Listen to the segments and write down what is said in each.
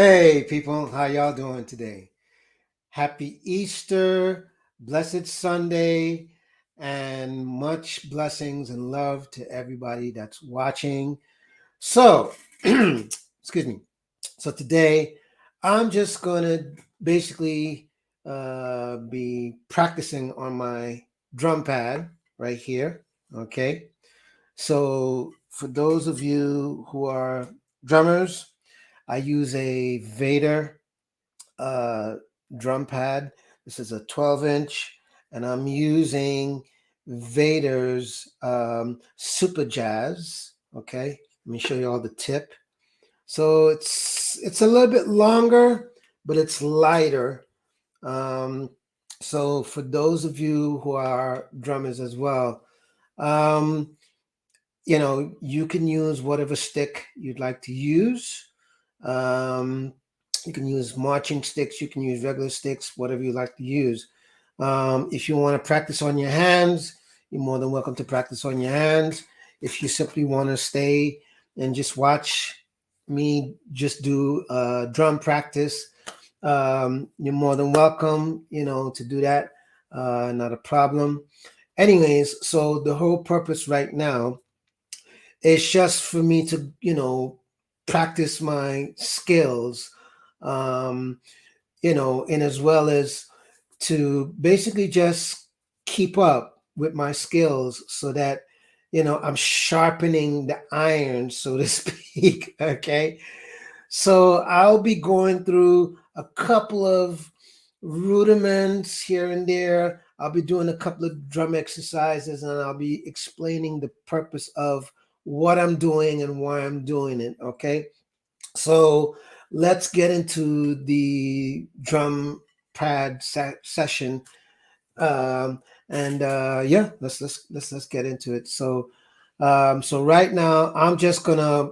Hey people, how y'all doing today? Happy Easter, blessed Sunday, and much blessings and love to everybody that's watching. So, excuse me. So today, I'm just gonna basically be practicing on my drum pad right here. Okay. So for those of you who are drummers, I use a Vater uh, drum pad. This is a 12-inch, and I'm using Vader's Super Jazz. Okay, let me show you all the tip. So it's a little bit longer, but it's lighter. Um, so for those of you who are drummers as well, um, you can use whatever stick you'd like to use. Um, you can use marching sticks, you can use regular sticks, whatever you like to use. If you want to practice on your hands, you're more than welcome to practice on your hands. If you simply want to stay and just watch me just do drum practice, you're more than welcome, to do that. Not a problem. Anyways, so the whole purpose right now is just for me to, practice my skills, um, and as well as to basically just keep up with my skills so that, I'm sharpening the iron, so to speak. Okay. So I'll be going through a couple of rudiments here and there. I'll be doing a couple of drum exercises and I'll be explaining the purpose of what I'm doing and why I'm doing it. Okay. So let's get into the drum pad session. And Yeah, let's get into it. So right now I'm just gonna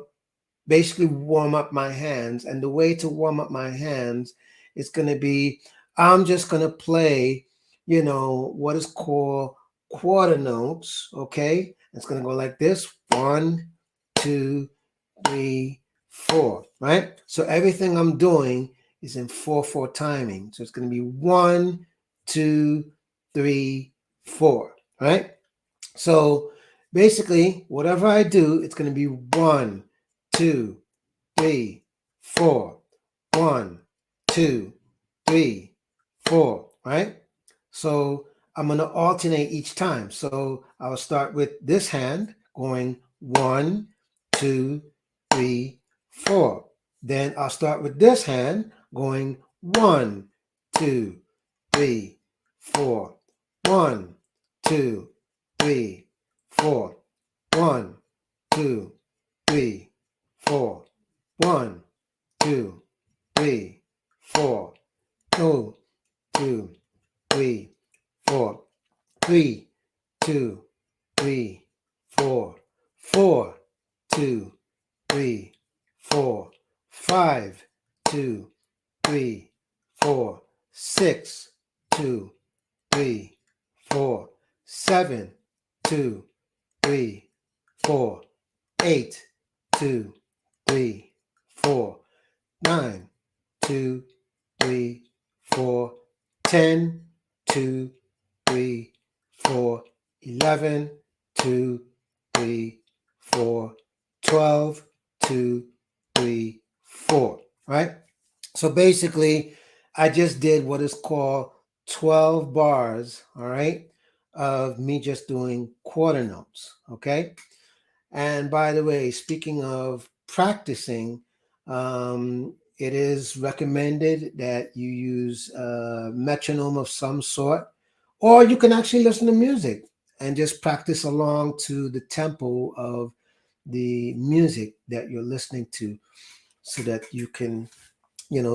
basically warm up my hands. And the way to warm up my hands is going to be I'm just going to play, what is called quarter notes. Okay. It's going to go like this: one, two, three, four. Right. So everything I'm doing is in 4/4 timing. So it's going to be one, two, three, four. Right. So basically, whatever I do, it's going to be one, two, three, four. One, two, three, four. Right? So I'm going to alternate each time. So I'll start with this hand going one, two, three, four. Then I'll start with this hand going one, two, three, four. One, two, three, four. One, two, three, four. One, two, three, four. Two, two, three, four. Three, two, three, four. Four, two, three, four. Five, two, three, four. Six, two, three, four. Seven, two, three, four. Eight, two, three, four. Nine, two, three, four. 10, two, three, four. 11, two, three, four. 12, two, three, four. Right? So basically, I just did what is called 12 bars, all right, of me just doing quarter notes. Okay. And by the way, speaking of practicing, it is recommended that you use a metronome of some sort, or you can actually listen to music and just practice along to the tempo of the music that you're listening to so that you can,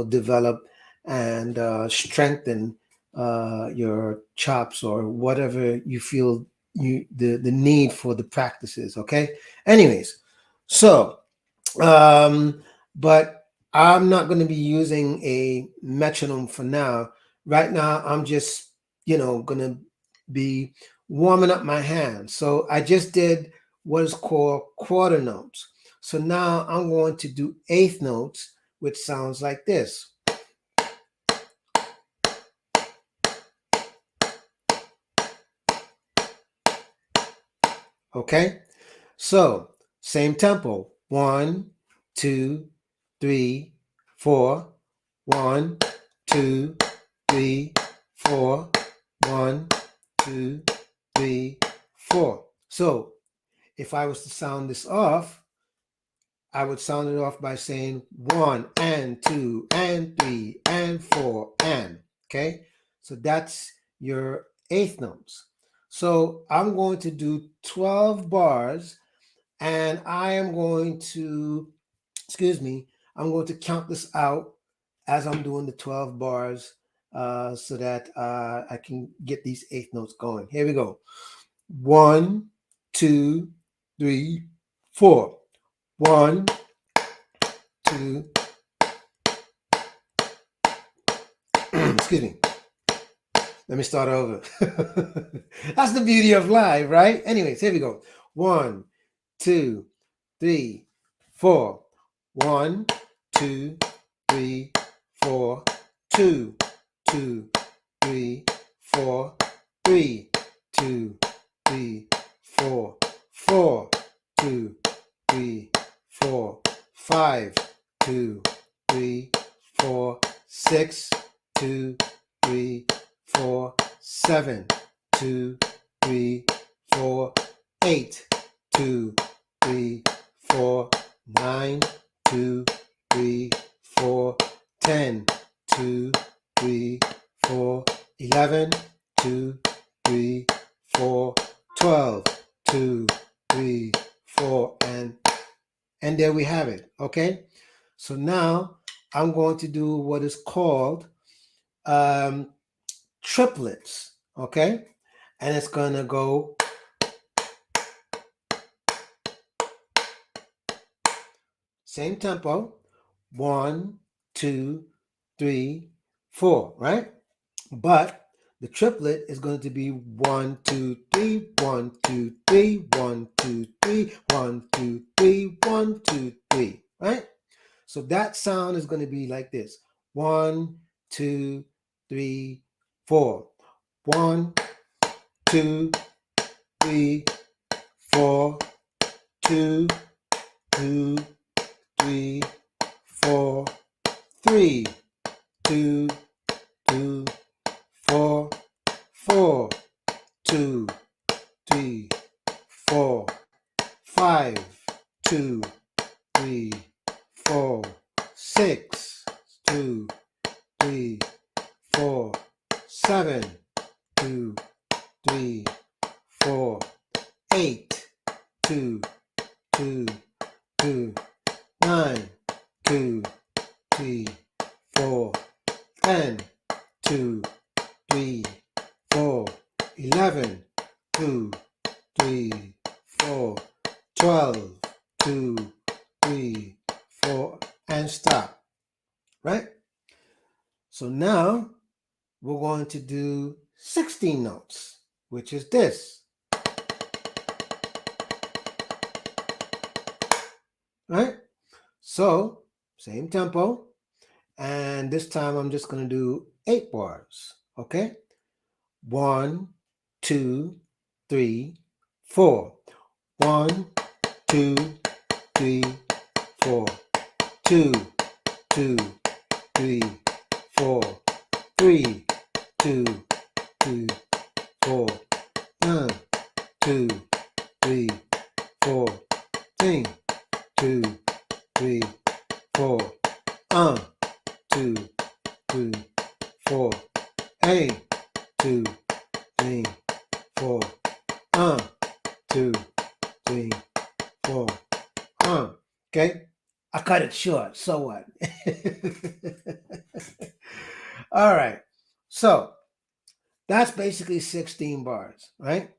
develop and strengthen your chops or whatever you feel the need for the practices. Okay. Anyways, so but I'm not going to be using a metronome for now. Right now, I'm just, going to be warming up my hands. So I just did what is called quarter notes. So now I'm going to do eighth notes, which sounds like this. Okay, so same tempo. 1, 2, 3, 4. 1, 2, 3, 4. 1, 2, 3, 4. So if I was to sound this off, I would sound it off by saying 1 and 2 and 3 and 4 and. Okay, so that's your eighth notes. So I'm going to do 12 bars, and I am going to, I'm going to count this out as I'm doing the 12 bars so that I can get these eighth notes going. Here we go. 1, 2, 3, 4. 1, 2. Excuse me. Let me start over. That's the beauty of live, right? Anyways, here we go. 1, 2, 3, 4. 1, 2, 3, 4. 2, 2, 3, 4. 3, 2, 3, 4. 4, 2, 3, 4. 5, 2, 3, 4. 6, 2, 3, 4. 7, 2, 3, 4. 8, 2, 3, 4. 9, 2, 3, 4. 10, 2, 3, 4. 11, 2, 3, 4. 12, 2, 3, 4. And there we have it. Okay, so now I'm going to do what is called triplets. Okay, and it's gonna go same tempo. 1, 2, 3, 4, right? But the triplet is going to be 1, 2, 3, 1, 2, 3, 1, 2, 3, 1, 2, 3, 1, 2, 3, right? So that sound is going to be like this. 1, 2, 3, 4. 1, 2, 3, 4. 2, 2, 3, 4. 3, 2, 2, 4. 4, 2, 3, 4. 5, 2, 3, 4. 6, 2, 3, 4. 7, 2, 3, 4. 8, 2, 2, 2. 9, 2, 3, 4. 10, 2, 3, 4. 11, 2, 3, 4. 12, 2, 3, 4, and stop. Right? So now we're going to do 16 notes, which is this. Right? So same tempo, and this time I'm just going to do 8 bars. Okay? 1, 2, 3, 4. 1, 2, 3, 4. 2, 2, 3, 4. 3, 2, 2, 4. 1, 2, 3, 4. 3, 2, 3, 4. 2, 3, 4. 8, 2, 3, 4. 2, 3, 4. Okay, I cut it short. So what? All right. So that's basically 16 bars, right?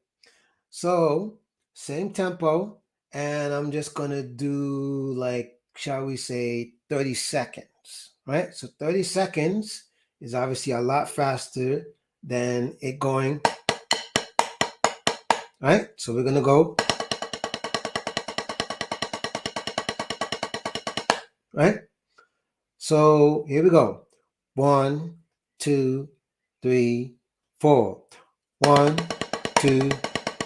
So same tempo, and I'm just gonna do, like, shall we say 30 seconds, right? So 30 seconds is obviously a lot faster than it going, right? So we're gonna go, right? So here we go. 1, 2, 3, 4. 1, 2,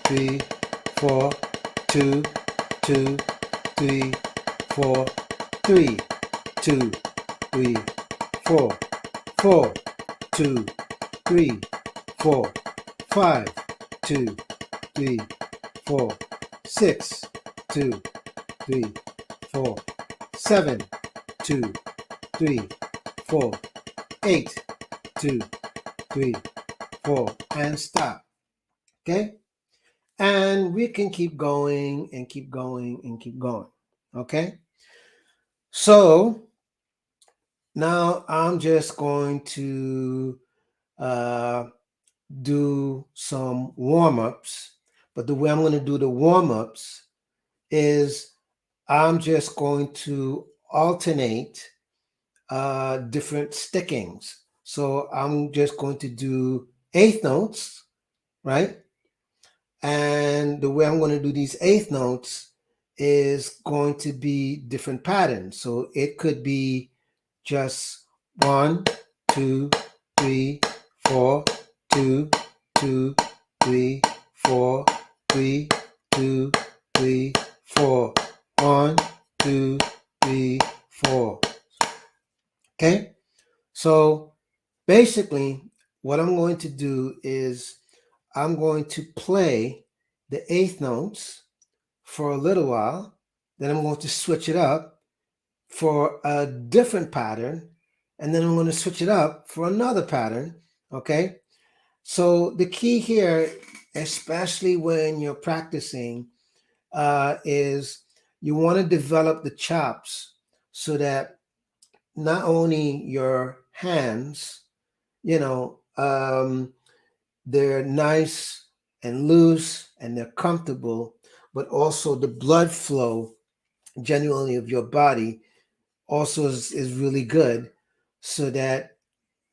3, 4. 2, 2, 3, 4. 3, 2, 3, 4. 4, 2, 3, 4. 5, 2, 3, 4. 6, 2, 3, 4. 7, 2, 3, 4. 8, 2, 3, 4. And stop. Okay? And we can keep going and keep going and keep going. Okay? So now I'm just going to uh, do some warm ups. But the way I'm going to do the warm ups is I'm just going to alternate different stickings. So I'm just going to do eighth notes, right? And the way I'm going to do these eighth notes is going to be different patterns. So it could be just 1, 2, 3, 4, 2, 2, 3, 4, 3, 2, 3, 4, 1, 2, 3, 4. Okay? So basically, what I'm going to do is I'm going to play the eighth notes for a little while. Then I'm going to switch it up for a different pattern. And then I'm going to switch it up for another pattern. Okay. So the key here, especially when you're practicing, is you want to develop the chops so that not only your hands, you know, they're nice and loose and they're comfortable, but also the blood flow genuinely of your body also is really good so that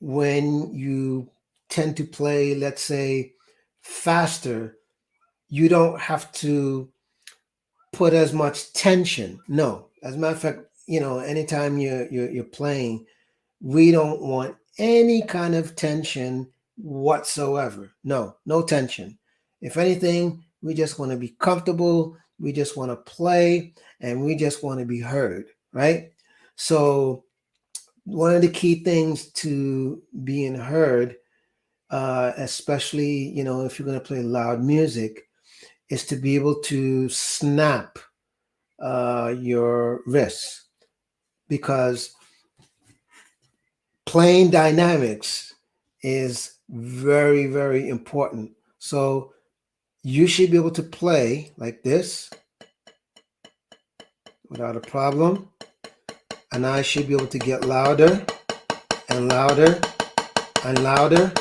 when you tend to play, let's say, faster, you don't have to put as much tension. No, as a matter of fact, anytime you're playing, we don't want any kind of tension whatsoever. No, no tension. If anything, we just want to be comfortable. We just want to play and we just want to be heard, right? So, one of the key things to being heard, especially, if you're going to play loud music, is to be able to snap your wrists because playing dynamics is very, very important. So you should be able to play like this without a problem. And I should be able to get louder and louder and louder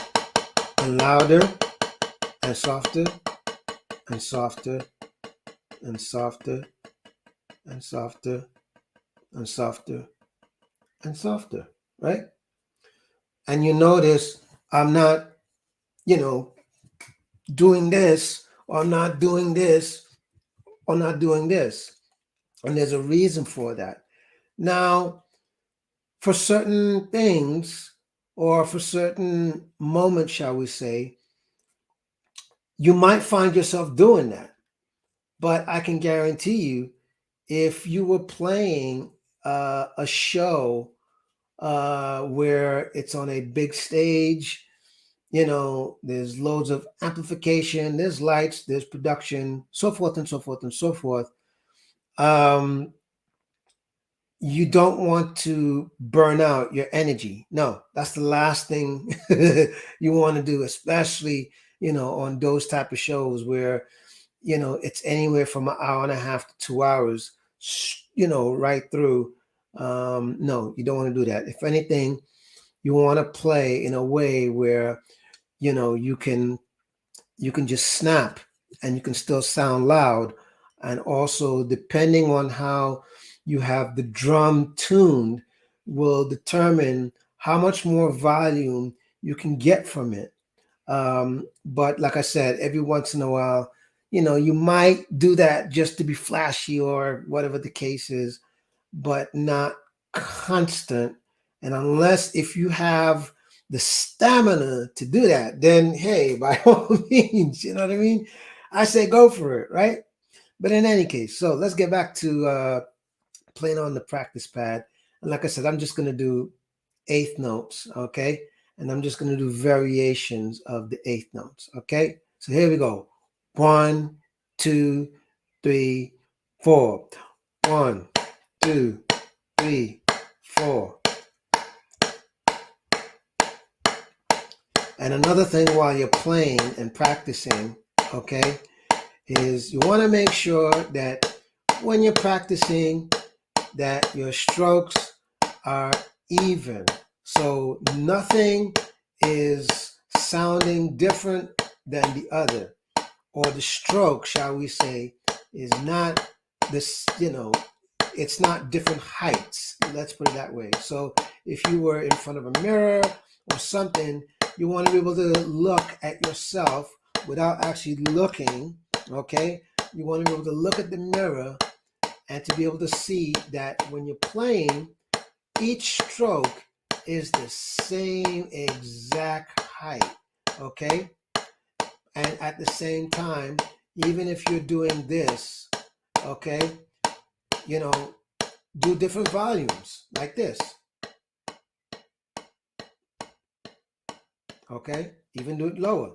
and louder and softer and softer and softer and softer and softer and softer, right? And you notice I'm not, you know, doing this or not doing this or not doing this. And there's a reason for that. Now, for certain things or for certain moments, shall we say, you might find yourself doing that. But I can guarantee you, if you were playing a show where it's on a big stage, there's loads of amplification, there's lights, there's production, so forth and so forth and so forth. Um, you don't want to burn out your energy. No, that's the last thing you want to do, especially, on those type of shows where, it's anywhere from an hour and a half to 2 hours, right through. No, you don't want to do that. If anything, you want to play in a way where, you can just snap and you can still sound loud. And also, depending on how you have the drum tuned, will determine how much more volume you can get from it. But like I said, every once in a while, you might do that just to be flashy or whatever the case is, but not constant. And unless if you have the stamina to do that, then hey, by all means, you know what I mean? I say go for it, right? But in any case, so let's get back to playing on the practice pad. And like I said, I'm just going to do eighth notes, okay? And I'm just going to do variations of the eighth notes, okay? So here we go. 1, 2, 3, 4. 1, 2, 3, 4. And another thing while you're playing and practicing, okay, is you want to make sure that when you're practicing that your strokes are even. So nothing is sounding different than the other, or the stroke, shall we say, is not this, it's not different heights. Let's put it that way. So if you were in front of a mirror or something, you want to be able to look at yourself without actually looking, okay? You want to be able to look at the mirror and to be able to see that when you're playing, each stroke is the same exact height, okay? And at the same time, even if you're doing this, okay, do different volumes like this, okay? Even do it lower.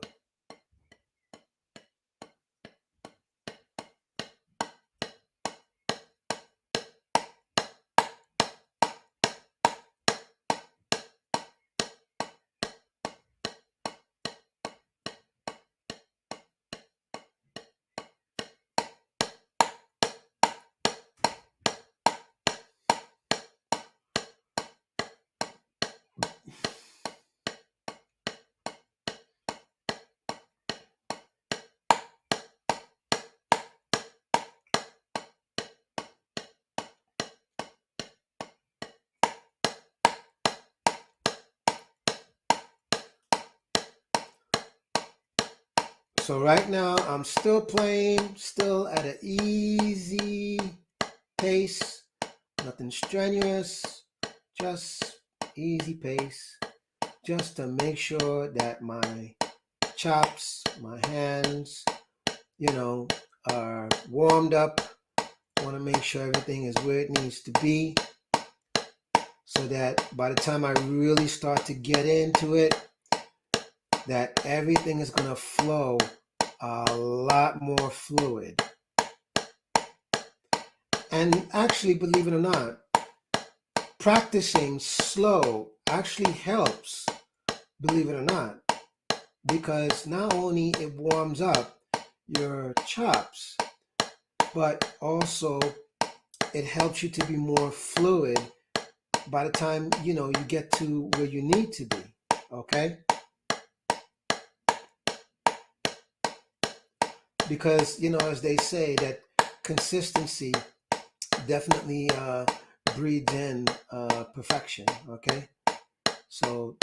So right now I'm still playing, still at an easy pace, nothing strenuous, just easy pace, just to make sure that my chops, my hands, are warmed up. I want to make sure everything is where it needs to be so that by the time I really start to get into it, that everything is going to flow a lot more fluid. And actually, believe it or not, practicing slow actually helps, believe it or not, because not only it warms up your chops, but also it helps you to be more fluid by the time you get to where you need to be, okay? Because as they say, that consistency definitely breeds in perfection, okay? So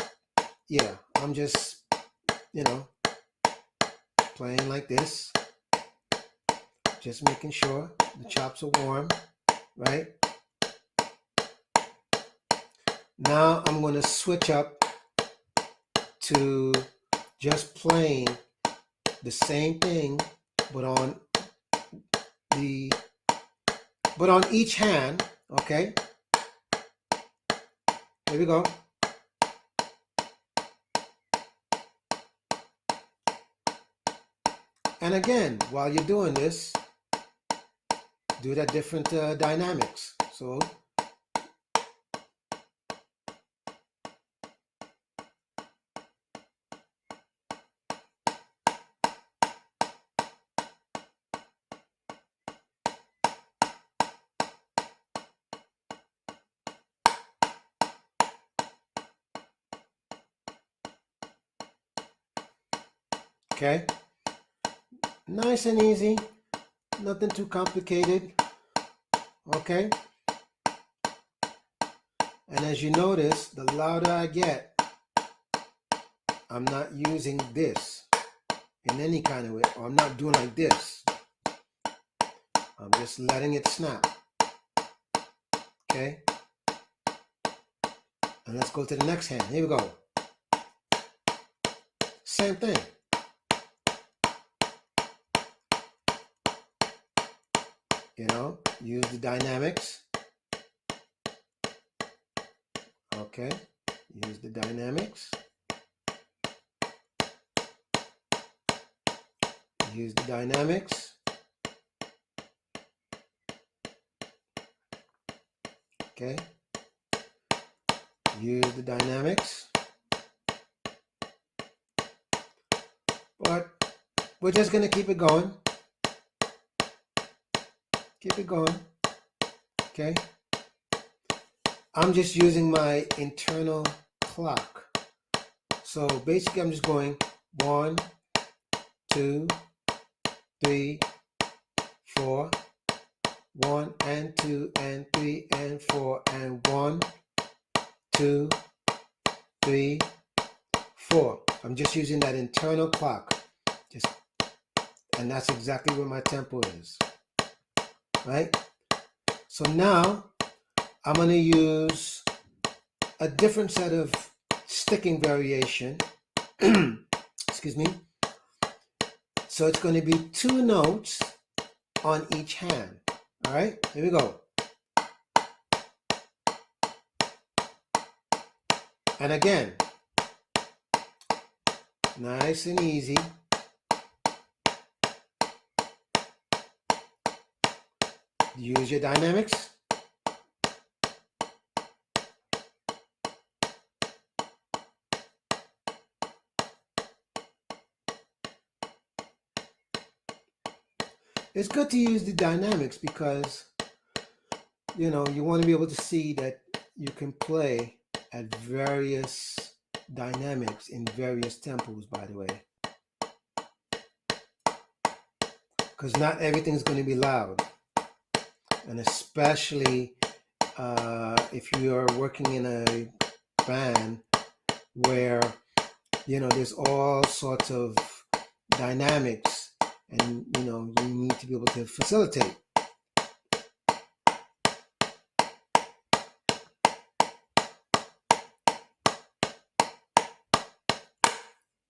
yeah, I'm just playing like this, just making sure the chops are warm, right? Now I'm going to switch up to just playing the same thing, but on each hand, okay? Here we go. And again, while you're doing this, do that different dynamics. So okay, nice and easy, nothing too complicated, okay? And as you notice, the louder I get, I'm not using this in any kind of way, or I'm not doing like this. I'm just letting it snap, okay? And let's go to the next hand. Here we go. Same thing. You know, use the dynamics. Okay, use the dynamics. Use the dynamics. Okay, use the dynamics. But we're just going to keep it going. Keep it going. Okay. I'm just using my internal clock. So basically I'm just going 1, 2, 3, 4, 1 and 2 and 3 and 4 and 1, 2, 3, 4. I'm just using that internal clock. And that's exactly where my tempo is. Right? So now I'm going to use a different set of sticking variation. Excuse me. So it's going to be 2 notes on each hand. All right, here we go. And again, nice and easy. Use your dynamics. It's good to use the dynamics because, you know, you want to be able to see that you can play at various dynamics in various tempos, by the way. Because not everything's going to be loud. And especially if you are working in a band where, you know, there's all sorts of dynamics and, you know, you need to be able to facilitate.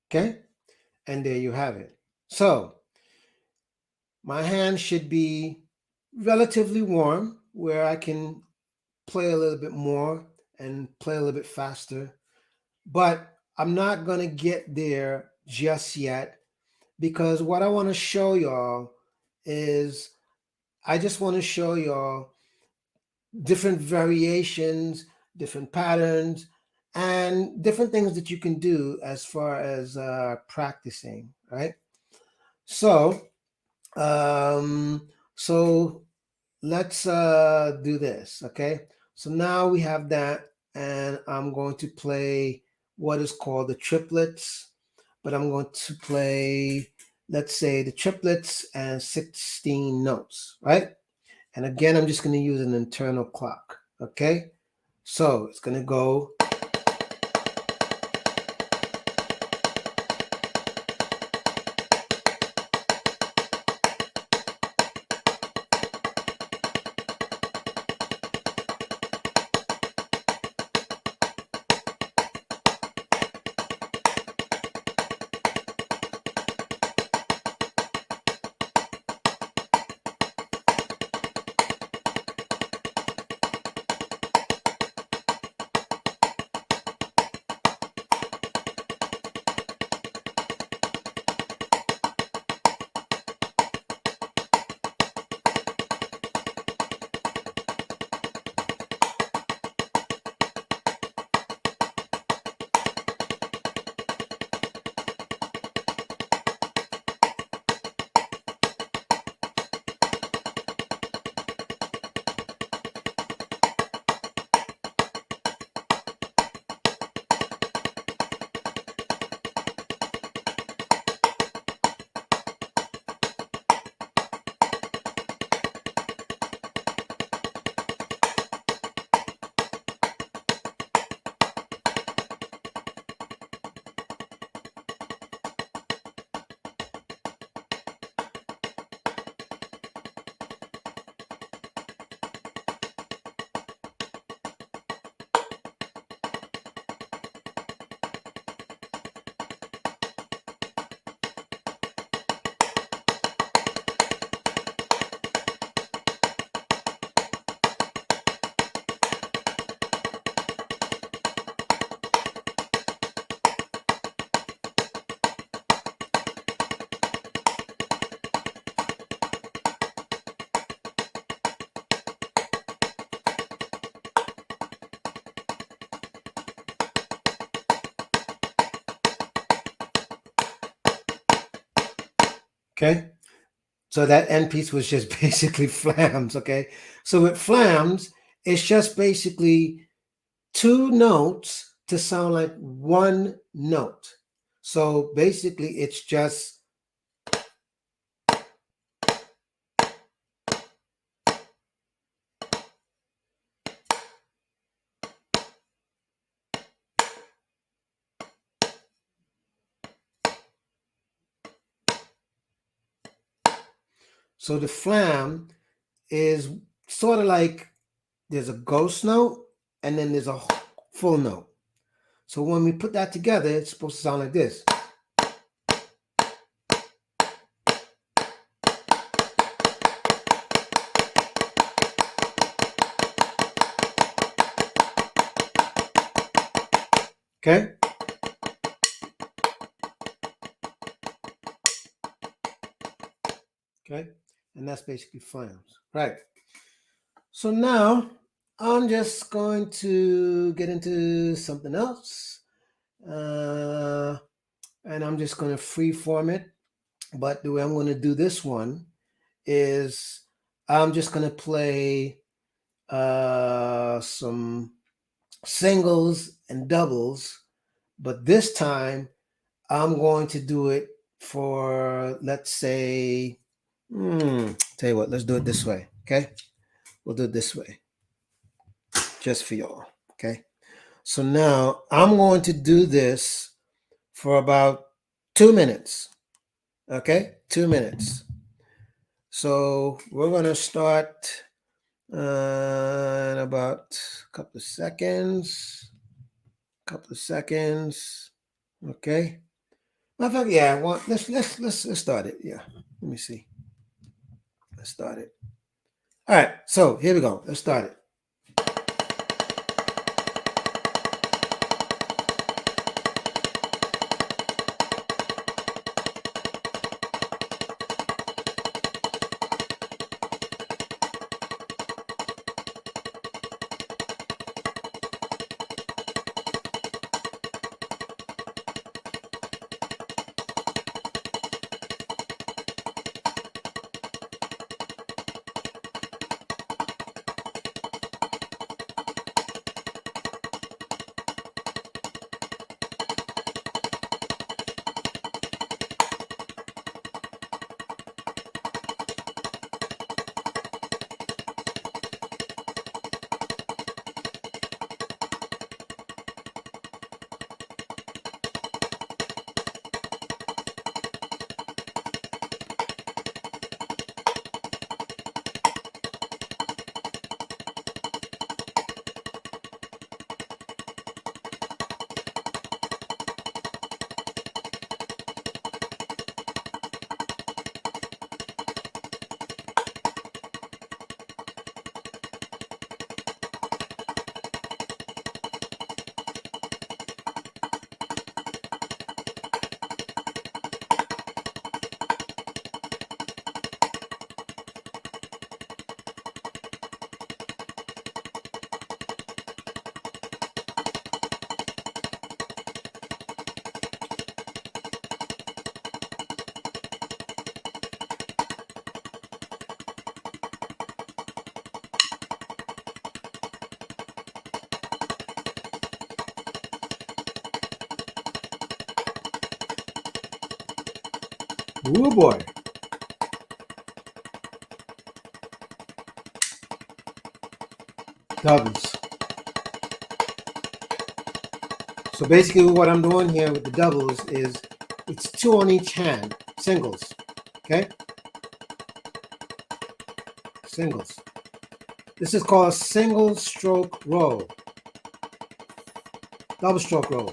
Okay, and there you have it. So my hand should be relatively warm where I can play a little bit more and play a little bit faster, but I'm not going to get there just yet because what I want to show y'all is I just want to show y'all different variations, different patterns, and different things that you can do as far as practicing, right? So, so let's do this, okay? So now we have that, and I'm going to play what is called the triplets, but I'm going to play, let's say, the triplets and 16 notes, right? And again, I'm just going to use an internal clock, okay? So it's going to go. Okay. So that end piece was just basically flams. Okay. So with flams, it's just basically two notes to sound like one note. So basically, it's just so the flam is sort of like there's a ghost note and then there's a full note. So when we put that together, it's supposed to sound like this. Okay? Okay? And that's basically flams. Right. So now I'm just going to get into something else. And I'm just going to free form it. But the way I'm going to do this one is I'm just going to play some singles and doubles. But this time I'm going to do it for, let's say, tell you what, let's do it this way. Okay. We'll do it this way just for y'all. Okay. So now I'm going to do this for about 2 minutes. Okay. 2 minutes. So we're going to start in about a couple of seconds. Okay. Matter of fact, yeah. Well, let's start it. Yeah. Let me see. Let's start it. All right. So here we go. Let's start it. Oh boy. Doubles. So basically what I'm doing here with the doubles is it's two on each hand, singles. Okay? Singles. This is called a single stroke roll. Double stroke roll.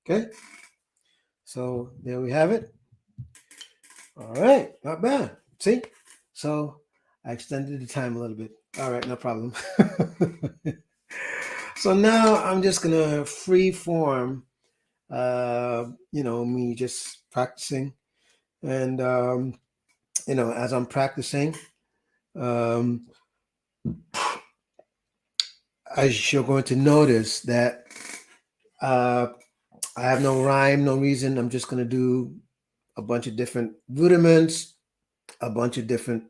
Okay, so there we have it. All right, not bad. See, so I extended the time a little bit. All right, no problem. So now I'm just gonna free form, me just practicing, and as I'm practicing, um, as you're going to notice that uh, I have no rhyme, no reason. I'm just gonna do a bunch of different rudiments, a bunch of different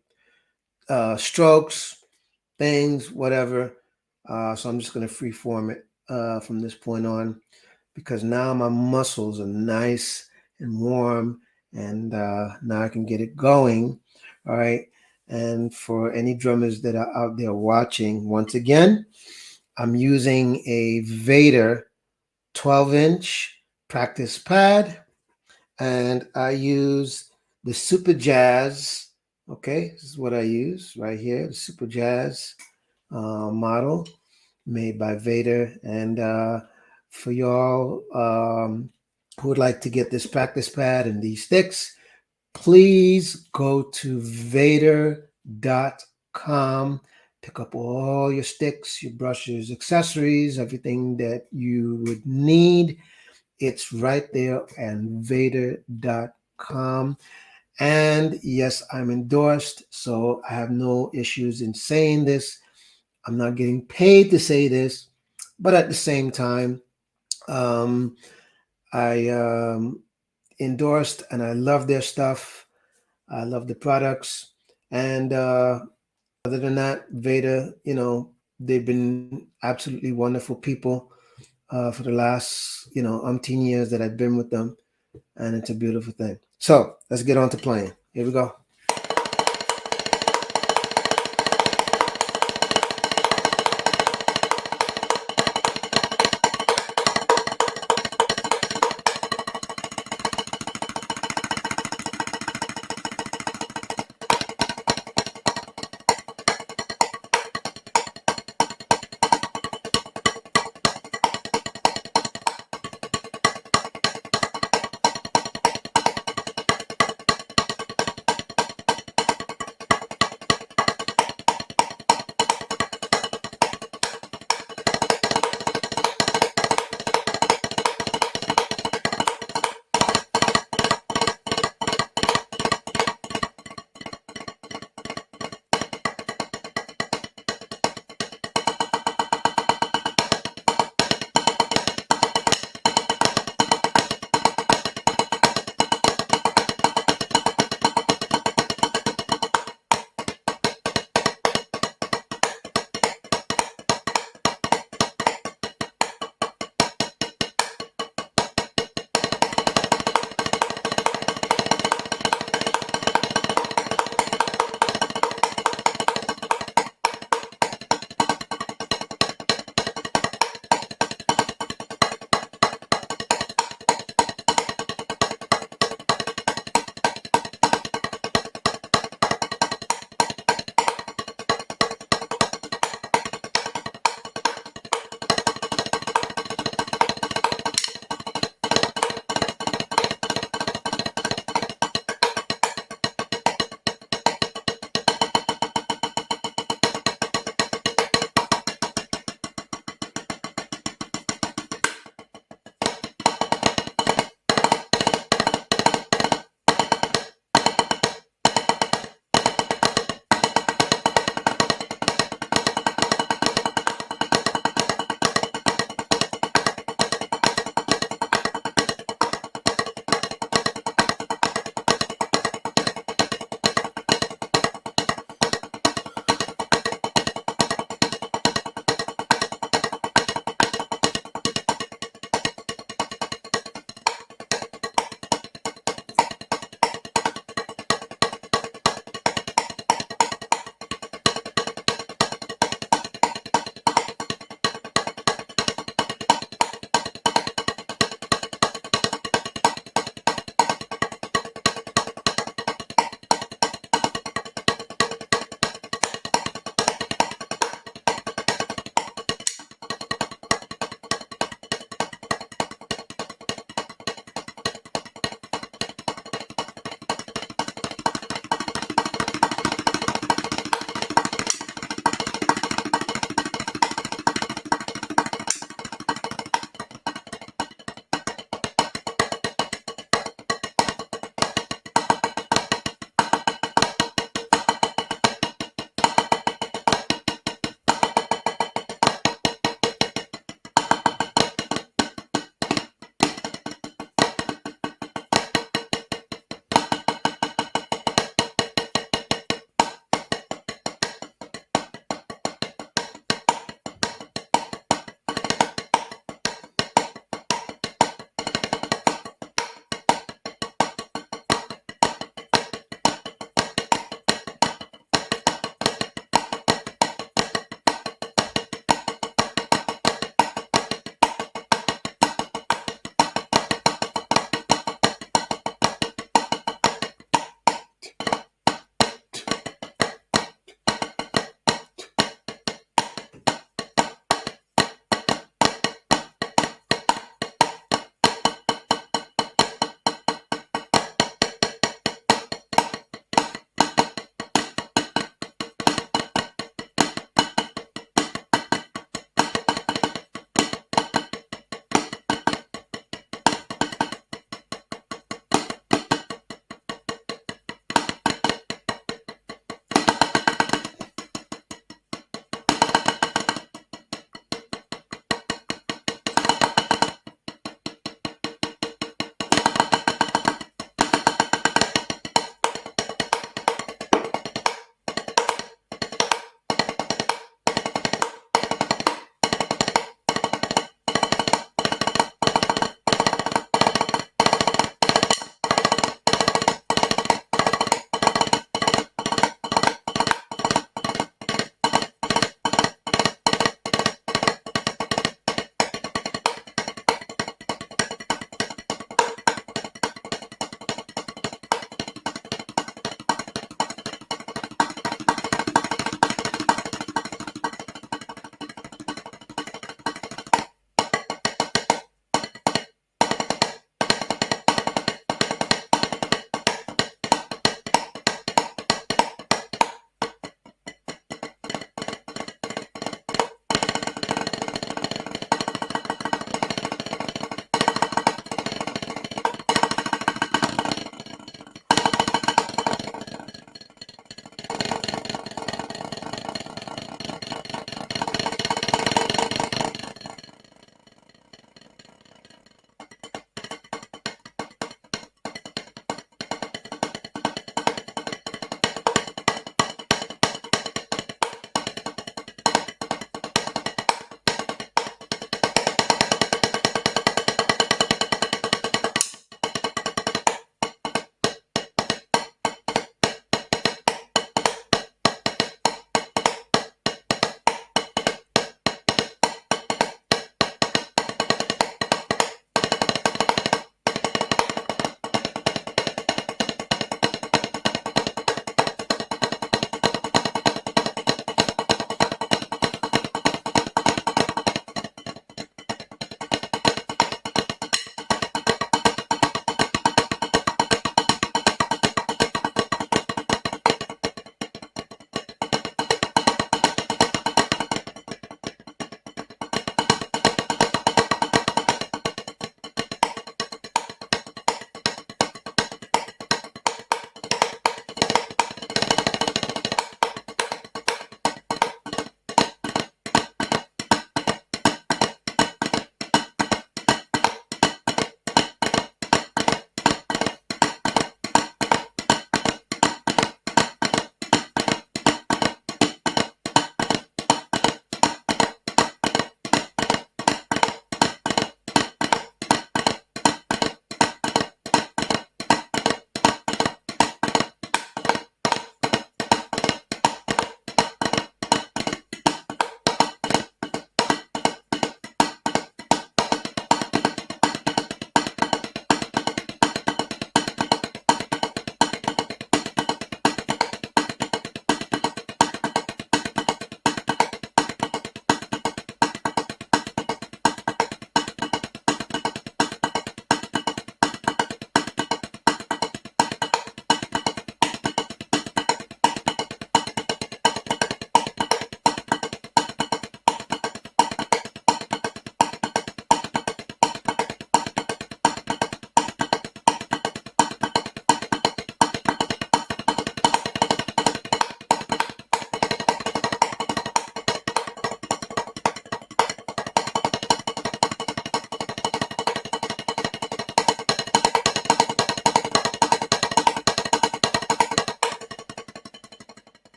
strokes, things, whatever. So I'm just going to free form it from this point on, because now my muscles are nice and warm, and now I can get it going. All right. And for any drummers that are out there watching, once again, I'm using a Vater 12-inch practice pad, and I use the Super Jazz. Okay, this is what I use right here, the Super Jazz model made by Vater. And for y'all who would like to get this practice pad and these sticks, please go to vater.com. Pick up all your sticks, your brushes, accessories, everything that you would need. It's right there at vater.com. And yes, I'm endorsed, so I have no issues in saying this. I'm not getting paid to say this, but at the same time, um, I endorsed and I love their stuff. I love the products. And other than that, Vader, they've been absolutely wonderful people for the last, umpteen years that I've been with them. And it's a beautiful thing. So let's get on to playing. Here we go.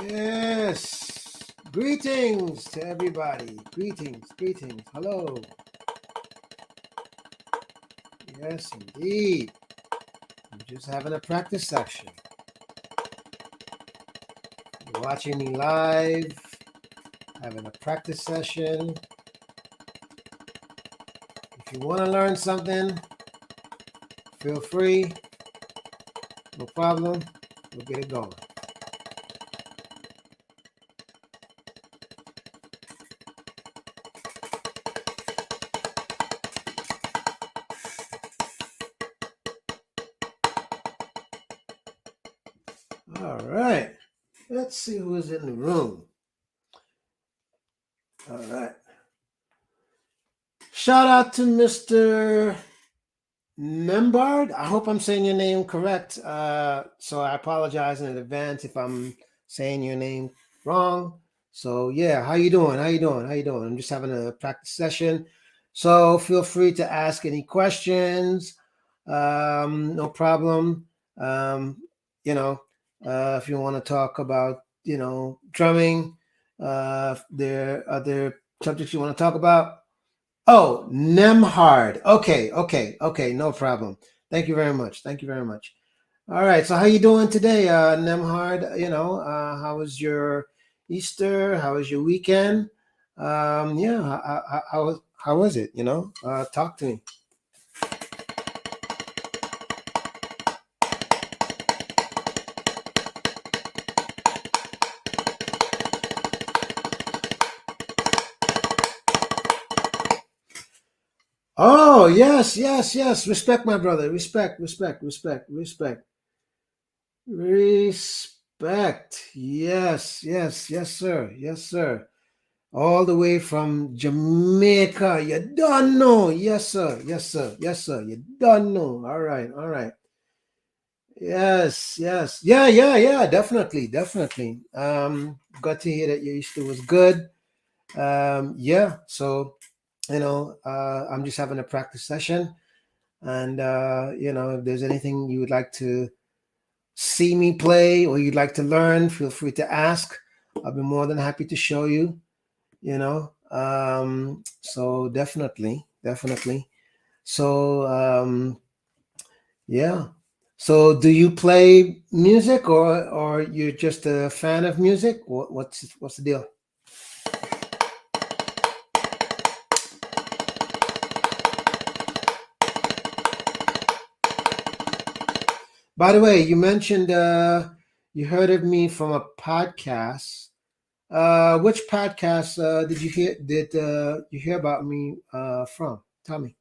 Yes. Greetings to everybody. Greetings, greetings. Hello. Yes, indeed. I'm just having a practice section. You're watching me live, having a practice session. If you want to learn something, feel free. No problem. We'll get it going. All right. Let's see who's in the room. All right. Shout out to Mr. Membard. I hope I'm saying your name correct. So I apologize in advance if I'm saying your name wrong. So yeah, how you doing? How you doing? How you doing? I'm just having a practice session. So feel free to ask any questions. No problem. You know, if you want to talk about, drumming, there are other subjects you want to talk about. Oh, Nemhard. Okay. No problem. Thank you very much. Thank you very much. All right. So how you doing today, Nemhard? How was your Easter? How was your weekend? Yeah. How was it? Talk to me. Oh, yes. Respect, my brother. Respect. Yes, sir. Yes, sir. All the way from Jamaica. You don't know. Yes, sir. You don't know. All right. Yes. Yeah. Definitely. Got to hear that your Easter was good. Yeah. So, I'm just having a practice session. And, if there's anything you would like to see me play or you'd like to learn, feel free to ask. I'll be more than happy to show you, so definitely. So, yeah. So do you play music or you're just a fan of music? What's the deal? By the way, you mentioned you heard of me from a podcast. Which podcast did you hear about me from? Tell me.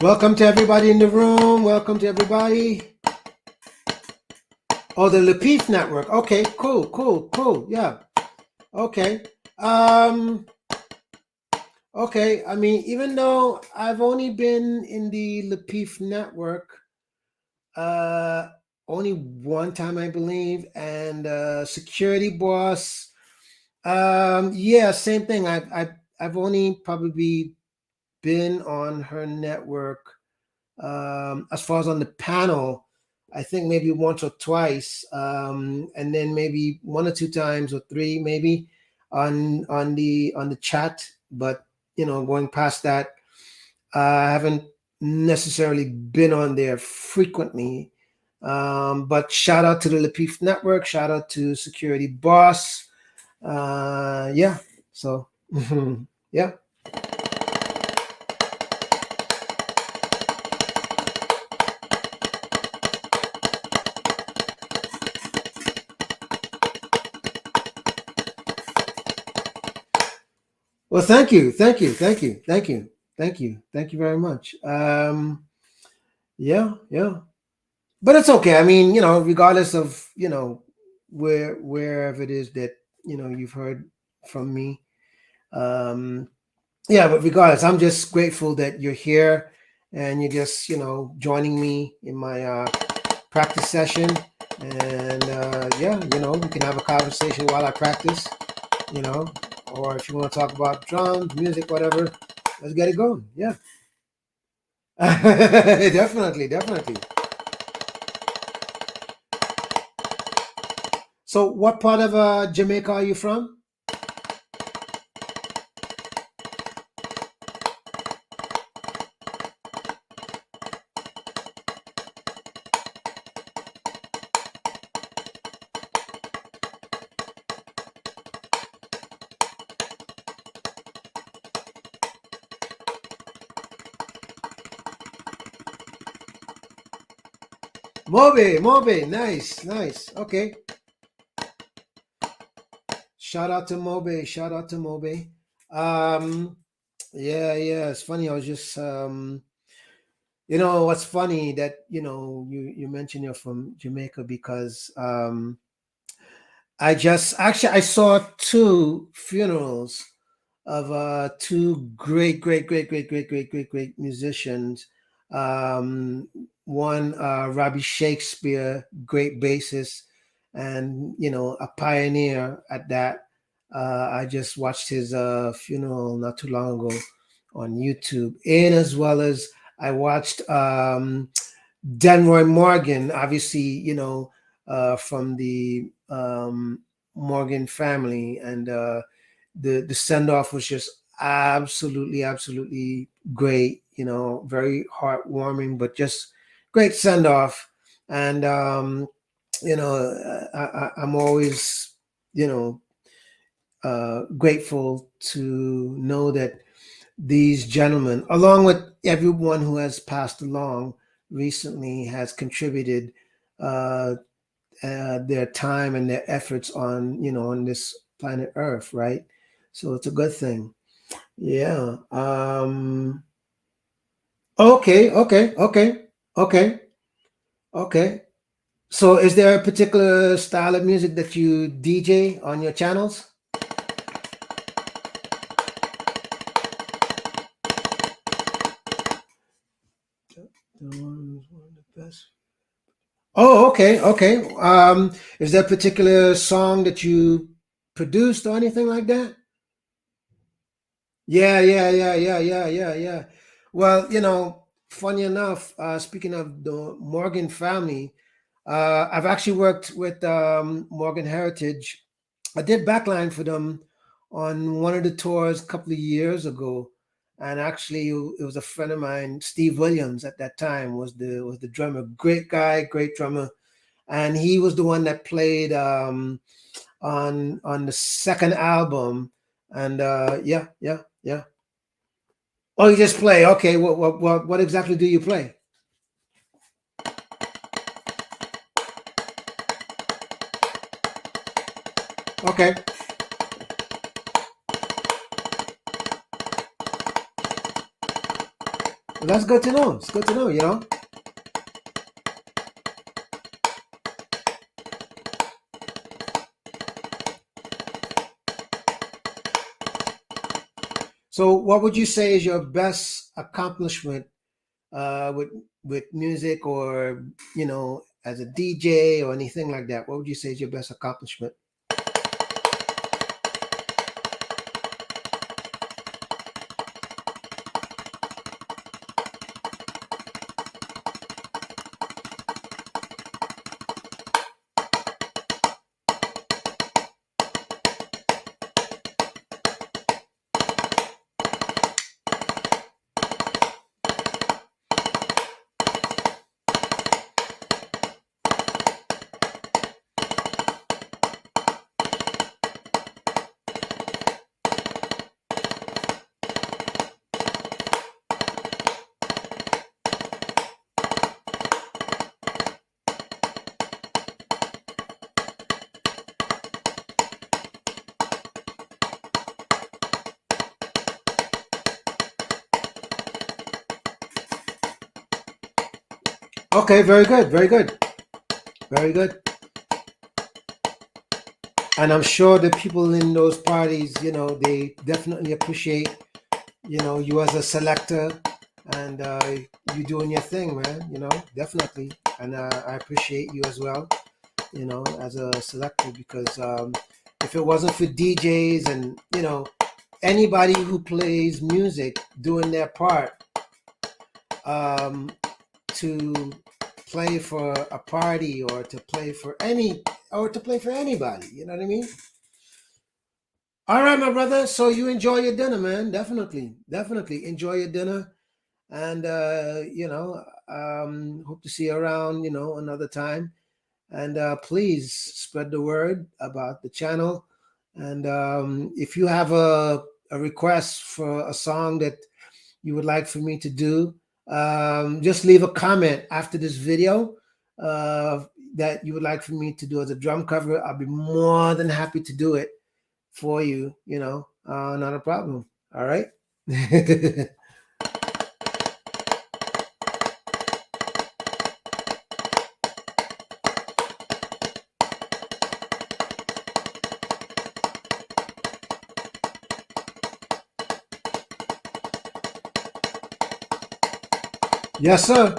Welcome to everybody in the room. Welcome to everybody. Oh, the Lepif Network. Okay, cool. Yeah. Okay. Okay. I mean, even though I've only been in the Lepif Network uh only one time, I believe, and Security Boss. Yeah, same thing. I've only probably been on her network as far as on the panel. I think maybe once or twice, and then maybe one or two times or three maybe on the chat. But going past that, I haven't necessarily been on there frequently. But shout out to the Lepif Network. Shout out to Security Boss. Yeah. So yeah. Well, thank you. Thank you very much. Yeah. But it's okay. I mean, regardless of wherever it is that you've heard from me. Um, yeah, but regardless, I'm just grateful that you're here and you're just joining me in my practice session. And yeah, we can have a conversation while I practice. You know, or if you want to talk about drums, music, whatever, let's get it going. Yeah, definitely, definitely. So, what part of Jamaica are you from? Mobe, Mobe, nice, nice. Okay, shout out to Mobe, shout out to Mobe. Um, yeah, yeah. It's funny. I was just, what's funny that you mentioned you're from Jamaica because I saw two funerals of two great musicians. One, Robbie Shakespeare, great bassist, and a pioneer at that. I just watched his funeral not too long ago on YouTube, and as well as I watched Denroy Morgan, obviously, from the Morgan family, and the send off was just absolutely great. Very heartwarming, but just great send off. And I'm always you know grateful to know that these gentlemen, along with everyone who has passed along recently, has contributed uh, their time and their efforts on this planet Earth, right? So it's a good thing. Yeah. Okay. Okay. Okay. Okay. Okay. So, is there a particular style of music that you DJ on your channels? The one of the best. Oh, okay, okay. Is there a particular song that you produced or anything like that? Yeah, yeah, yeah, yeah, yeah, yeah, yeah. Well, funny enough, speaking of the Morgan family, I've actually worked with Morgan Heritage. I did backline for them on one of the tours a couple of years ago, and actually, it was a friend of mine, Steve Williams, at that time was the drummer. Great guy, great drummer, and he was the one that played on the second album. And yeah, yeah, yeah. Oh, you just play. Okay, what exactly do you play? Okay, well, that's good to know. It's good to know. So, what would you say is your best accomplishment with music, or as a DJ or anything like that? What would you say is your best accomplishment? Okay, very good, very good, very good. And I'm sure the people in those parties, they definitely appreciate, you as a selector, and you doing your thing, man. Definitely. And I appreciate you as well, as a selector, because if it wasn't for DJs and anybody who plays music doing their part, um, to play for a party or to play for anybody, you know what I mean? All right, my brother. So you enjoy your dinner, man. Definitely, definitely enjoy your dinner, and hope to see you around, another time. And please spread the word about the channel. And if you have a request for a song that you would like for me to do, just leave a comment after this video uh, that you would like for me to do as a drum cover. I'll be more than happy to do it for you, not a problem. All right. Yes, sir.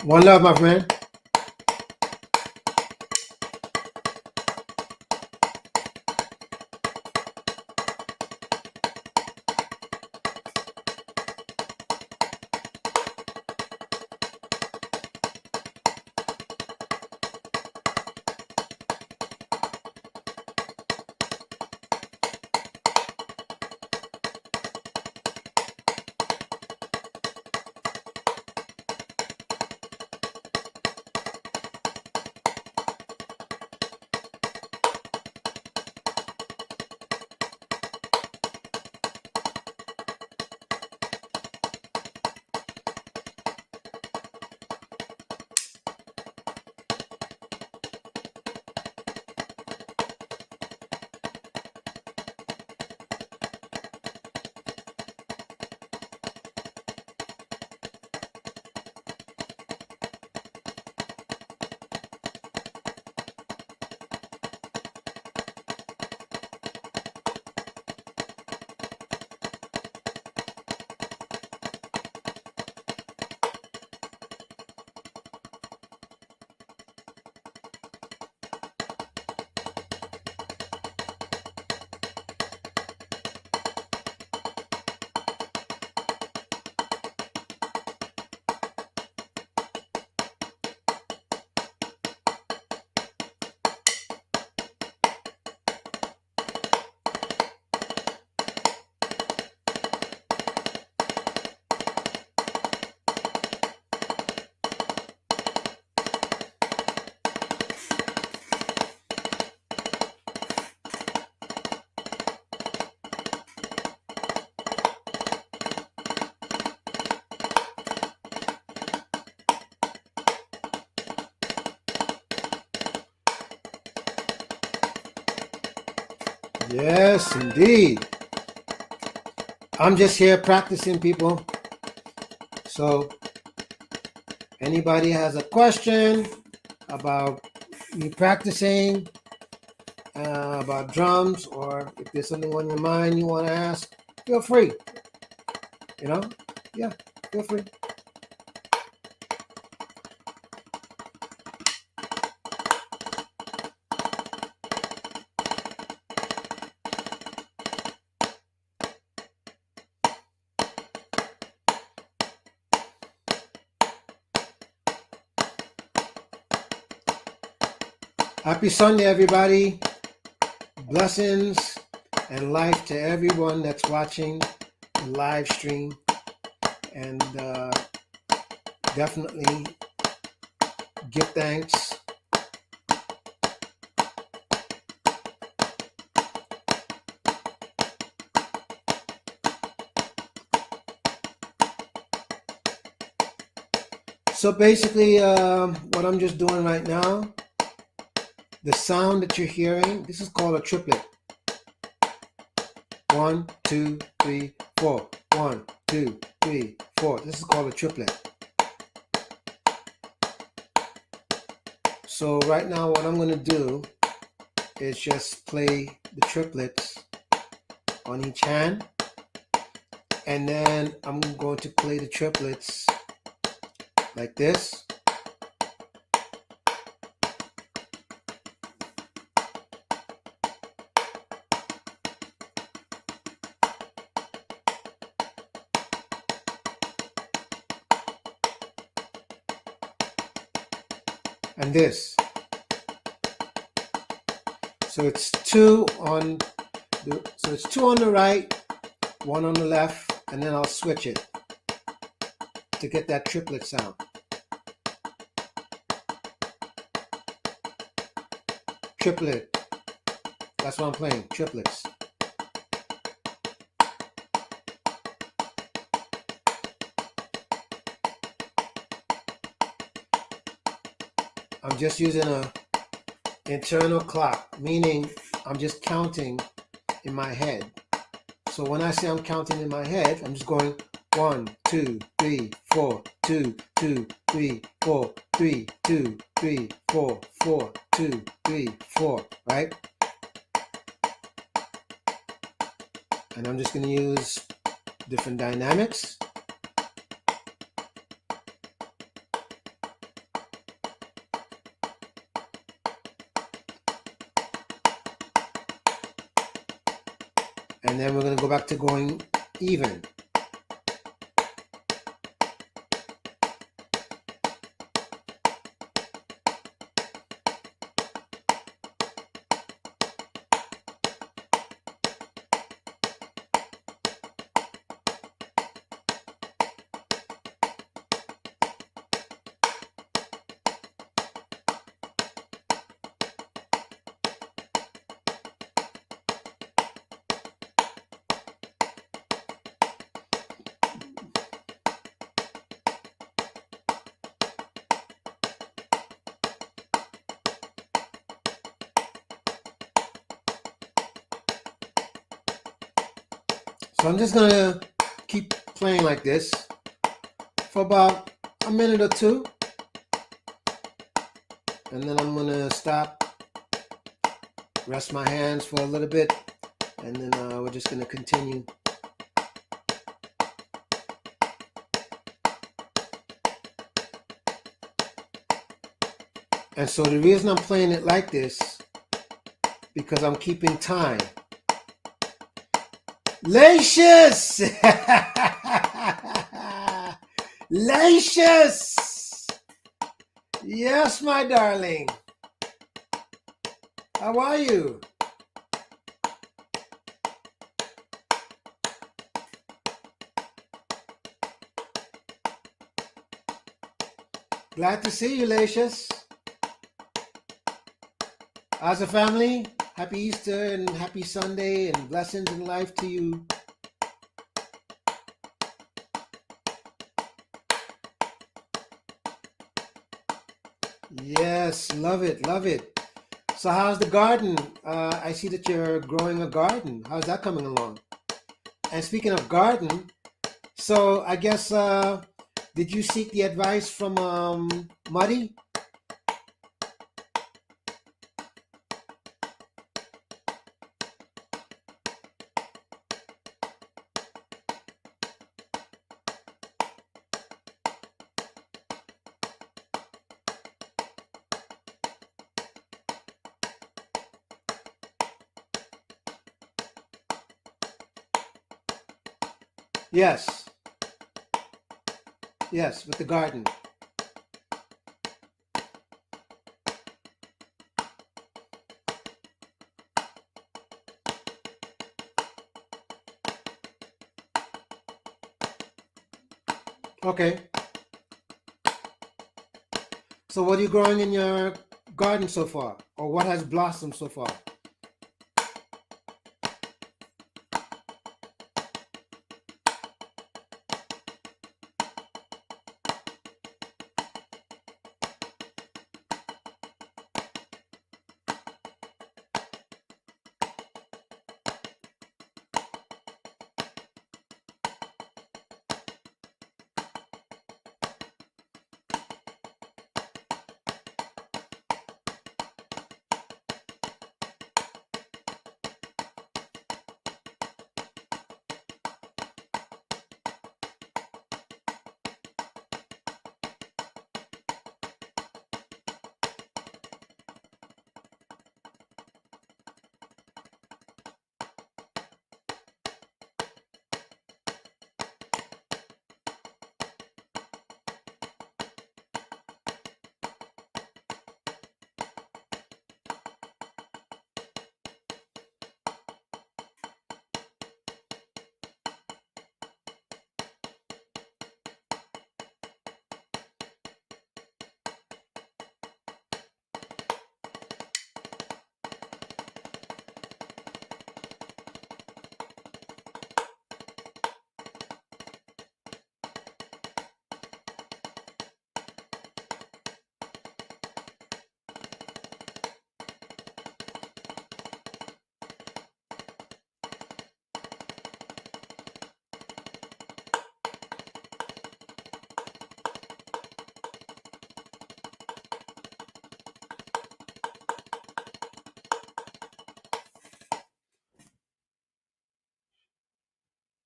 One love, my friend. Yes, indeed. I'm just here practicing, people. So anybody has a question about me practicing, about drums, or if there's something on your mind you want to ask, feel free. You know, yeah, feel free. Happy Sunday, everybody. Blessings and life to everyone that's watching the live stream. And definitely give thanks. So basically, what I'm just doing right now, the sound that you're hearing, this is called a triplet. 1, 2, 3, 4. 1, 2, 3, 4. This is called a triplet. So right now what I'm going to do is just play the triplets on each hand, and then I'm going to play the triplets like this. And this. So it's two on the right, one on the left, and then I'll switch it to get that triplet sound. Triplet. That's what I'm playing, triplets. I'm just using a internal clock, meaning I'm just counting in my head. So when I say I'm counting in my head, I'm just going 1, 2, 3, 4, 2, 2, 3, 4, 3, 2, 3, 4, 4, 2, 3, 4, right? And I'm just going to use different dynamics. And then we're going to go back to going even. So I'm just going to keep playing like this for about a minute or two. And then I'm going to stop, rest my hands for a little bit, and then we're just going to continue. And so the reason I'm playing it like this, because I'm keeping time. Lacious! Lacious! Yes, my darling. How are you? Glad to see you, Lacious. How's the family? Happy Easter and happy Sunday and blessings in life to you. Yes, love it, love it. So how's the garden? I see that you're growing a garden. How's that coming along? And speaking of garden, so I guess, did you seek the advice from Muddy? Yes. Yes, with the garden. Okay. So what are you growing in your garden so far? Or what has blossomed so far?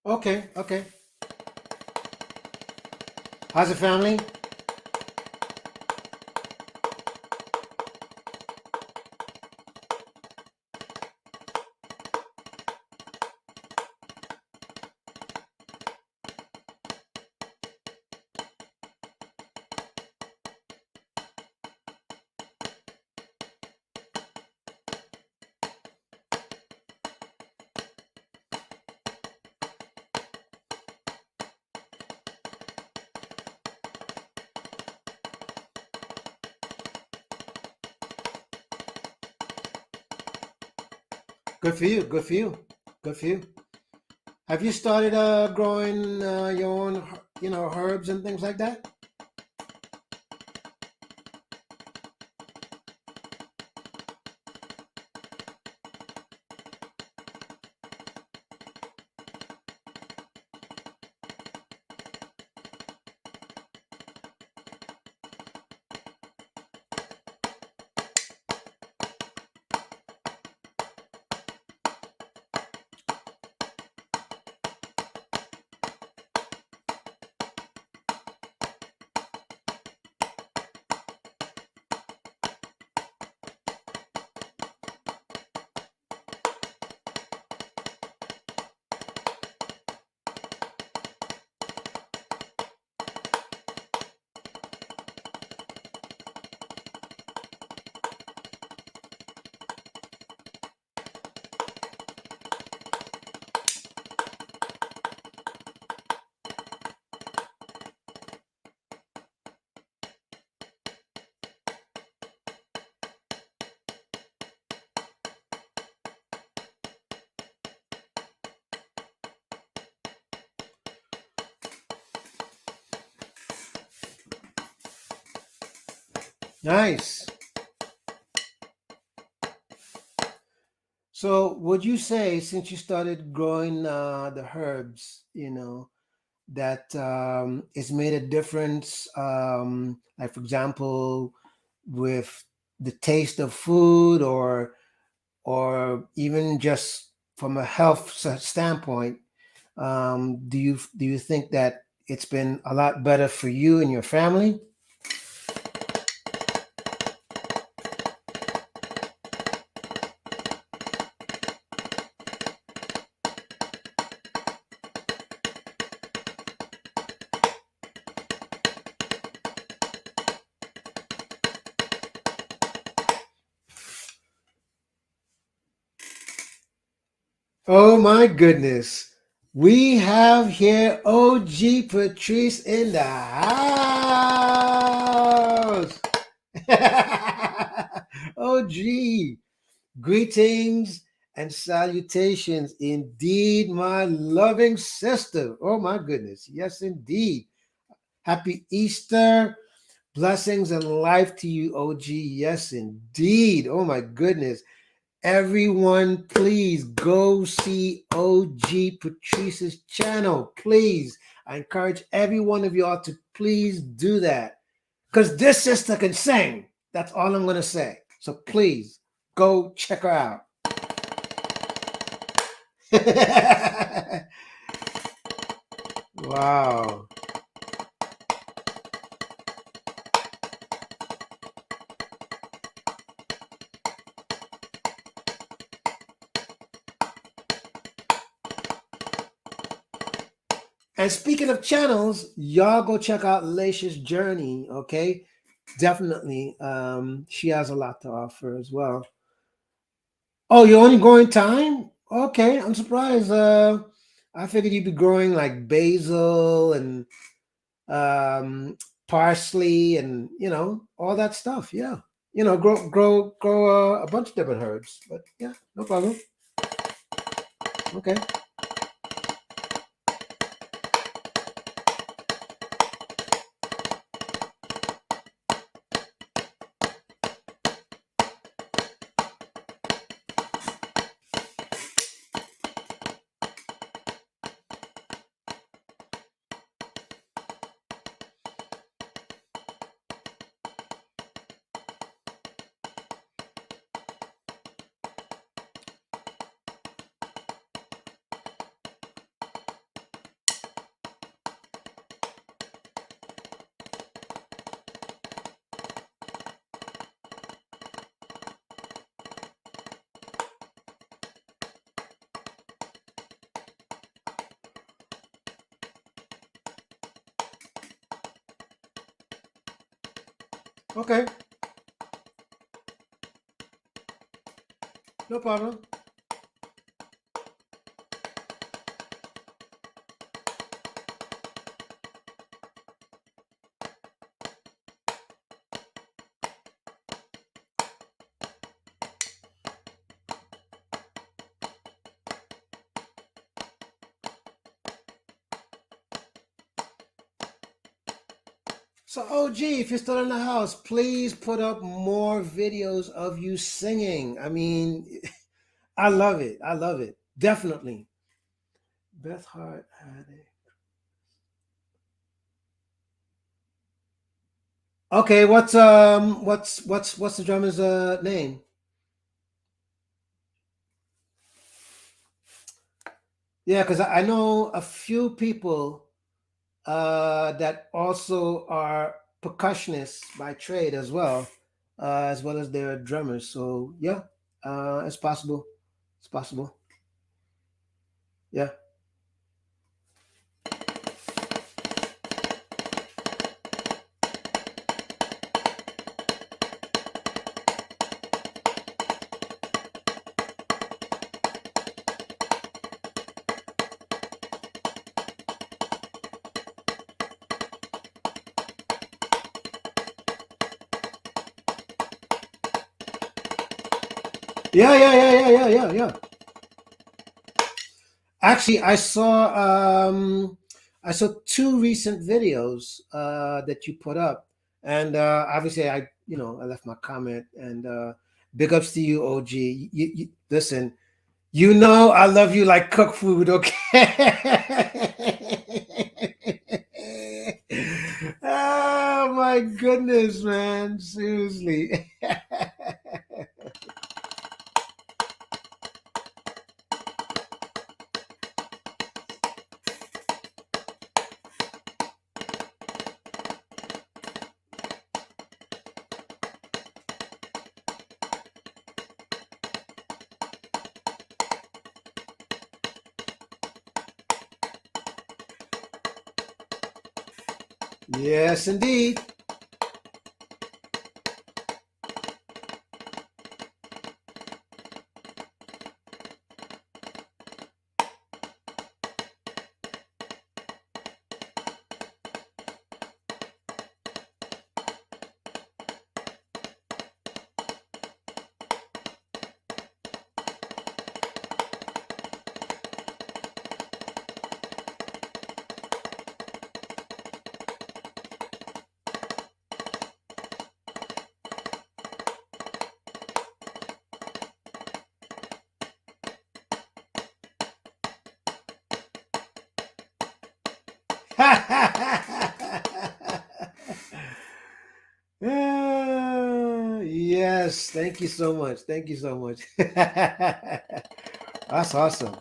Okay, okay. How's the family? Good for you. Good for you. Good for you. Have you started growing your own, herbs and things like that? Nice. So, would you say since you started growing the herbs, that it's made a difference? Like, for example, with the taste of food, or even just from a health standpoint, do you think that it's been a lot better for you and your family? Oh my goodness. We have here OG Patrice in the house. OG, greetings and salutations indeed, my loving sister. Oh my goodness. Yes, indeed. Happy Easter. Blessings and life to you, OG. Yes, indeed. Oh my goodness. Everyone, please go see OG Patrice's channel. Please. I encourage every one of y'all to please do that. Because this sister can sing. That's all I'm going to say. So please go check her out. Wow. And speaking of channels, y'all go check out Lacia's Journey, okay? Definitely. She has a lot to offer as well. Oh, you're only growing thyme? Okay, I'm surprised. I figured you'd be growing like basil and um, parsley and all that stuff. Yeah, grow a bunch of different herbs. But yeah, no problem. Okay. Okay, no problem. So, OG, if you're still in the house, please put up more videos of you singing. I mean, I love it. I love it. Definitely. Beth Hart had a. Okay, what's the drummer's name? Yeah, because I know a few people that also are percussionists by trade as well as they're drummers. So yeah, it's possible. It's possible. Yeah. Yeah. Actually, I saw two recent videos that you put up, and obviously I left my comment and big ups to you, OG. Listen, you know I love you like cook food, okay? Oh my goodness, man! Seriously. Yes, indeed. Yes, thank you so much. Thank you so much. That's awesome.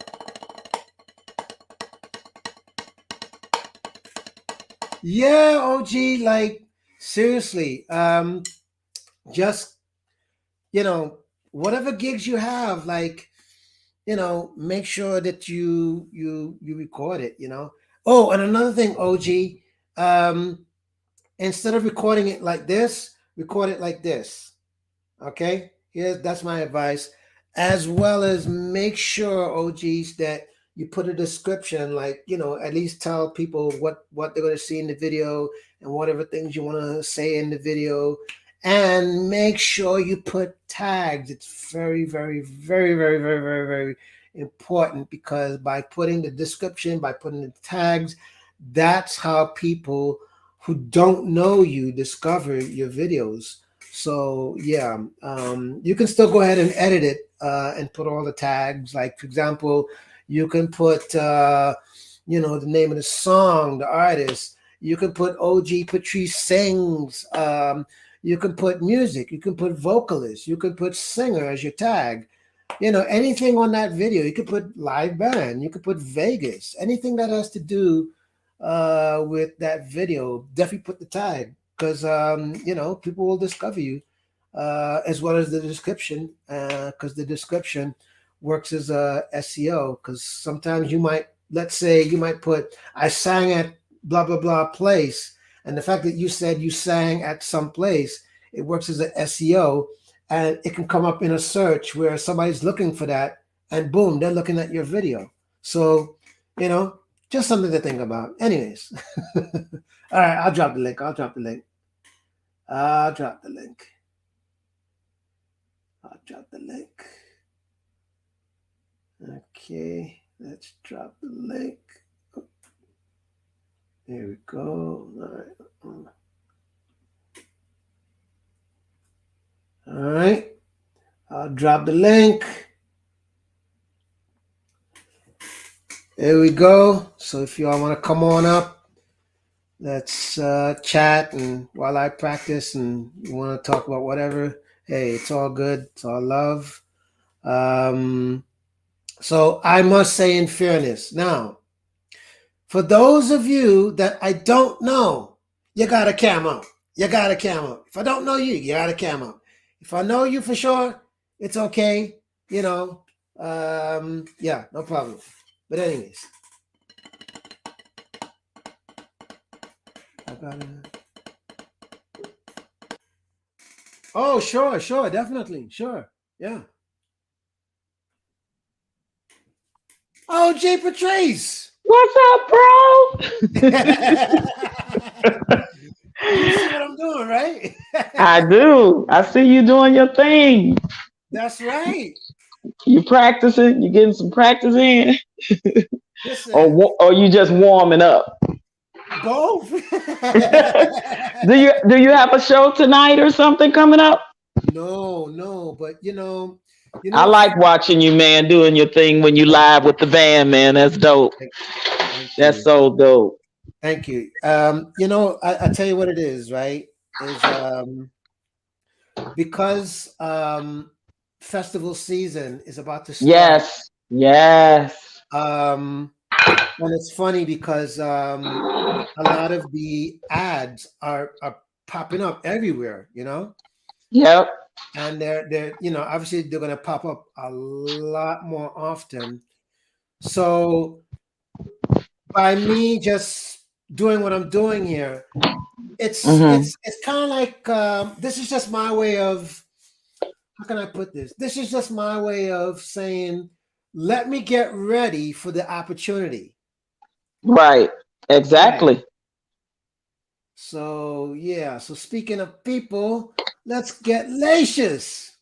Yeah, OG, like seriously, just you know, whatever gigs you have, like make sure that you record it. Oh, and another thing, OG, um, instead of recording it like this, record it like this. Okay, that's my advice, as well as make sure OGs that you put a description, like at least tell people what they're going to see in the video and whatever things you want to say in the video, and make sure you put tags. It's very, very, very, very, very, very, very important, because by putting the description, by putting the tags, that's how people who don't know you discover your videos. So yeah, you can still go ahead and edit it and put all the tags. Like for example, you can put the name of the song, the artist. You can put OG Patrice sings. You can put music. You can put vocalist. You can put singer as your tag. Anything on that video. You could put live band. You could put Vegas. Anything that has to do with that video, definitely put the tag, because people will discover you, as well as the description, because the description works as a SEO. Because sometimes let's say you might put, I sang at blah blah blah place, and the fact that you said you sang at some place, it works as an SEO, and it can come up in a search where somebody's looking for that, and boom, they're looking at your video. So, you know, just something to think about. Anyways, all right, I'll drop the link. I'll drop the link. I'll drop the link. I'll drop the link. Okay, let's drop the link. There we go. All right. All right. I'll drop the link. There we go. So if y'all want to come on up, let's chat. And while I practice and you want to talk about whatever, hey, it's all good. It's all love. So I must say, in fairness, now, for those of you that I don't know, you got to cam up. You got to cam up. If I don't know you, you got to cam up. If I know you for sure, it's okay. You know, yeah, no problem. But anyways, I got it. Oh, sure, definitely, sure, yeah. Oh, Jay Patrice. What's up, bro? You see what I'm doing, right? I do. I see you doing your thing. That's right. You practicing? You getting some practice in? Listen, Or you just warming up? both. Do you have a show tonight or something coming up? No, but I like watching you, man, doing your thing when you live with the band, man. That's dope. Thank That's you. so dope. Thank you. I tell you what it is, right? Is because festival season is about to start. Yes. Yes. And it's funny because a lot of the ads are popping up everywhere, Yep. and they're obviously they're going to pop up a lot more often. So by me just doing what I'm doing here, it's Mm-hmm. it's it's kind of like this is just my way of, how can I put this? This is just my way of saying, let me get ready for the opportunity. Right. Right. Exactly. So yeah. So speaking of people, let's get lacious.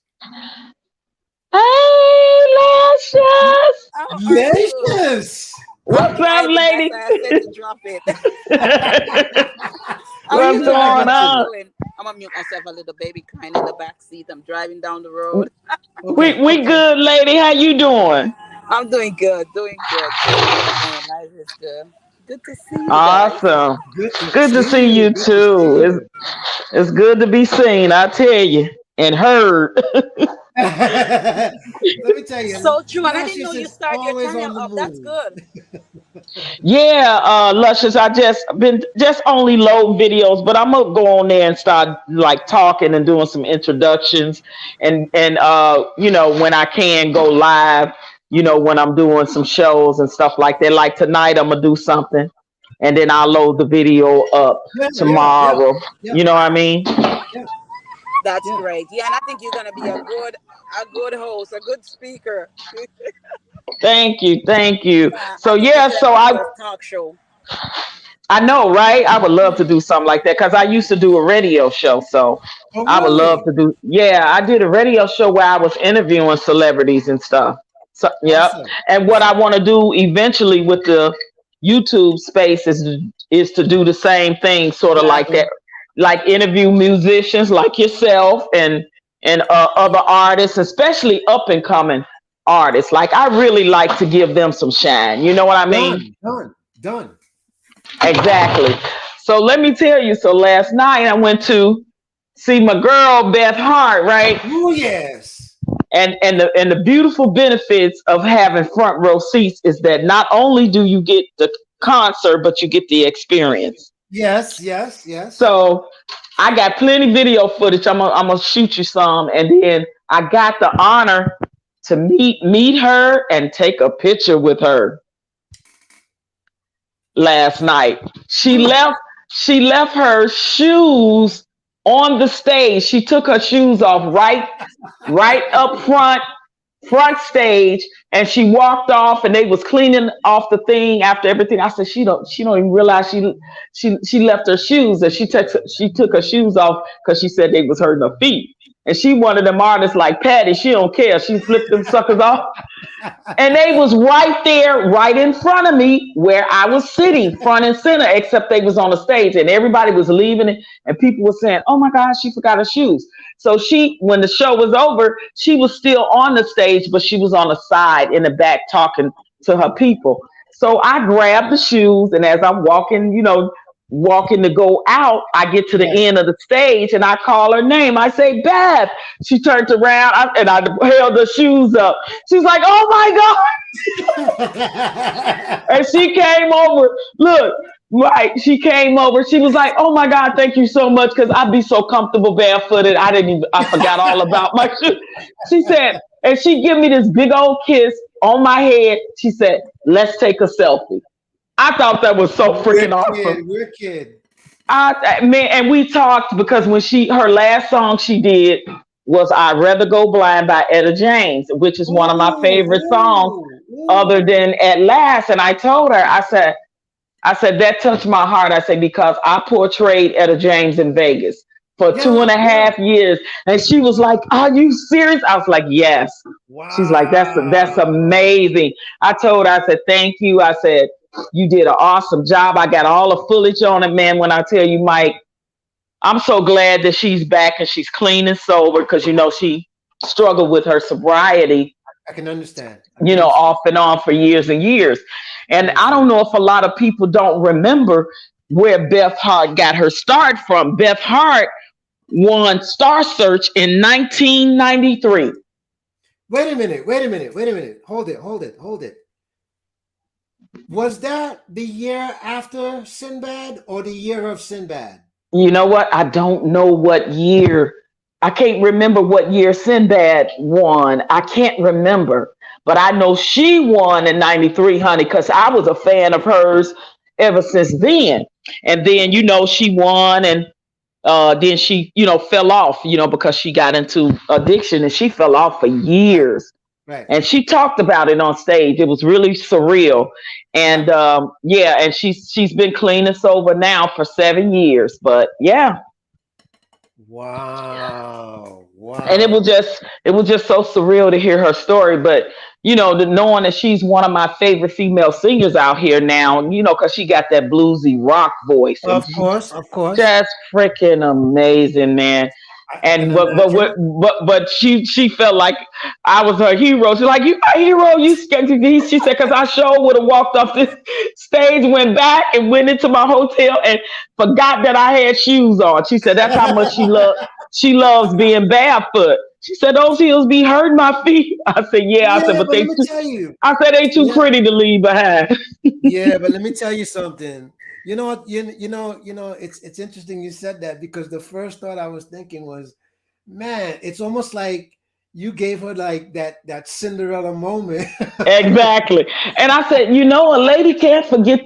Hey, Lashes. How are you? Lacious. I'm What's up, driving. That's lady? why I said to drop it. Where How you What's you guys going driving on? to? doing? I'm gonna mute myself a little baby crying in the back seat. I'm driving down the road. Okay. We Okay. good, lady. How you doing? I'm doing good, doing good. Can't complain. Life is good. Good to see you guys. Awesome. Good to Good to see see you. you Good to see too. you. It's good to be seen, I tell you, and heard. Let me tell you, So true, and I didn't know Luscious you is start your always channel on the up. That's move. good. Yeah, Luscious. I just only load videos, but I'm gonna go on there and start like talking and doing some introductions, and when I can go live, when I'm doing some shows and stuff like that. Like tonight, I'm gonna do something, and then I'll load the video up Yeah, tomorrow. yeah, You know what I mean? yeah, That's yeah. great. Yeah, and I think you're gonna be a good host, a good speaker. Thank you, thank you. Yeah, I So think you yeah, should have so your I first talk show. I know, right? I would love to do something like that because I used to do a radio show. So Oh, I would love really? to do, yeah, I did a radio show where I was interviewing celebrities and stuff. So, yep. Awesome. And what I want to do eventually with the YouTube space is to do the same thing, sort of like Exactly. that, like interview musicians like yourself and other artists, especially up and coming artists. Like I really like to give them some shine. You know what I mean? Done. Exactly. So let me tell you. So last night I went to see my girl Beth Hart, right? Oh, yes. And the beautiful benefits of having front row seats is that not only do you get the concert, but you get the experience. Yes. So I got plenty video footage. I'm gonna shoot you some, and then I got the honor to meet her and take a picture with her last night. She Hmm. left her shoes on the stage. She took her shoes off right up front stage, and she walked off, and they was cleaning off the thing after everything. I said, she don't even realize she left her shoes, and she took her shoes off because she said they was hurting her feet. And she one of them artists like Patty. She don't care. She flipped them suckers off. And they was right there, right in front of me where I was sitting, front and center, except they was on the stage and everybody was leaving it. And people were saying, oh my God, she forgot her shoes. So when the show was over, she was still on the stage, but she was on the side in the back talking to her people. So I grabbed the shoes, and as I'm walking to go out, I get to the end of the stage and I call her name. I say, Beth. She turned around and I held her shoes up. She's like, oh my God. And she came over. Look, right. She came over. She was like, oh my God, thank you so much. Cause I'd be so comfortable barefooted. I forgot all about my shoes. She said, and she give me this big old kiss on my head. She said, let's take a selfie. I thought that was so freaking awesome. We're kid. Man, and we talked because when her last song she did was "I'd Rather Go Blind" by Etta James, which is one of my favorite songs, other than "At Last." And I told her, I said that touched my heart. I said because I portrayed Etta James in Vegas for 2.5 years, and she was like, "Are you serious?" I was like, "Yes." Wow. She's like, "That's amazing." I told her, I said, "Thank you." I said, you did an awesome job. I got all the footage on it, man. When I tell you, Mike, I'm so glad that she's back and she's clean and sober because, she struggled with her sobriety. I can understand. Off and on for years and years. And I don't know if a lot of people don't remember where Beth Hart got her start from. Beth Hart won Star Search in 1993. Wait a minute. Hold it. Was that the year after Sinbad or the year of Sinbad? You know what? I don't know what year. I can't remember what year Sinbad won. I can't remember. But I know she won in 93, honey, because I was a fan of hers ever since then. And then, she won, and then she, fell off, because she got into addiction, and she fell off for years. Right. And she talked about it on stage. It was really surreal. And and she's been clean and sober now for 7 years. But yeah. Wow. And it was just so surreal to hear her story. But knowing that she's one of my favorite female singers out here now, because she got that bluesy rock voice. Of course. Just freaking amazing, man. And but she felt like I was her hero. She's like, you my hero. You scared? She said, because I sure would have walked off this stage, went back and went into my hotel and forgot that I had shoes on. She said that's how much she loves being barefoot. She said those heels be hurting my feet. I said, yeah. I said, but they too pretty to leave behind. Yeah, but let me tell you something. You know what? It's interesting you said that, because the first thought I was thinking was, man, it's almost like you gave her like that Cinderella moment. Exactly. And I said, a lady can't forget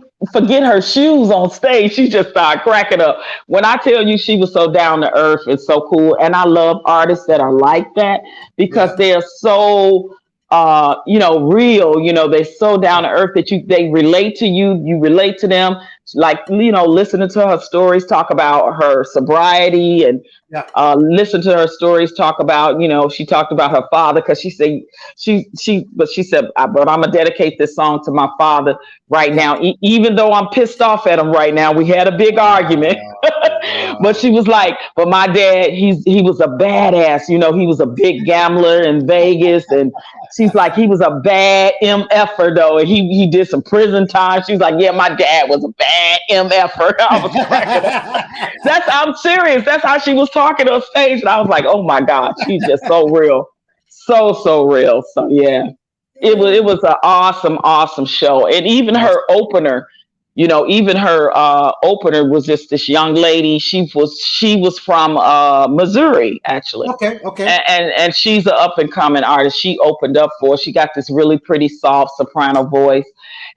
her shoes on stage. She just started cracking up. When I tell you she was so down to earth and so cool, and I love artists that are like that because they're so real. They're so down to earth that they relate to you. You relate to them. Like, listening to her stories, talk about her sobriety, and listen to her stories, talk about, she talked about her father, because she said, but she said, but I'm gonna dedicate this song to my father right now, even though I'm pissed off at him right now. We had a big argument. But she was like, but my dad, he was a badass, he was a big gambler in Vegas, and she's like, he was a bad MFer though, and he did some prison time. She's like, yeah, my dad was a bad MFer. I was cracking up. I'm serious. That's how she was talking on stage, and I was like, oh my God, she's just so real, so real. So yeah, it was an awesome show, and even her opener. Opener was just this young lady. She was from Missouri, actually. Okay. And she's an up and coming artist. She opened up for her. She got this really pretty soft soprano voice,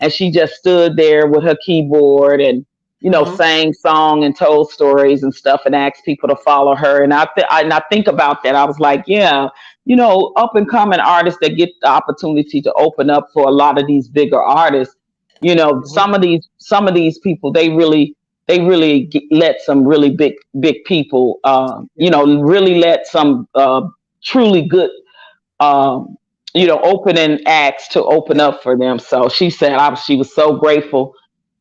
and she just stood there with her keyboard, and Mm-hmm. sang song and told stories and stuff and asked people to follow her. And I think about that. I was like, yeah, up and coming artists that get the opportunity to open up for a lot of these bigger artists. Mm-hmm. Some of these people, they really let some really big people, Yeah. really let some truly good, um, Yeah. opening acts to open Yeah. up for them. So she said she was so grateful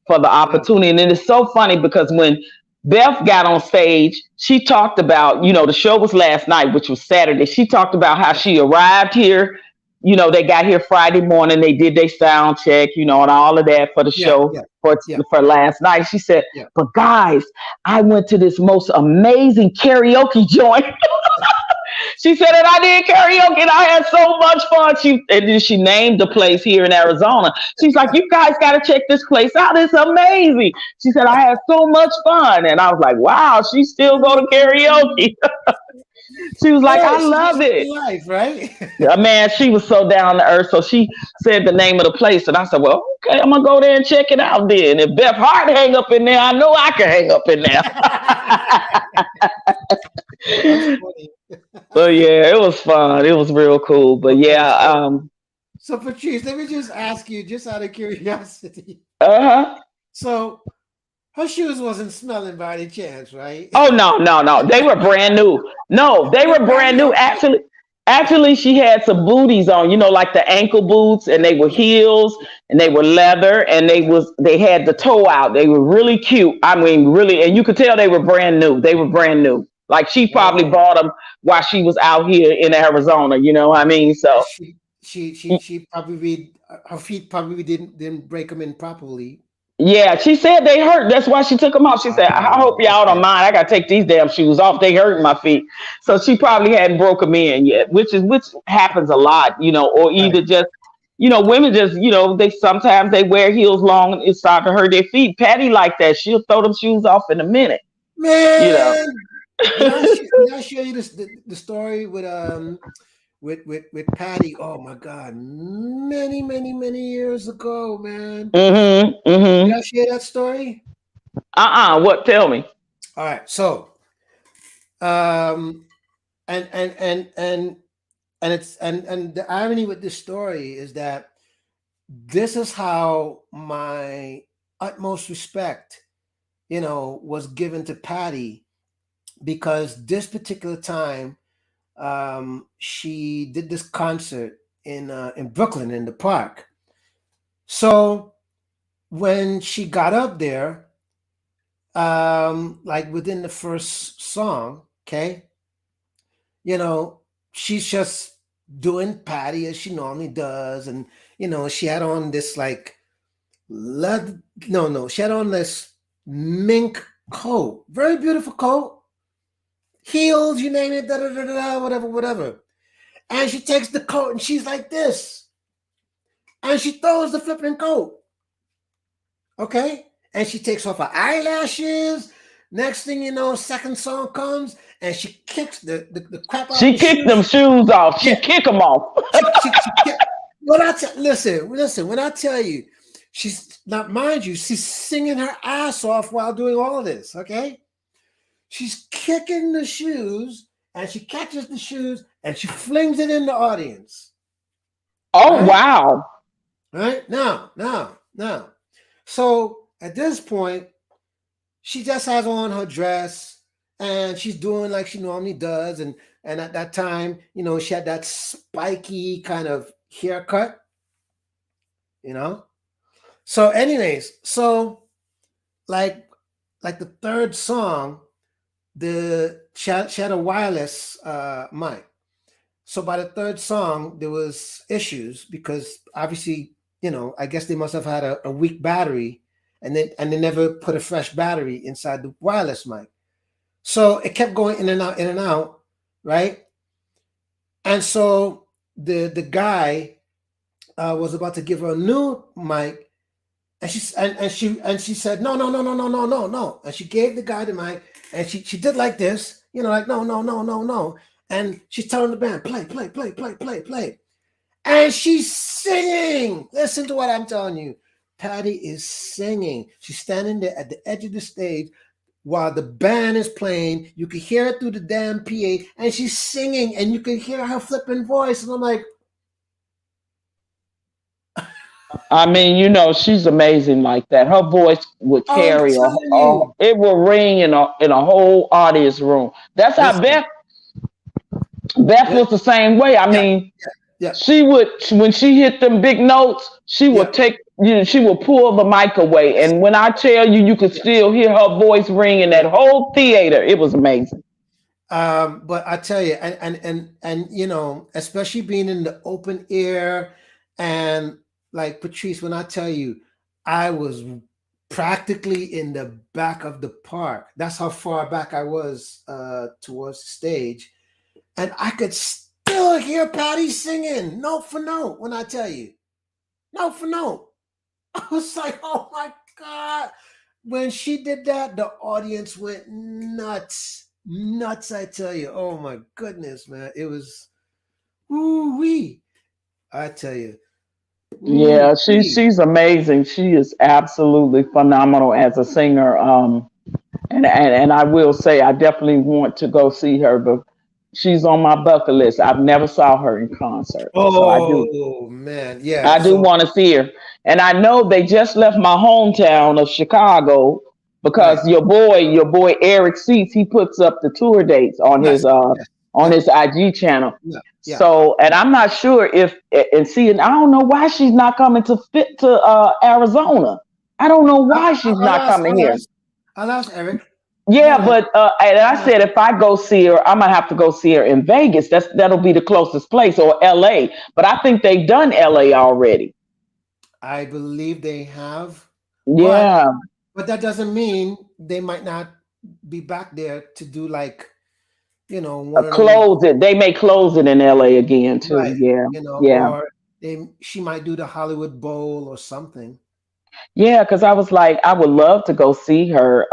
for the Yeah. opportunity. And it's so funny because when Beth got on stage, she talked about, the show was last night, which was Saturday. She talked about how Yeah. she arrived here. They got here Friday morning. They did their sound check, and all of that for the Yeah. show Yeah. for Yeah. for last night. She said, Yeah. "But guys, I went to this most amazing karaoke joint." She said that I did karaoke and I had so much fun. And then she named the place here in Arizona. She's like, "You guys got to check this place out. It's amazing." She said, "I had so much fun." And I was like, wow, she still go to karaoke. She was like, Hey, "I she's love just it." living life, right? Yeah, man, she was so down to earth. So she said the name of the place. And I said, well, okay, I'm going to go there and check it out then. If Beth Hart hang up in there, I know I can hang up in there. That's funny. So yeah, it was fun. It was real cool. But Okay, yeah, so Patrice, let me just ask you, just out of curiosity. uh-huh. So her shoes wasn't smelling by any chance, right? Oh no, no, no. They were brand new. No, they They're were brand brand new. new. Okay. Actually, she had some booties on, like the ankle boots, and they were Yeah. heels, and they Yeah. were leather, and Yeah. they had the toe out. They were really cute. I mean, really, and you could tell they were brand new. They were brand new. Like she probably Whoa. bought them while she was out here in Arizona. You know what I mean? So She probably her feet probably didn't break them in properly. yeah, she said they hurt. That's why she took them off. She said, "I hope Oh, y'all don't okay. mind. I gotta take these damn shoes off. They hurt my feet." So she probably hadn't broke them in yet, which happens a lot, or either Right. just, women just, they sometimes they wear heels long and it start to hurt their feet. Patty like that. She'll throw them shoes off in a minute, you know. Man, did I share you the story with Patty? Oh my God, many years ago, man. Mhm. Did Mhm. I share that story? What? Tell me. All right. So, um, and and the irony with this story is that this is how my utmost respect, was given to Patty, because this particular time, she did this concert in Brooklyn in the park. So when she got up there, like within the first song, okay, you know, she's just doing Patty as she normally does, and she had on this like leather. No, no, she had on this mink coat, very beautiful coat, heels, you name it, da da da da, whatever, whatever. And she takes the coat and she's like this, and she throws the flipping coat, okay, and she takes off her eyelashes. Next thing you know, second song comes and she kicks the crap out She the kicked them shoes. shoes off. She Yeah, kick them off. she kicked. When listen, when I tell you, she's not, mind you, she's singing her ass off while doing all of this. Okay, she's kicking the shoes and she catches the shoes and she flings it in the audience. Oh Right, wow. right now. So at this point, she just has on her dress and she's doing like she normally does, and at that time, she had that spiky kind of haircut, you know. So, anyways, like like the third song, she had a wireless mic. So by the third song, there was issues because obviously, I guess they must have had a weak battery, and they never put a fresh battery inside the wireless mic. So it kept going in and out, right? And so the guy was about to give her a new mic, and she said no, no, no, no, no, no, no, no, and she gave the guy the mic, and she did like this, like no, no, no, no, no, and she's telling the band play, play, play, play, play, play, and she's singing. Listen to what I'm telling you. Patty is singing. She's standing there at the edge of the stage while the band is playing. You can hear it through the damn PA, and she's singing, and you can hear her flipping voice. And I'm like, I mean, she's amazing like that. Her voice would I'm carry telling you, it will ring in a whole audience room. That's how listen, Beth yeah, was the same way. I yeah, mean, yeah, she would when she hit them big notes, she yeah, would she would pull the mic away, and when I tell you, you could yeah. still hear her voice ring in that Yeah. whole theater. It was amazing. But I tell you, and especially being in the open air, and like Patrice, when I tell you, I was practically in the back of the park. That's how far back I was towards the stage, and I could still hear Patty singing note for note. When I tell you, note for note, I was like, oh my god! When she did that, the audience went nuts. Nuts, I tell you. Oh my goodness, man. It was ooh wee. I tell you. Ooh Yeah, wee. she's amazing. She is absolutely phenomenal as a singer. And I will say I definitely want to go see her, but she's on my bucket list. I've never saw her in concert, so Oh man. Yeah. I do So want to see her. And I know they just left my hometown of Chicago right. because your boy Eric Seats, he puts up the tour dates on Yes. his Yes. Yeah. IG channel. Yeah. Yeah. So, and I'm not sure if and see, and I don't know why she's not coming to Arizona. I don't know why she's I'll not ask. coming here. I'll ask Eric. Yeah, I'll ask. but and I said if I go see her, I'm gonna have to go see her in Vegas. That'll be the closest place, or LA. But I think they've done LA already. I believe they have, but Yeah, that doesn't mean they might not be back there to do like one of them. close it. They may close it in LA again too. Right. Yeah, yeah, Or she might do the Hollywood Bowl or something. yeah. Because I was like, I would love to go see her.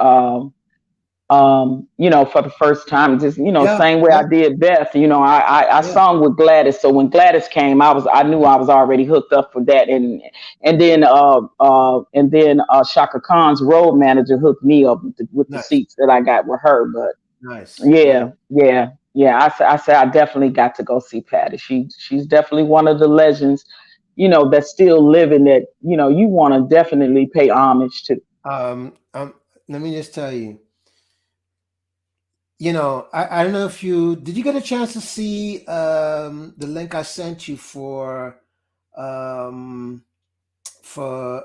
For the first time, just Yeah, same way yeah, I did Beth. I yeah. sung with Gladys, so when Gladys came, I knew I was already hooked up for that, and then Shaka Khan's road manager hooked me up with the Nice, seats that I got with her. But nice, nice. yeah, yeah, yeah. I said I definitely got to go see Patty. She's definitely one of the legends, that's still living that you want to definitely pay homage to. Um, um, Let me just tell you. I don't know if did you get a chance to see the link I sent you um for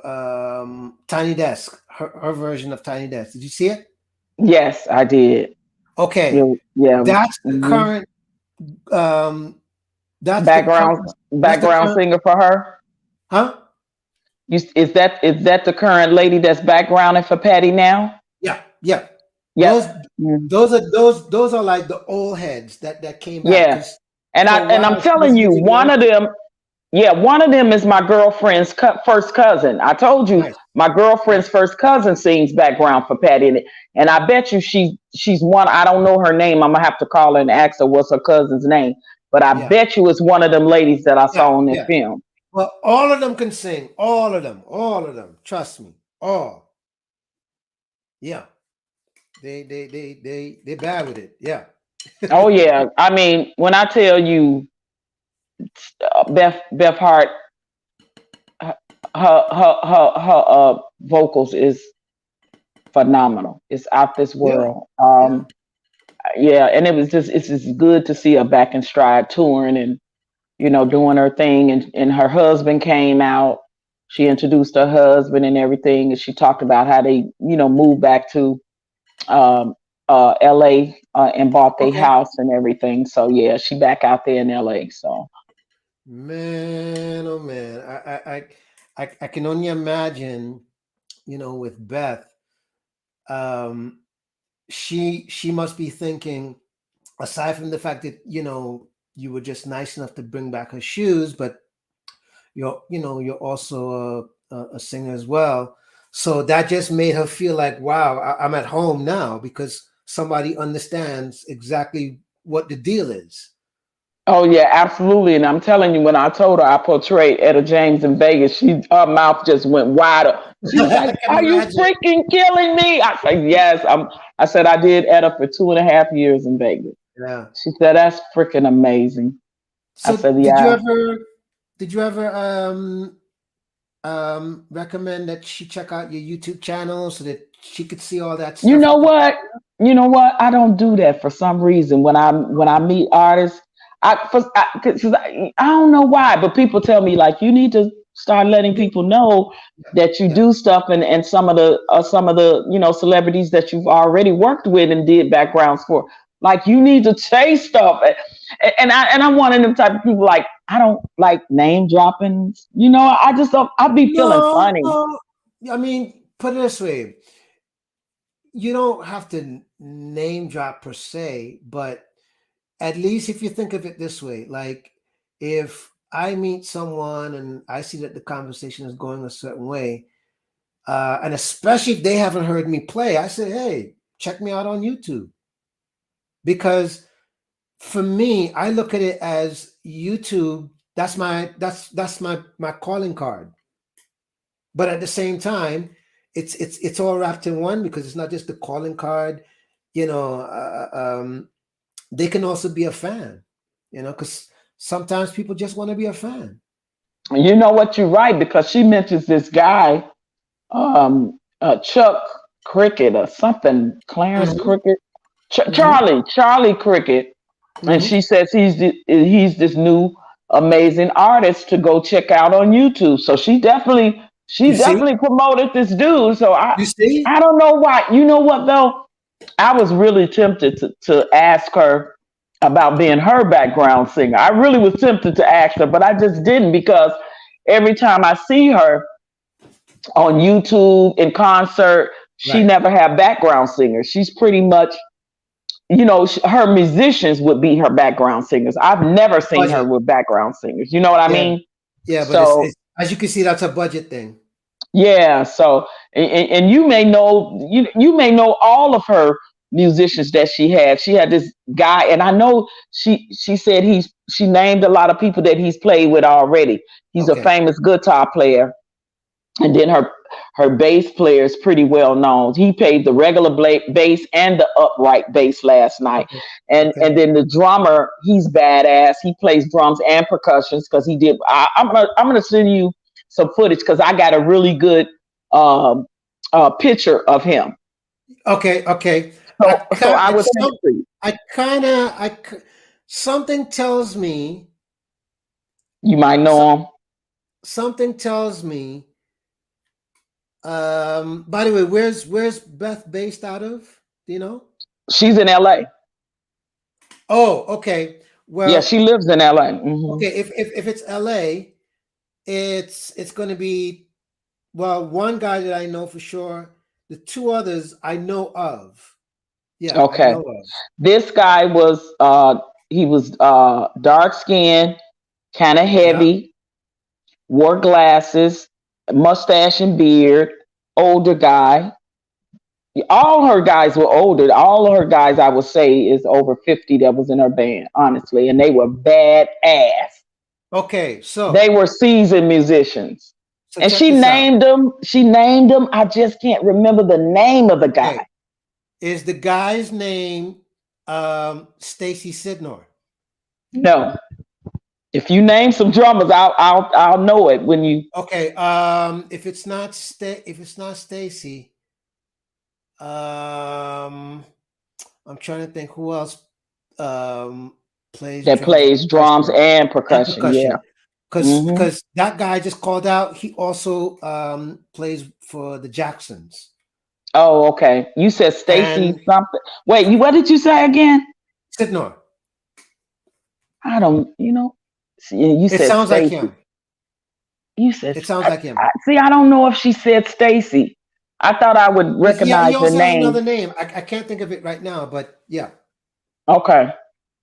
Tiny Desk, her version of Tiny Desk. Did you see it? Yes, I did. Okay, Yeah, yeah. that's the Mhm. current um that's the current that's the Background current singer for her. huh? Is that the current lady that's backgrounding for Patty now? Yeah, yeah. Those Yep. Mm. those are like the old heads that came back Yeah. because And for I a and while I'm she was telling you, using the one other of people. them, yeah, one of them is my girlfriend's first cousin. I told you Nice, my girlfriend's nice. first cousin sings background for Patty, and I bet you she's one. I don't know her name. I'm gonna have to call her and ask her what's her cousin's name. But I Yeah, bet you it's one of them ladies that I yeah, saw in that yeah. film. Well, all of them can sing. All of them. Trust me, all. Yeah, they bad with it. Yeah. Oh yeah, I mean, when I tell you Beth Hart, her vocals is phenomenal. It's out this Yeah, world. yeah. Yeah, and it's just good to see her back in stride touring and doing her thing. And her husband came out. She introduced her husband and everything, and she talked about how they moved back to um, L.A. And bought their Okay. house and everything. So yeah, she back out there in L.A. So Man, oh man, I can only imagine, with Beth, um, she must be thinking, aside from the fact that you were just nice enough to bring back her shoes, but you're also a singer as well. So that just made her feel like, wow, I'm at home now because somebody understands exactly what the deal is. Oh yeah, absolutely. And I'm telling you, when I told her I portrayed Etta James in Vegas, her mouth just went wider. She was like, I can "Are you imagine. freaking killing me?" I said, "Yes." I said I did Etta for 2.5 years in Vegas. Yeah. She said, "That's freaking amazing." I So said, "Yeah." did you ever recommend that she check out your YouTube channel so that she could see all that You stuff know that you what? You know what? I don't do that for some reason. When I meet artists, I don't know why, but people tell me like you need to start letting do? people know Yeah, that you yeah. do stuff, and some of the celebrities that you've already worked with and did backgrounds for. Like you need to say stuff, and I'm one of them type of people. Like I don't like name dropping. I just don't. I be feeling No, funny. I mean, put it this way: you don't have to name drop per se, but at least if you think of it this way, like if I meet someone and I see that the conversation is going a certain way, and especially if they haven't heard me play, I say, "Hey, check me out on YouTube," because for me, I look at it as YouTube. That's my calling card. But at the same time, it's all wrapped in one because it's not just the calling card. You know, they can also be a fan. Because sometimes people just want to be a fan. You know what? You're right because she mentions this guy, Chuck Cricket or something, Clarence Hmm. Cricket, Hmm. Charlie Cricket, and Hmm. she says he's this new amazing artist to go check out on YouTube. So she definitely You she see, definitely promoted this dude. So I you see. I don't know why. You know what though? I was really tempted to ask her about being her background singer. I really was tempted to ask her, but I just didn't because every time I see her on YouTube in concert, she Right. never had background singers. She's pretty much, her musicians would be her background singers. I've never seen her Budget. with background singers. You know what I Yeah. mean? Yeah, but So it's as you can see, that's a budget thing. yeah, so and you may know all of her musicians that she had. She had this guy, and I know she said she named a lot of people that he's played with already. He's a Okay. famous guitar player, and then her bass player is pretty well known. He played the regular bass and the upright bass last night, Okay. and Okay. and then the drummer, he's badass. He plays drums and percussions because he did. I'm gonna send you some footage because I got a really good um, picture of him. Okay. Okay. I So kind I would it's send some it to you. I kind of something tells me You might some, know him. something tells me by the way, where's Beth based out of? Do you know? She's in L.A. Oh, okay. Yeah, Well, she lives in L.A. Hmm. okay, if it's LA, it's going to be, well, one guy that I know for sure, the two others I know of. Yeah, I Okay, know of. this guy was dark skinned, kind of Yeah. heavy, wore glasses, mustache and beard, older guy. All her guys were older. All of her guys, I would say, is over 50 that was in her band, honestly. And they were bad ass. Okay, They were seasoned musicians. so And check she this out. named them. She named them. I just can't remember the name of the Okay. guy. Is the guy's name Stacy Sidnor? No. If you name some drummers, I'll know it when you. Okay, if it's not Stacy, um I'm trying to think who else um plays That drums and plays drums percussion. and And percussion. Yeah. percussion. Because Hmm. because that guy I just called out, he also plays for the Jacksons. Oh, okay. You said Stacy And something. Wait, what did you say again? Sidnor. I don't. You It said sounds like Stacy. him. You said. It sounds like him. See, I don't know if she said Stacy. I thought I would Yeah, he recognize the also has name. another name. I can't think of it right now, but yeah. Okay,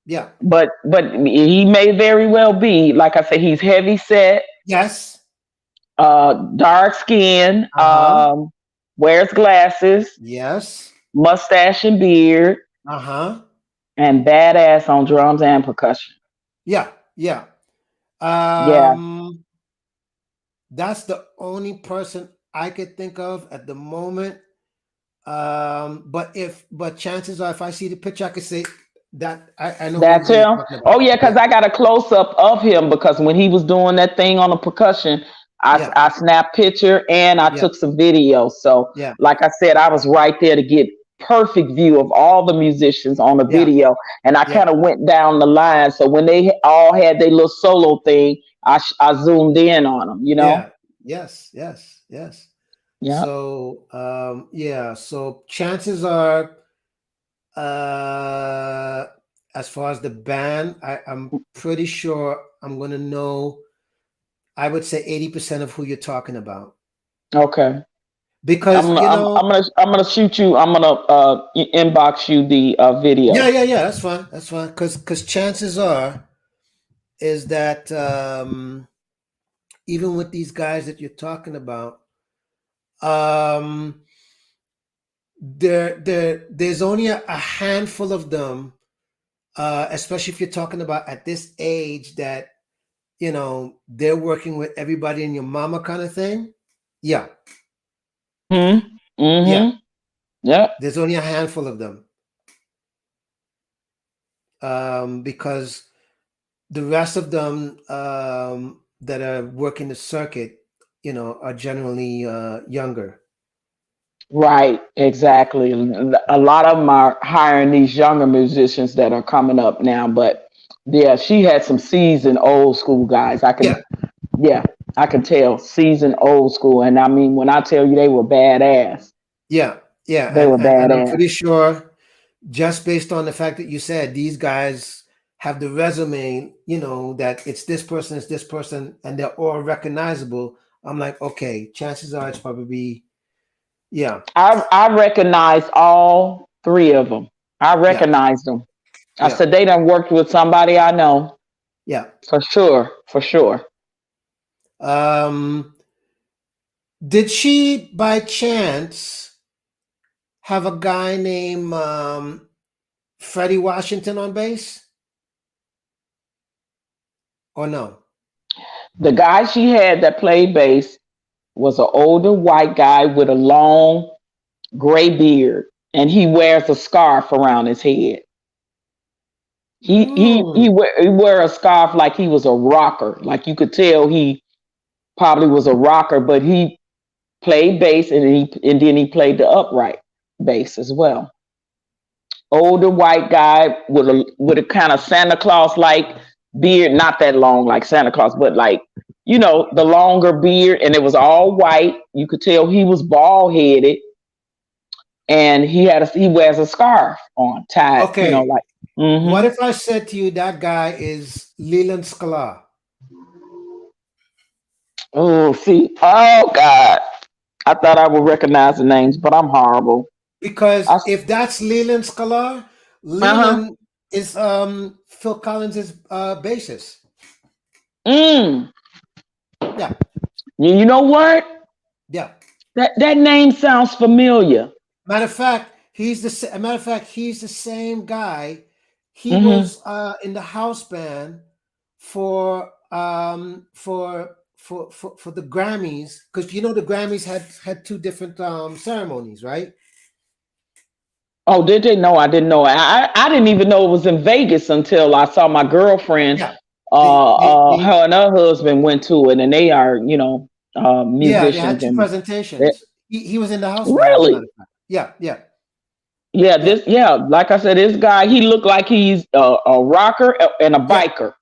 Yeah. but he may very well be. Like I said, he's heavy set, Yes. dark skin, Uh-huh. wears glasses, Yes. mustache and beard, Uh-huh. and badass on drums and percussion. Yeah, yeah. Yeah, Um, that's the only person I could think of at the moment. But chances are, if I see the picture, I could say that I know that's who you're him. talking about. Oh yeah, because Yeah, I got a close up of him because when he was doing that thing on the percussion, yeah, I snapped picture and I yeah, took some video. So yeah, like I said, I was right there to get perfect view of all the musicians on the yeah, video, and I yeah, kind of went down the line. So when they all had their little solo thing, I zoomed in on them. You know. yeah. Yes, yes, yes. Yeah. So yeah. So chances are, uh, as far as the band, I'm pretty sure I'm gonna know. I would say 80% of who you're talking about Okay. because I'm gonna shoot you. I'm gonna inbox you the yeah, video. yeah, yeah. That's fine. Because chances are is that even with these guys that you're talking about, um, there's only a handful of them, especially if you're talking about at this age that they're working with everybody in your mama kind of thing. Yeah, Hmm. yeah. Mm-hmm. Yep. There's only a handful of them because the rest of them that are working the circuit, are generally younger. Right. Exactly. A lot of them are hiring these younger musicians that are coming up now. But yeah, she had some seasoned old school guys. Yeah, Yeah, I can tell seasoned old school. And I mean, when I tell you they were badass, yeah, yeah, they were and I'm badass. pretty sure just based on the fact that you said these guys have the resume, that it's this person, and they're all recognizable. I'm like, okay, chances are it's probably yeah, I recognized all three of them. I yeah, recognized them. I yeah, said they done worked with somebody I know yeah. for sure, for sure. Um, did she by chance have a guy named Freddie Washington on bass or no? The guy she had that played bass was an older white guy with a long gray beard, and he wears a scarf around his head. Mm, He wear a scarf like he was a rocker. Like you could tell he probably was a rocker, but he played bass and then he played the upright bass as well. Older white guy with a kind of Santa Claus like beard, not that long like Santa Claus, but like the longer beard, and it was all white. You could tell he was bald headed, and he wears a scarf on tied, okay. like. What Mm-hmm. if I said to you that guy is Leland Sklar? Oh, see, oh God, I thought I would recognize the names, but I'm horrible. Because I, if that's Leland Sklar, uh-huh. Leland is Phil Collins's bassist. Mm. Yeah, You know what? yeah. That name sounds familiar. Matter of fact, he's the same guy. He Mm-hmm. was in the house band for the Grammys, because the Grammys had two different ceremonies, right? Oh, did they? No, I didn't know. I didn't even know it was in Vegas until I saw my girlfriend. Yeah, they Her and her husband went to it, and they are, yeah, they had musicians, two and it, presentations. He was in the house band, as a matter really, of fact. Yeah, yeah, yeah, yeah, like I said, this guy, he looked like he's a rocker and a yeah, biker.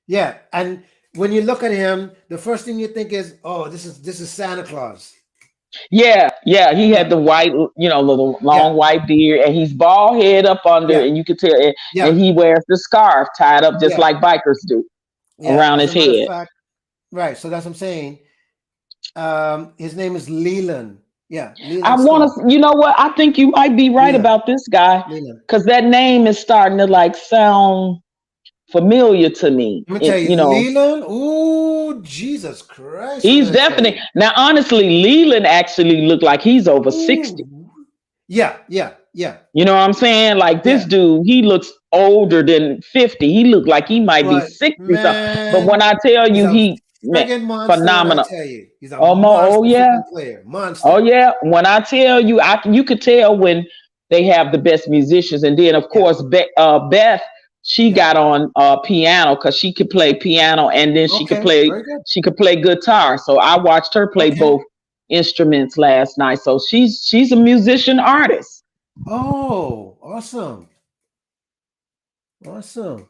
yeah. And when you look at him, the first thing you think is, "Oh, this is Santa Claus." Yeah, yeah, he Yeah, had the white, little yeah, long white beard, and he's bald head up under, yeah, and you could tell, and yeah, he wears the scarf tied up just yeah, like bikers do yeah. around As his a matter of head. fact, right. So that's what I'm saying. His name is Leland. Yeah, I Leland want Sklar. to, you know what? I think you might be right Leland, about this guy Leland. because that name is starting to like sound familiar to me. Let me tell you, Leland. Ooh, Jesus Christ! What He's did I tell definitely now. Honestly, Leland actually looked like he's over you? 60. Ooh, yeah, yeah. yeah, You know what I'm saying? Like this yeah. dude, he looks older than 50. He looked like he might be But 60 something. But when man, I tell he's you a he man, friggin' monster when I phenomenal. tell you. He's a Oh monster yeah. freaking player. Oh Monster. yeah. When I tell you, you could tell when they have the best musicians. And then of Yeah, course Beth, she yeah. got on piano because she could play piano and then Okay, very good. she could play guitar. So I watched her play Okay. both instruments last night. So she's a musician artist. Oh, awesome. Awesome.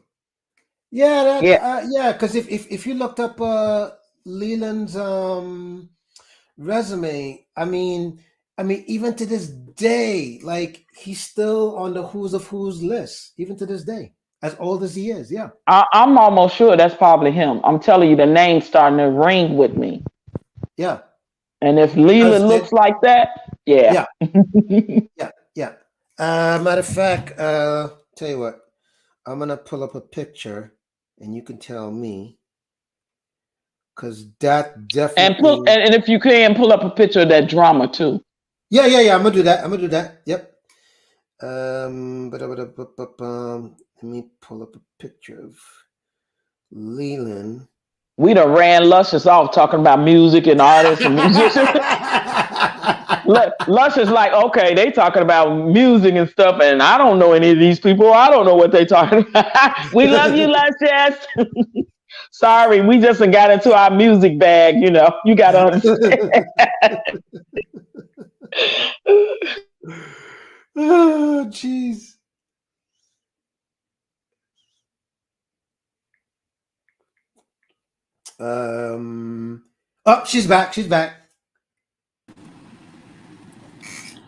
Yeah, that Yeah. yeah, because if you looked up Leland's resume, I mean even to this day, like he's still on the who's of who's list, even to this day, as old as he is. Yeah. I'm almost sure that's probably him. I'm telling you, the name's starting to ring with me. Yeah. And if Because Leland it looks like that, yeah. yeah, yeah, yeah. Matter of fact, tell you what, I'm gonna pull up a picture and you can tell me because that And definitely and if you can pull up a picture of that drama too. yeah, yeah, yeah. I'm gonna do that. I'm gonna do that. Yep. Let me pull up a picture of Leland. We done ran Luscious off talking about music and artists and musicians. Luscious like, okay, they talking about music and stuff, and I don't know any of these people. I don't know what they talking about. We love you, Luscious. Sorry, we just got into our music bag. You know, you got to understand. Oh, jeez. Oh, she's back. She's back.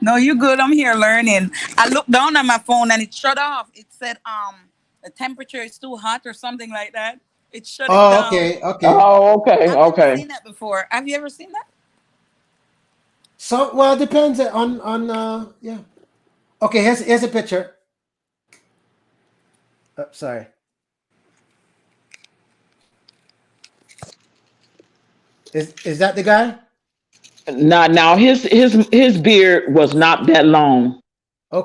No, you good. I'm here learning. I looked down at my phone and it shut off. It said the temperature is too hot or something like that. It shut it Oh, down. okay, okay. Oh, okay, I've never okay. seen that before. Have you ever seen that? So, well, it depends on yeah. Okay, here's a picture. Sorry. Is that the guy? Now his beard was not that long,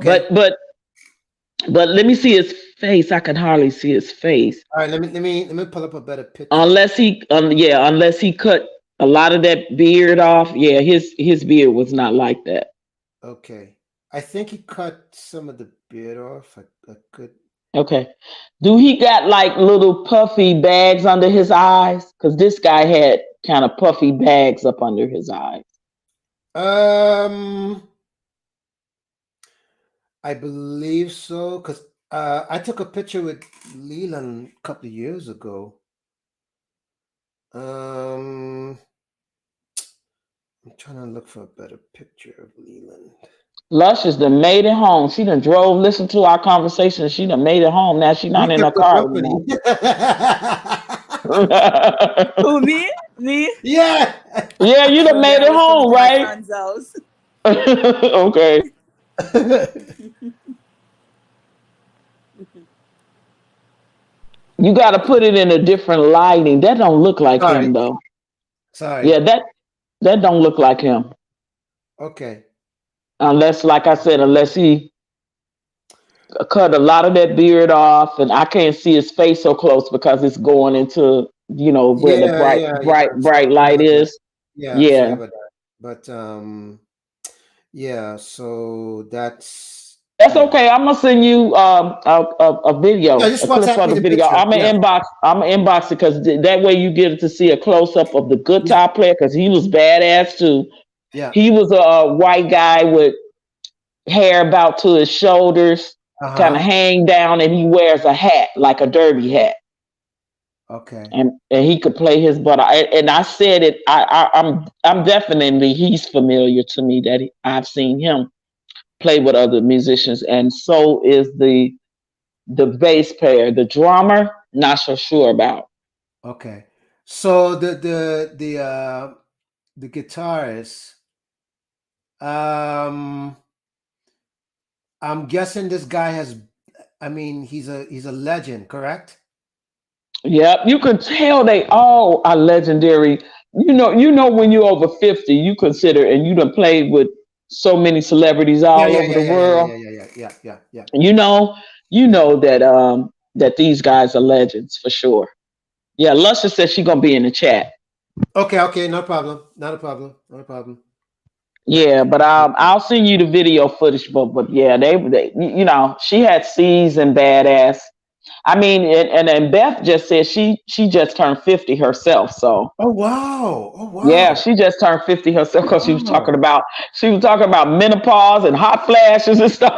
but Okay. but but let me see his face. I can hardly see his face All right. Let me pull up a better picture. unless unless he cut a lot of that beard off. Yeah, his beard was not like that. Okay. I think he cut some of the beard off. I could. Okay, do he got like little puffy bags under his eyes? Because this guy had kind of puffy bags up under his eyes. Um, I believe so because I took a picture with Leland a couple of years ago. Um, I'm trying to look for a better picture of Leland. Luscious done made it home. She done drove, listened to our conversation. She done made it home. Now she You not in her kept her car company. anymore. Who, me? Me? Yeah. Yeah, you done Oh, made yeah, I it was coming home, to my right? son's house. Okay. You got to put it in a different lighting. That don't look like Sorry. him though. Sorry. Yeah, that don't look like him. Okay. Unless, like I said, unless he cut a lot of that beard off, and I can't see his face so close because it's going into where the Yeah, bright yeah, yeah. bright bright Sorry light about that. is. Yeah, sorry Yeah, about that. But yeah, so that's that's yeah. okay. I'm gonna send you a Yeah, video, just a clip WhatsApp of me the the video. picture. Yeah. I'm gonna inbox it because that way you get to see a close up of the Yeah. guitar player because he was badass too. Yeah. He was a white guy with hair about to his shoulders, kind of Uh-huh. hang down, and he wears a hat like a derby hat. Okay. And he could play his butt. And I said it. I'm definitely he's familiar to me that I've seen him play with other musicians, and so is the bass player, the drummer. Not so sure about. Okay. So the guitarist, um I'm guessing this guy has he's a legend, correct? Yep, you can tell they all are legendary. You know when you're over 50, you consider and you done played with. so many celebrities Yeah, all yeah, over yeah, the yeah, yeah, world. yeah, yeah, yeah, yeah, yeah, yeah, You know, yeah. that these guys are legends for sure. Yeah, Luscious says she gonna be in the chat. Okay, okay, no problem. Not a problem. Not a problem. Yeah. Yeah, but Okay. I'll send you the video footage. But yeah, they you know she had C's and badass. I mean, and Beth just said she just turned 50 herself. So Oh wow. Oh yeah, wow. she just turned 50 herself because Wow. she was talking about menopause and hot flashes and stuff.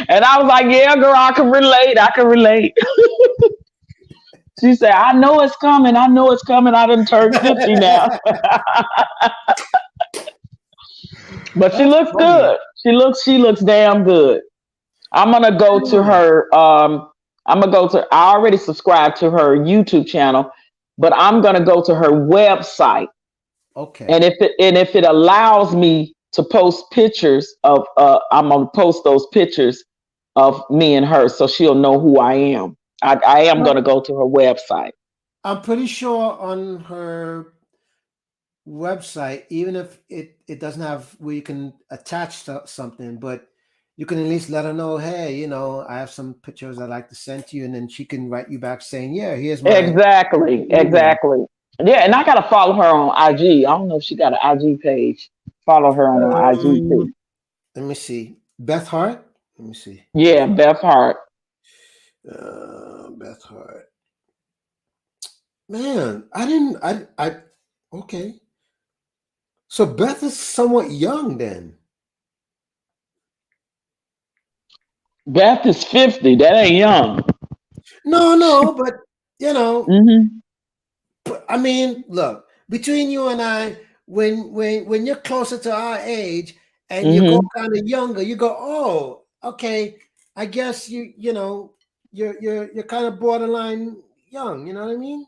And I was like, yeah, girl, I can relate. I can relate. She said, I know it's coming. I know it's coming. I done turned 50 now. But she That's looks funny. good. She looks damn good. I'm gonna go to Yeah. her. I'm gonna go to. I already subscribed to her YouTube channel, but I'm gonna go to her website, and Okay. if it allows me to post pictures of, I'm gonna post those pictures of me and her, so she'll know who I am. I am gonna Well, go to her website. I'm pretty sure on her website, even if it doesn't have where you can attach something, but you can at least let her know, hey, I have some pictures I'd like to send to you, and then she can write you back saying, yeah, here's my Exactly, email. exactly. Yeah, and I gotta follow her on IG. I don't know if she got an IG page. Follow her on her IG too. Um, Let me see. Beth Hart. Let me see. Beth Yeah, Hart. Beth Hart. Beth Hart. Man, I didn't. I. Okay. So Beth is somewhat young then. Beth is 50. That ain't young. No, no, but you know, Hmm. I mean, look, between you and I, when you're closer to our age and you go Hmm. kind of younger, you go, oh, okay, I guess you're kind of borderline young. You know what I mean?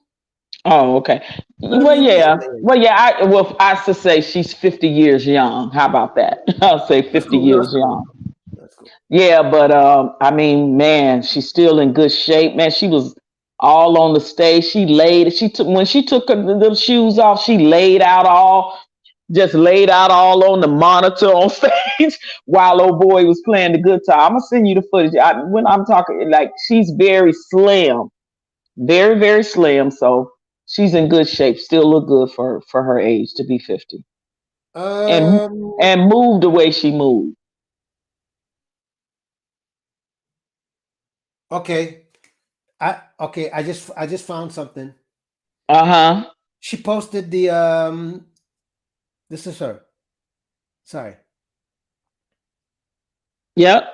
Oh, okay. You know what I Well, mean? Yeah, yeah. yeah, yeah. Well, yeah. I should say she's 50 years young. How about that? I'll say That's 50 cool. No, years that's cool. young. That's cool. Yeah, but I mean, man, she's still in good shape. Man, she was all on the stage. She took when she took her little shoes off, she laid out all on the monitor on stage while old boy was playing the guitar. I'm gonna send you the footage. When I'm talking, like, she's very slim, very very slim. So she's in good shape. Still look good for her age to be 50, and Um. and move the way she moved. Okay. I just found something. Uh huh. She posted the This is her. Sorry. Yep.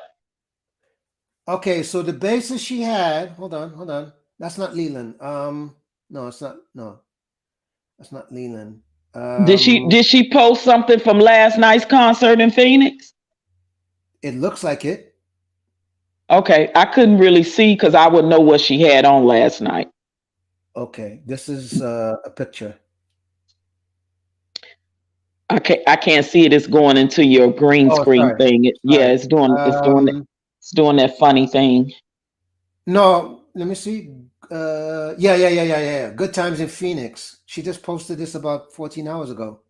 Okay, so the basis she had. Hold on. Hold on. That's not Leland. No, it's not. No, that's not Leland. Did she Um. did she post something from last night's concert in Phoenix? It looks like it. Okay, I couldn't really see because I would know what she had on last night. Okay, this is a picture. I can't see it. It's going into your green Oh, screen sorry. thing. Yeah, Sorry. it's doing that funny thing. No, let me see. Yeah, yeah, yeah, yeah, yeah, yeah. Good times in Phoenix. She just posted this about 14 hours ago.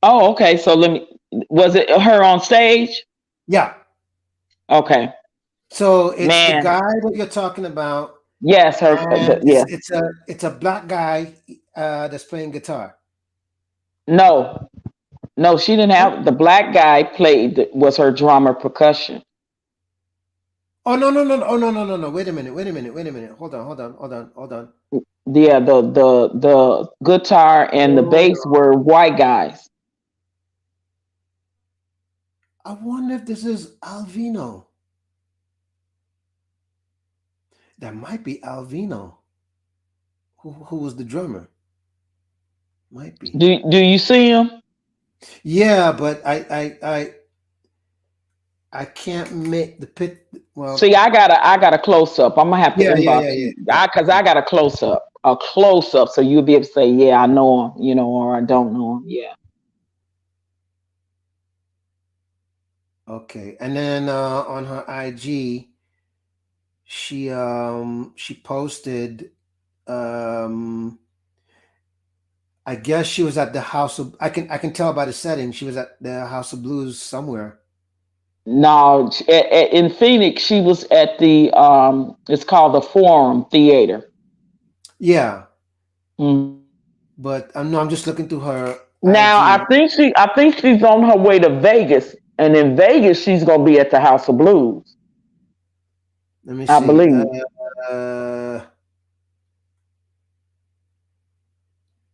Oh, okay. So let me. Was it her on stage? Yeah. Okay, So it's the man. guy that you're talking about, Yes, her. and Yeah. it's a black guy that's playing guitar. No, no, she didn't Huh? have the black guy played was her drummer percussion. Oh no, no, no, no. Oh no, no, no, no. Wait a minute. Wait a minute. Wait a minute. Hold on. Hold on. Hold on. Hold on. Yeah, the guitar and the Hold bass on. were white guys. I wonder if this is Alvino. That might be Alvino, who was the drummer. Might be. Do you see him? Yeah, but I can't make the pit. Well, See, I got a close up. I'm gonna have to yeah, yeah, inbox yeah, yeah, you. yeah. Cause I got a close up, so you'll be able to say, yeah, I know him, or I don't know him. Yeah. Okay, and then on her IG, she posted. Um, I guess she was at the House of. I can tell by the setting. She was at the House of Blues somewhere. No, in Phoenix, she was at the it's called the Forum Theater. Yeah, Mhm. but I'm no. I'm just looking through her Now IG. I think she's on her way to Vegas, and in Vegas she's gonna be at the House of Blues, Let me I see. believe.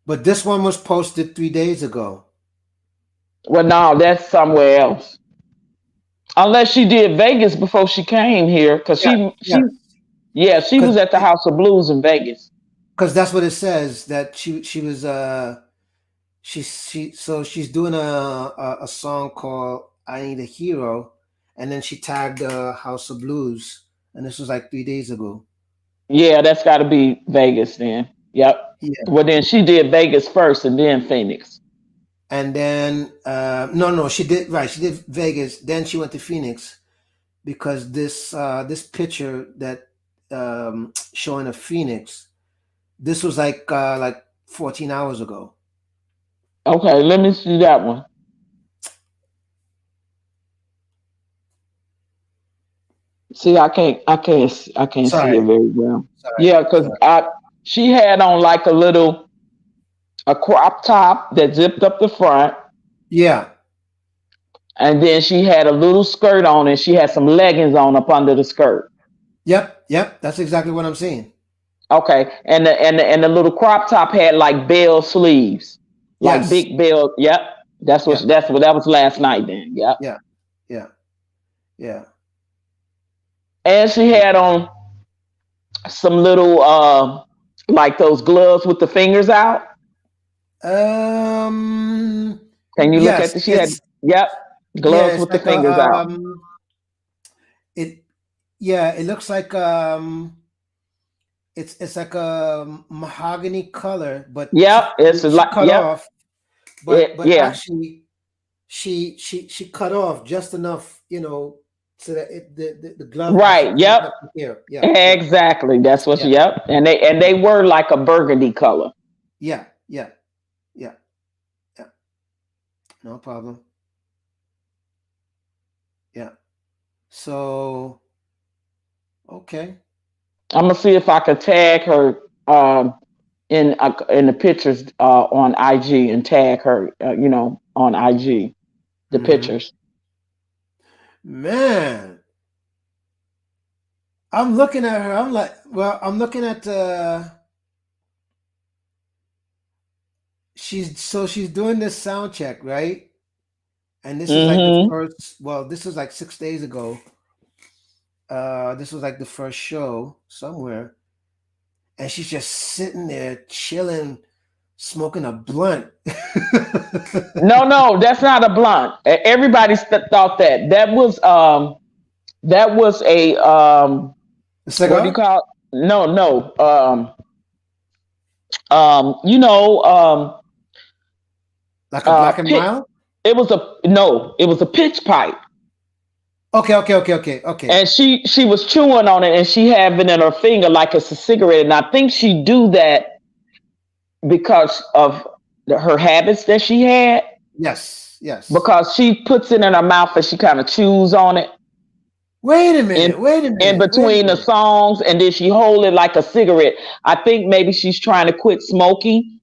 But this one was posted 3 days ago. Well, no, that's somewhere else. Unless she did Vegas before she came here, because Yeah, yeah. yeah, she Because was at the House of Blues in Vegas. that's what it says that she was she's doing a song called "I Need a Hero," and then she tagged House of Blues, and this was like 3 days ago. Yeah, that's got to be Vegas then. Yep. Yeah, Well, then she did Vegas first, and then Phoenix. and then no, she did right. She did Vegas, then she went to Phoenix because this picture that showing of Phoenix, this was like 14 hours ago. Okay, let me see that one. See, I can't see it Sorry, very well. sorry, Yeah, because sorry. I she had on like a crop top that zipped up the front, Yeah, and then she had a little skirt on, and she had some leggings on up under the skirt. yep. That's exactly what I'm saying. Okay, and the little crop top had like bell sleeves, like Yes, big bell. Yep, yeah, that's what that was last night. Then, yep. yeah, yeah, yeah. And she had on some little like those gloves with the fingers out. Um, Can you look yes, at the? She had, it's yep, yeah, gloves it's with the like a fingers out. it yeah, it looks like it's like a mahogany color, but Yep, it's she like cut yep, off, it, but yeah, actually she cut off just enough, so that the glove actually right, comes yep, up to here. Yeah, yeah, exactly. That's what. yeah, Yep, and they were like a burgundy color. yeah, yeah, yeah, yeah. No problem. Yeah. So okay. I'm gonna see if I could tag her in the pictures on IG and tag her, on IG the Hmm. pictures. Man, I'm looking at her. I'm like, well, I'm looking at she's doing this sound check, right? And this is like the Mm-hmm. first, well, this was like 6 days ago. This was like the first show somewhere. And she's just sitting there chilling, smoking a blunt. No, no, that's not a blunt. Everybody thought that that was a A what do you cigar? call it? No, no. You know, Like a black and pit. mild? It was a no. It was a pitch pipe, Okay. and she was chewing on it, and she had it in her finger like it's a cigarette. And I think she do that because of her habits that she had. Yes. Because she puts it in her mouth and she kind of chews on it Wait a in minute. Wait a in minute. Wait a between the minute. songs, and then she hold it like a cigarette. I think maybe she's trying to quit smoking,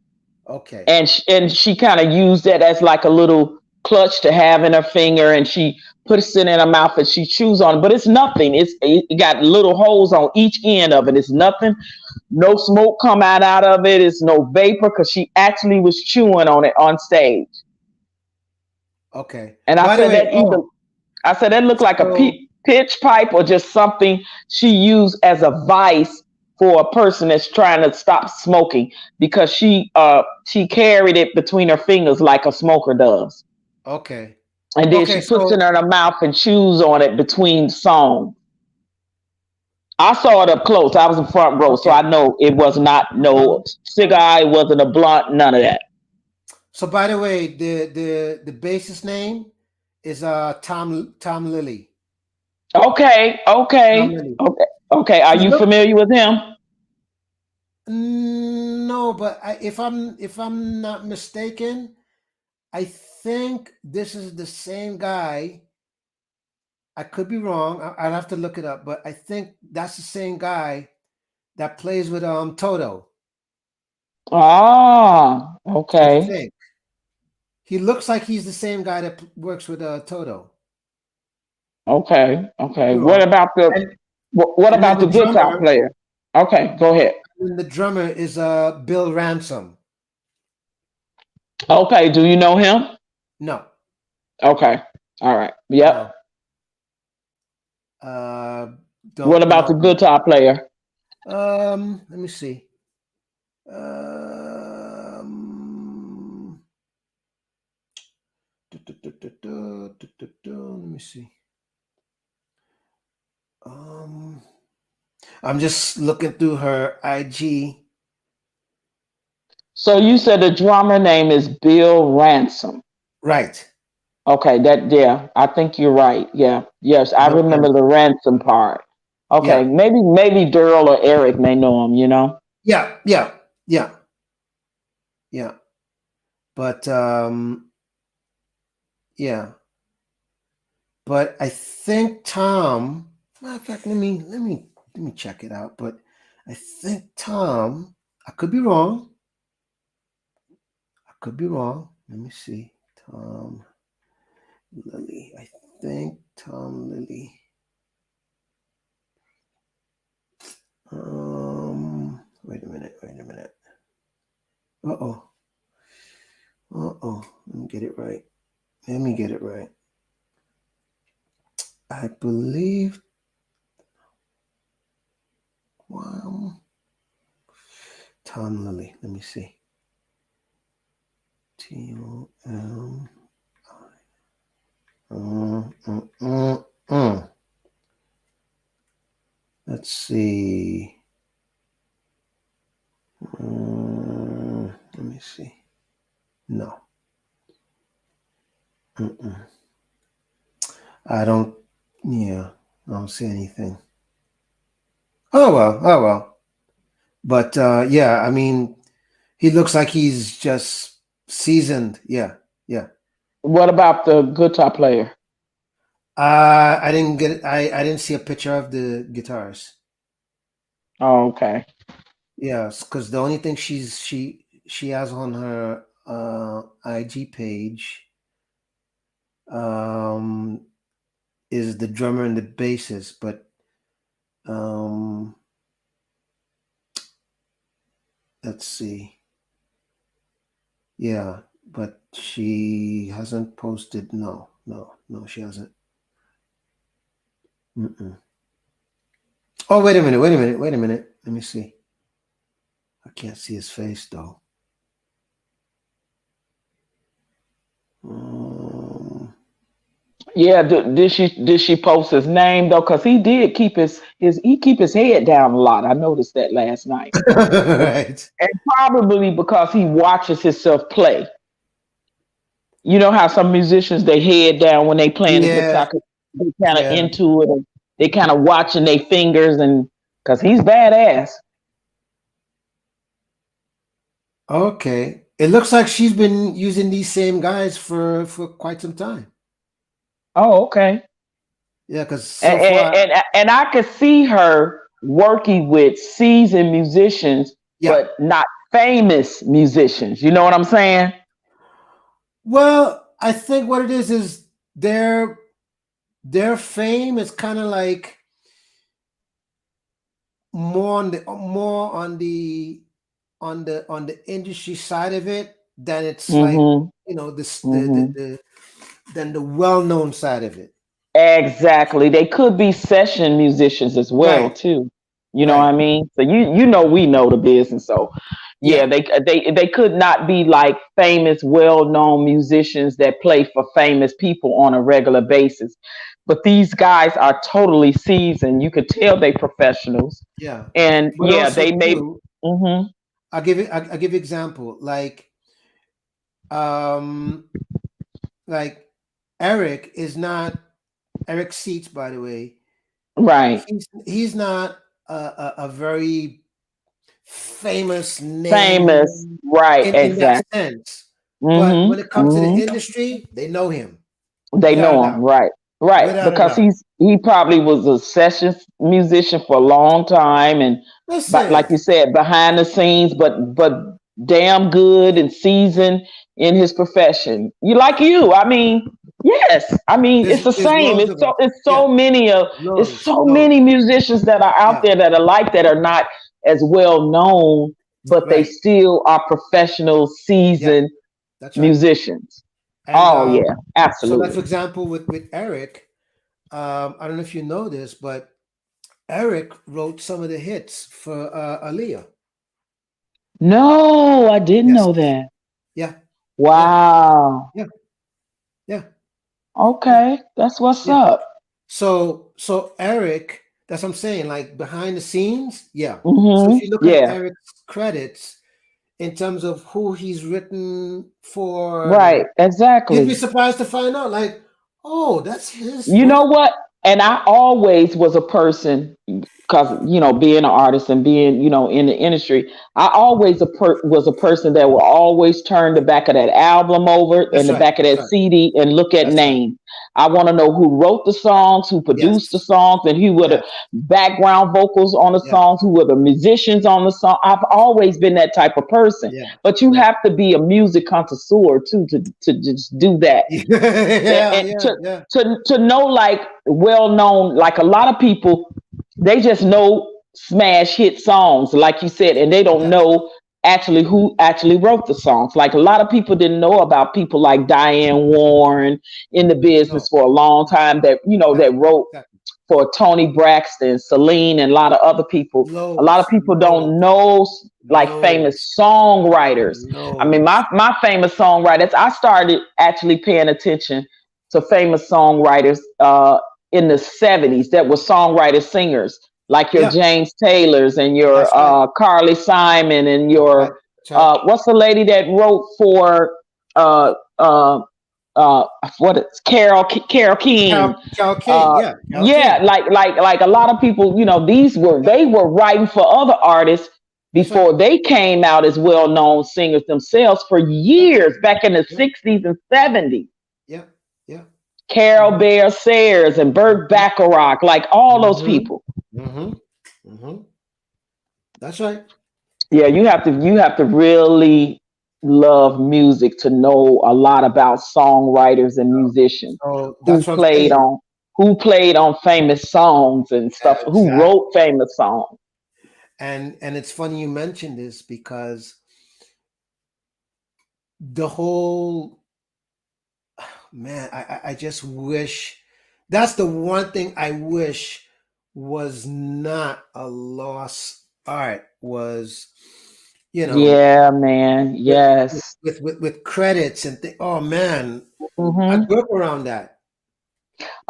Okay. and she kind of used that as like a little clutch to have in her finger, and she puts it in her mouth and she chews on it. But it's nothing. It got little holes on each end of it. It's nothing. No smoke come out of it. It's no vapor because she actually was chewing on it on stage. Okay. And By the way, I said that looked like a so pitch pipe or just something she used as a vice for a person that's trying to stop smoking because she carried it between her fingers like a smoker does. okay. And then Okay, she puts it so in her mouth and chews on it between songs. I saw it up close. I was in front row, so okay. I know it was not no cigar, it wasn't a blunt, none of that. So by the way, the bassist name is Tom Lilly. Okay, Tom okay, Lilly. okay, okay. Are She you looks familiar with him? know, but if I'm not mistaken, I think this is the same guy. I could be wrong. I'll have to look it up, but I think that's the same guy that plays with Toto. Ah, I okay. think he looks like he's the same guy that works with Toto. Okay. Could Okay. be What wrong. about the And what and then about the the guitar drummer, player? Okay, go ahead. and the drummer is Bill Ransom. Okay, do you know him? No, Okay. All right. Yep. no, uh, What don't about the know him. guitar player? Let me see. Um, let me see. Um, I'm just looking through her IG. So you said the drummer name is Bill Ransom. Right, Okay, that yeah, I think you're right. Yeah. Yes, I Bill remember the Ransom. ransom part. Okay, Yeah, maybe Daryl or Eric may know him, you know? yeah, yeah, yeah, yeah. But yeah. But I think Tom. Matter of fact, let me check it out. But I think Tom. I could be wrong. I could be wrong. Let me see. Tom Lilly. I think Tom Lilly. Wait a minute. Wait a minute. Uh oh. Uh oh. Let me get it right. Let me get it right. I believe. Wow. Tom Lilly. Let me see. Tom. Mm, mm, mm, mm. Let's see. Let me see. No. Mm-mm. I don't. Yeah. I don't see anything. Oh well. Oh well. But yeah. I mean, he looks like he's just seasoned. Yeah. Yeah. What about the guitar player? I didn't get it. I didn't see a picture of the guitars. Oh, okay. Yeah, because the only thing she has on her IG page um is the drummer and the bassist, but um let's see. Yeah, but she hasn't posted. No, no, no, she hasn't. Mm-mm. Oh, wait a minute, wait a minute, wait a minute. Let me see. I can't see his face though. Um, Yeah, did she post his name though? Because he did keep his head down a lot. I noticed that last night. right. And probably because he watches himself play. You know how some musicians they head down when they playing the Yeah, guitar 'cause they kind of yeah. into it and they kind of watching their fingers and because he's badass. Okay. It looks like she's been using these same guys for quite some time. Oh, okay. Yeah, because so And far, I could see her working with seasoned musicians, yeah. but not famous musicians. You know what I'm saying? Well, I think what it is their their fame is kind of like more on the industry side of it than it's like Mm-hmm. this Mm-hmm. the than the well-known side of it. Exactly. They could be session musicians as well Right, too. You know what right. I mean? So you know we know the business. So yeah, Yeah. they could not be like famous, well-known musicians that play for famous people on a regular basis. But these guys are totally seasoned. You could tell they professionals. Yeah. And But yeah, also they may too, mhm. I'll give you example um like Eric is not Eric Seats, by the way. Right. He's not a very famous name Famous, right? in that Exactly. sense. But when Mm-hmm. it comes to the Mm-hmm. industry, they know him They without a know him, doubt. right? Right, Without a because doubt. he probably was a session musician for a long time, and but like Listen, you said, behind the scenes, but damn good and seasoned in his profession. You like you, I mean, yes, I mean it's the there's same. loads of them. It's Yeah, so many of it's loads, so many loads. musicians that are out Yeah, there that are like that are not as well known, but they right. still are professional, Yeah, seasoned that's right. musicians. And Oh yeah, so, like for absolutely. example, with Eric, I don't know if you know this, but Eric wrote some of the hits for Aaliyah. No, I didn't Yes. know that. Yeah. Yeah. Wow. Yeah. Yeah. Yeah. Okay, that's what's Yeah. up. So Eric, that's what I'm saying. Like behind the scenes, yeah. So if Mm-hmm. you look at Yeah. Eric's credits in terms of who he's written for, Right. and you'd be Exactly. surprised to find out, like, oh, that's his You know work. what? And I always was a person because being an artist and being in the industry, I always was a person that will always turn the back of that album over and That's the right. back of That's that right. CD and look at That's right. name. I want to know who wrote the songs, who produced the Yes. songs, and who were the Yes. background vocals on the Yes. songs, who were the musicians on the song. I've always been that type of person. Yeah. But you Yeah. have to be a music connoisseur too to just do that Yeah. and Yeah. to Yeah. to know like well known like a lot of people they just know smash hit songs like you said and they don't Yeah. know actually who actually wrote the songs like a lot of people didn't know about people like Diane Warren in the No. business for a long time that that Exactly. wrote Exactly. for Tony Braxton, Celine, and a lot of other people. A lot of Loads. people don't Loads. know like Loads. famous songwriters. I mean, Loads. my famous songwriters. I started actually paying attention to famous songwriters in the '70s that were songwriters, singers like your Yeah. James Taylors and your That's right. Carly Simon and That's right. your That's right. what's the lady that wrote for uh, uh, uh, what is Carol King Cal King. Yeah. Cal yeah, King. like a lot of people, these were Yeah. they were writing for other artists That's right. before they came out as well-known singers themselves for Yeah. years back in the Yeah. '60s and '70s. Yeah. Yeah. Carol Mm-hmm. Bear Sayers and Burt Mm-hmm. Bacharach, like all those Mm-hmm. people. Mm-hmm. Mm-hmm. That's right. Yeah, you have to really love music to know a lot about songwriters and musicians So who that's what I'm played saying. on who played on famous songs and stuff, who Exactly. wrote famous songs. And it's funny you mentioned this because the whole man, I just wish that's the one thing I wish was not a lost art was, you know, Yeah, man. with Yes. with credits and oh man, I Hmm. grew up around that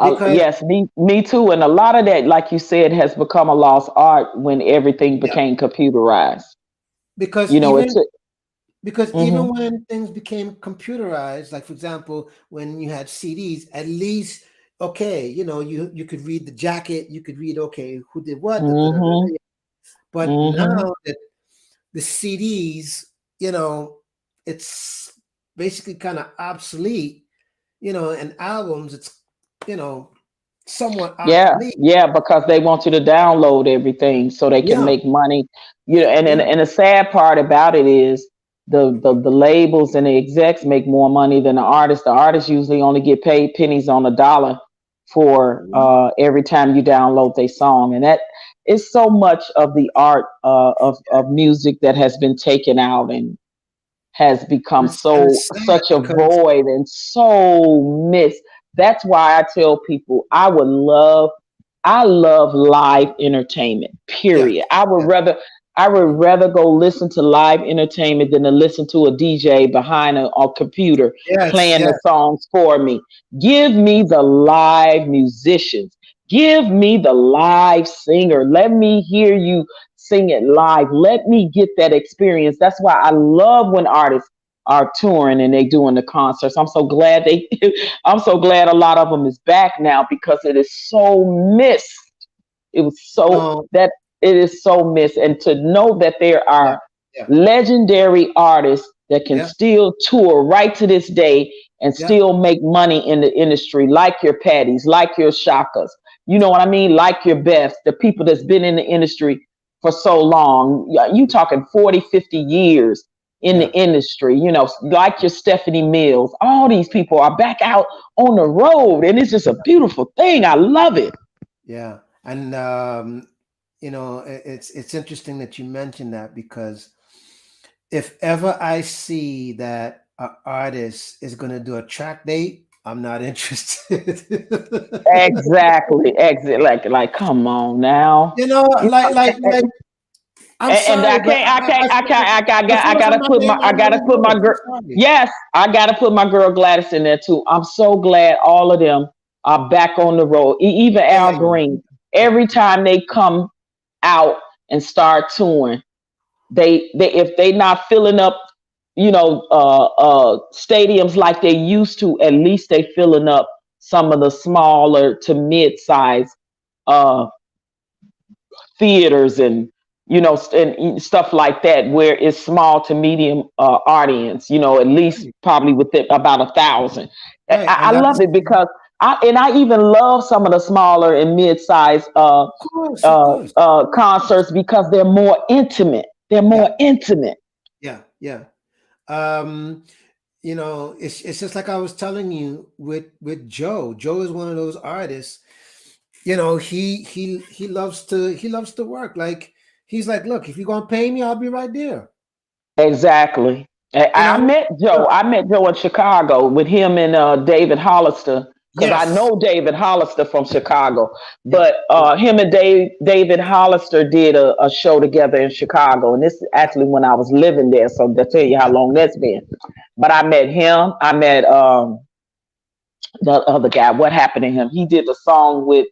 because Yes, me too. And a lot of that, like you said, has become a lost art when everything yeah, became computerized. because You know, it even took. because Hmm. even when things became computerized, like for example, when you had CDs, at least okay, you could read the jacket, you could read okay who did what, da, da, da, da, Hmm. da. But Hmm. now that the CDs, it's basically kind of obsolete, and albums, it's you know somewhat Yeah, obsolete. yeah, because they want you to download everything so they can Yeah, make money. And yeah, and the sad part about it is the labels and the execs make more money than the artists. The artists usually only get paid pennies on a dollar for every time you download their song, and that is so much of the art of music that has been taken out and has become and it's sad such a because void and so missed. That's why I tell people I love live entertainment. yeah, Period. yeah, I would rather go listen to live entertainment than to listen to a DJ behind a computer yes, playing the yes. songs for me. Give me the live musicians. Give me the live singer. Let me hear you sing it live. Let me get that experience. That's why I love when artists are touring and they doing the concerts. I'm so glad I'm so glad a lot of them is back now because it is so missed. It was so No, that it is so missed. And to know that there Yeah. are Yeah. legendary artists that can Yeah. still tour right to this day and Yeah. still make money in the industry, like your Patties, like your Shakas, you know what I mean? Like your Beths, the people that's been in the industry for so long. You talking 40, 50 years in the Yeah. industry, you know, like your Stephanie Mills. All these people are back out on the road, and it's just a beautiful thing. I love it. Yeah. And it's interesting that you mentioned that because if ever I see that an artist is going to do a track date, I'm not interested. Exactly. Exit. Like, come on now. You know, You like, I'm and sorry, but I I feel like gotta I'm not put paying my, my I gotta money put my worth. I'm girl. sorry. Yes, I gotta put my girl Gladys in there too. I'm so glad all of them are back on the road. Even Yeah, yeah, Al yeah, Green. yeah, Every time they come out and start touring, they if they not filling up, stadiums like they used to, at least they filling up some of the smaller to mid-size uh theaters and and stuff like that where it's small to medium audience, at least right, probably within about 1,000. I, right, I and love that's it because I even love some of the smaller and mid-sized of course, concerts because they're yeah, more intimate. yeah, yeah. Um, it's just like I was telling you with Joe. Joe is one of those artists. He loves to work. Like he's like, look, if you're gonna pay me, I'll be right there. Exactly. You I know? met Joe. Look, I met Joe in Chicago with him and David Hollister because I yes, know David Hollister from Chicago. yeah, But yeah, him and David Hollister did a show together in Chicago, and this is yeah, actually when I was living there. So to tell you how yeah. long that's been. But I met him. I met the other guy. What happened to him? He did a song with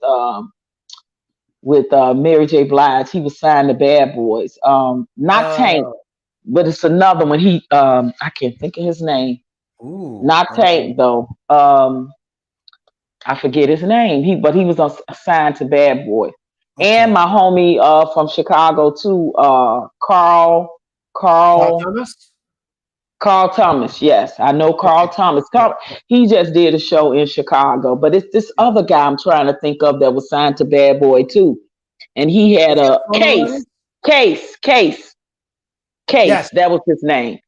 Mary J. Blige. He was signed to Bad Boys. Not Tank, Uh, but it's another one. He I can't think of his name. ooh, Not Tank though. I forget his name. He was assigned to Bad Boy. And okay. my homie from Chicago too, Carl Carl Thomas. Carl Thomas. Yes, I know Carl Okay, Thomas. yeah. He just did a show in Chicago, but it's this Yeah. other guy I'm trying to think of that was signed to Bad Boy too, and he had Is he a a solo artist? case. Case, Yes. that was his name.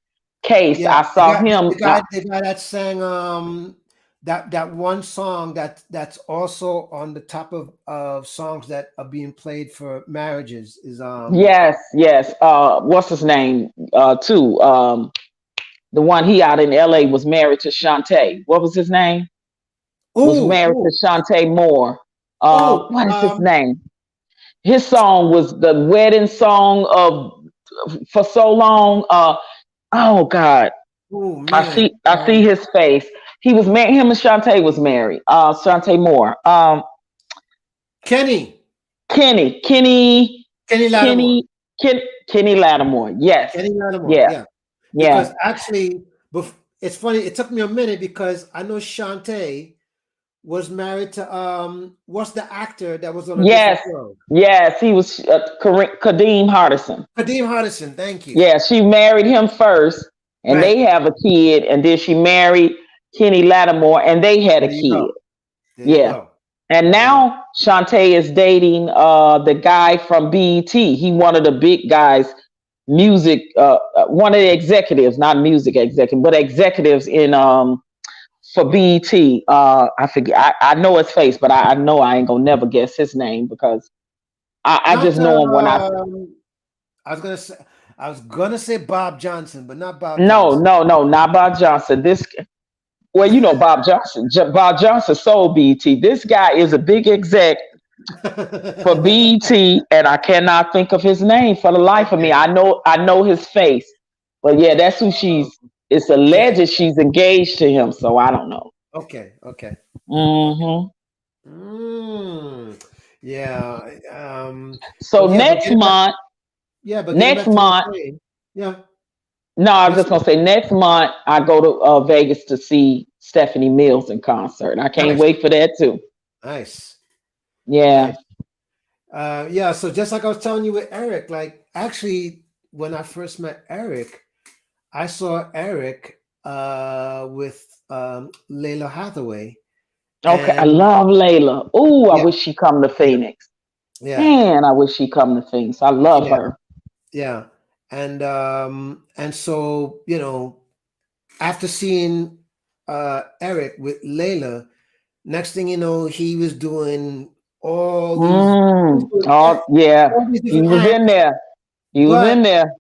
Case, Yeah. I The saw guy, him. the guy that sang that one song that's also on the top of songs that are being played for marriages is Yes, yes. What's his name? Too. The one he out in LA was married to Shantae. What was his name? Was ooh married ooh to Shantae Moore. ooh What is his name? His song was the wedding song of for so long. Oh God, ooh I man, see. I see his face. He was married. Him and Shantae was married. Shantae Moore. Kenny Kenny, Kenny Lattimore. Kenny, Ken, Kenny Lattimore. Yes. Kenny Lattimore, Yeah. yeah. Yeah. Because actually, it's funny. It took me a minute because I know Shantae was married to what's the actor that was on A Different Yes. World? Yes. He was Kadeem Hardison. Kadeem Hardison. Thank you. Yeah. She married him first and Right. they have a kid. And then she married Kenny Lattimore and they had a There you kid. go. There you Yeah. go. And There you go. now Shantae is dating the guy from BET. He one of the big guys, music, one of the executives, not music executive, but executives in for BET. I forget. I know his face, but I know I ain't gonna never guess his name because I Not just know him when I. I was gonna say Bob Johnson, but not Bob No, Johnson. no, no, not Bob Johnson. Well, you know Bob Johnson. Bob Johnson sold BET. This guy is a big exec for BET, and I cannot think of his name for the life of me. Okay. I know his face, but yeah, that's who Um, she's. It's yeah. alleged she's engaged to him, so I don't know. Okay. Okay. Okay. Hmm. Mm, yeah. So But yeah, next month, getting next back to what month, I'm saying. Yeah. no, I was Yes, just sir. gonna say next month I go to Vegas to see Stephanie Mills in concert. I can't Nice. wait for that too. Nice. Yeah, Nice. Yeah, so just like I was telling you with Eric, like actually when I first met Eric, I saw Eric with Layla Hathaway, Okay, I and love Layla. Oh, I yeah, wish she come to yeah, Phoenix. yeah, Man, I wish she come to Phoenix. I love yeah, her. yeah, and so after seeing Eric with Layla, next thing you know, he was doing all these, he was doing Oh, yeah. all these He different was hats, in there. He was but in there.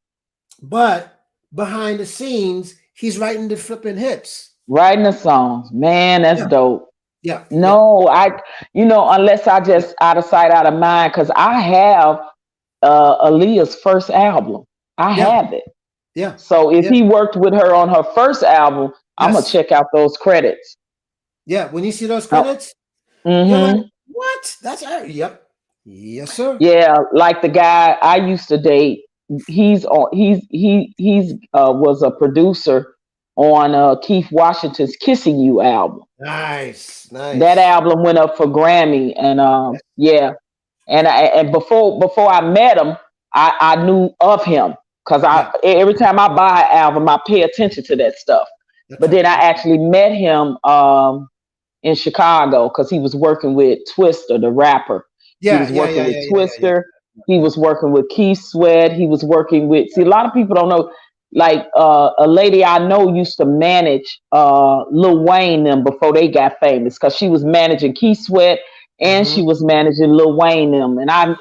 behind the scenes, he's writing the flipping hits. Writing the songs. Man, that's Yeah, dope. yeah, yeah, No, unless I yeah, just out of sight, out of mind, because I have Aaliyah's first album. I yeah, have it. yeah, So if yeah. he worked with her on her first album, I'm gonna Yes, check out those credits. yeah. When you see those Oh, credits, you're like, mm-hmm. what? That's her. Yep. Yes, sir. Yeah, like the guy I used to date. He's was a producer on Keith Washington's "Kissing You" album. Nice, That nice. album went up for Grammy, and Yes, yeah, and before I met him, I knew of him because I yeah, every time I buy an album, I pay attention to that stuff. that's But right. then I That's right. actually met him in Chicago because he was working with Twister, the rapper. He Yeah, was yeah, working yeah, with yeah, yeah, yeah, yeah, Twister. He yeah, was working with Keith Sweat. He was working with. See, a lot of people don't know. Like a lady I know used to manage Lil Wayne them before they got famous because she was managing Keith Sweat yeah. and she Mm-hmm. was managing Lil Wayne them, and I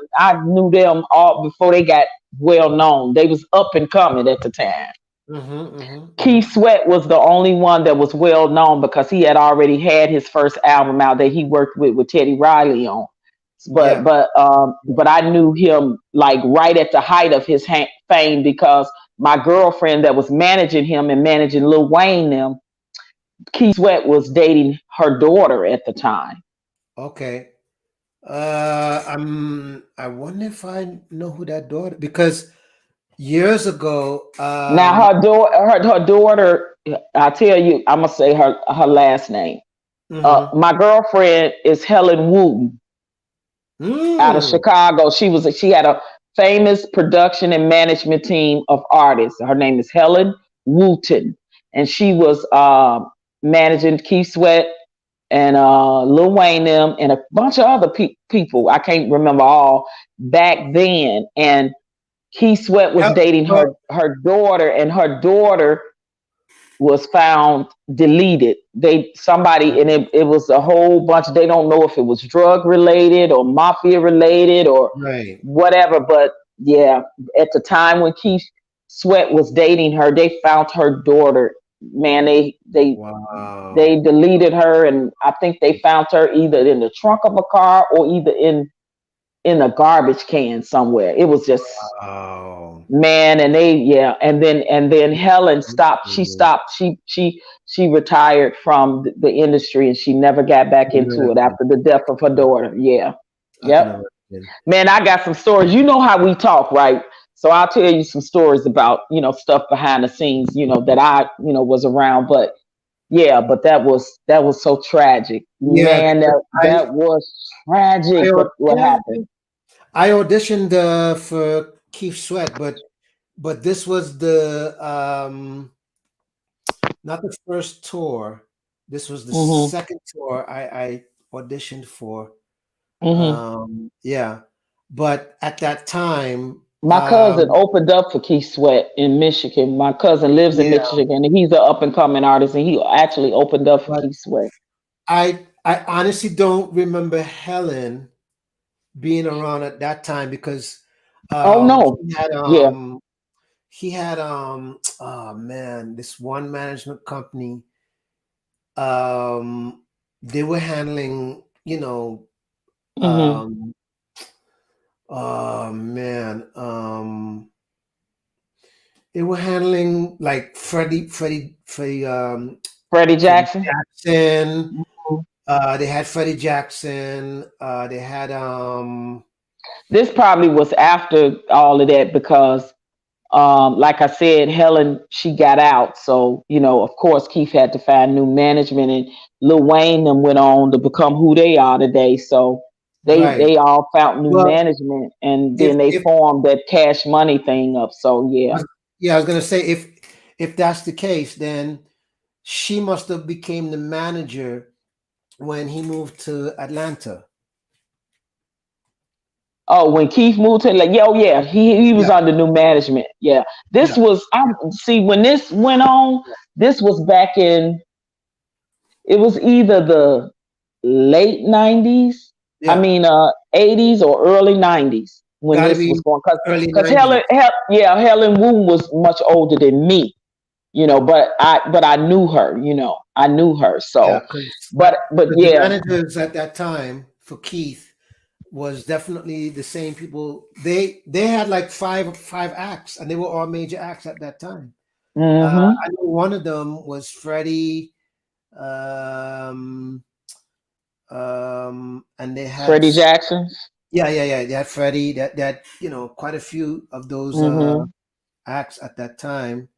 knew them all before they got well known. They was up and coming at the time. Mm-hmm. Mm-hmm. Keith Mm-hmm. Sweat was the only one that was well known because he had already had his first album out that he worked with Teddy Riley on. But Yeah. but um Yeah. but I knew him like right at the height of his fame because my girlfriend that was managing him and managing Lil Wayne them, Keith Sweat was dating her daughter at the time. Okay. I wonder if I know who that daughter, because years ago, Now her daughter, I tell you, I'm gonna say her last name. mm-hmm. My girlfriend is Helen Wooten out of Mm, Chicago. She had a famous production and management team of artists. Her name is Helen Wooten, and she was managing Keith Sweat and Lil Wayne them and a bunch of other people. I can't remember all back then. And Keith Sweat was yeah, dating well, her daughter, and her daughter was found deleted. They somebody and it was a whole bunch. They don't know if it was drug related or mafia related or right. whatever. But yeah, at the time when Keith Sweat was dating her, they found her daughter. Man, they Wow. deleted her, and I think they found her either in the trunk of a car or either in a garbage can somewhere. It was just Wow. man, and and then Helen stopped. She Mm, stopped. She retired from the industry, and she never got I back can into it imagine. after the death of her daughter. Yeah, I can yep. imagine. Man, I got some stories. You know how we talk, right? So I'll tell you some stories about stuff behind the scenes, that I was around. But yeah, but that was so tragic, Yeah, man. because That was tragic. What yeah, happened? I auditioned for Keith Sweat, but this was the not the first tour. This was the Hmm. second tour I auditioned for. Hmm. Yeah, but at that time, My cousin opened up for Keith Sweat in Michigan. My cousin lives in yeah, Michigan, and he's an up and coming artist, and he actually opened up for but Keith Sweat. I honestly don't remember Helen being around at that time because Oh um no, he had yeah. um he had oh man, this one management company, um they were handling, Hmm. um oh man, they were handling like Freddie Freddie Jackson. Jackson. Mhm. They had Freddie Jackson. They had This probably was after all of that because, like I said, Helen she got out, so of course Keith had to find new management, and Lil Wayne them went on to become who they are today. So right. They all found new Well, management, and then they if formed that Cash Money thing up. So I yeah. was- yeah, I was gonna say if that's the case, then she must have became the manager when he moved to Atlanta. Oh, when Keith moved to, like, yeah, oh yeah, he was Yeah, under new management. Yeah, this yeah, was, I see, when this went on. This was back in, it was either the late 90s. I yeah. mean, 80s or early 90s when Got to this was be going. early Cause '90s. Yeah, Helen Wu was much older than me, but I knew her, I knew her. Yeah, So, because but the yeah. managers at that time for Keith was definitely the same people. They had like five acts, and they were all major acts at that time. Hmm. I know one of them was Freddie, um, and they had Freddie Jackson's. yeah. They had Freddie. That quite a few of those Hmm. acts at that time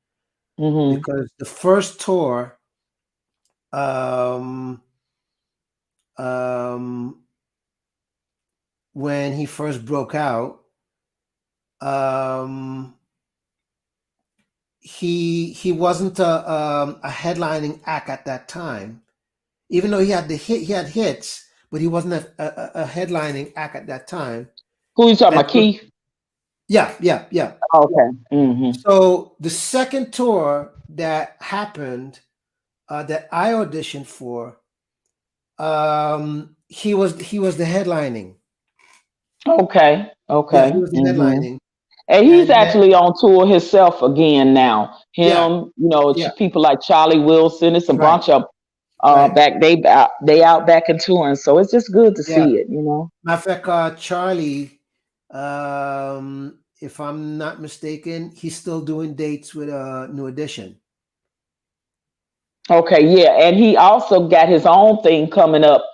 Hmm. because the first tour, um, um, when he first broke out, um, he wasn't a headlining act at that time. Even though he had hits, but he wasn't a headlining act at that time. Who you talking And about, so, Keith? yeah. Okay. Hmm. So the second tour that happened, that I auditioned for, he was the headlining. Okay. Yeah, he Okay. was the Hmm. headlining, And he's and then actually on tour himself again now. yeah, Him, yeah, people like Charlie Wilson. It's a right, bunch of right, back, they out back and touring. So it's just good to yeah. see it. Matter of fact, Charlie, if I'm not mistaken, he's still doing dates with New Edition. Okay, yeah, and he also got his own thing coming up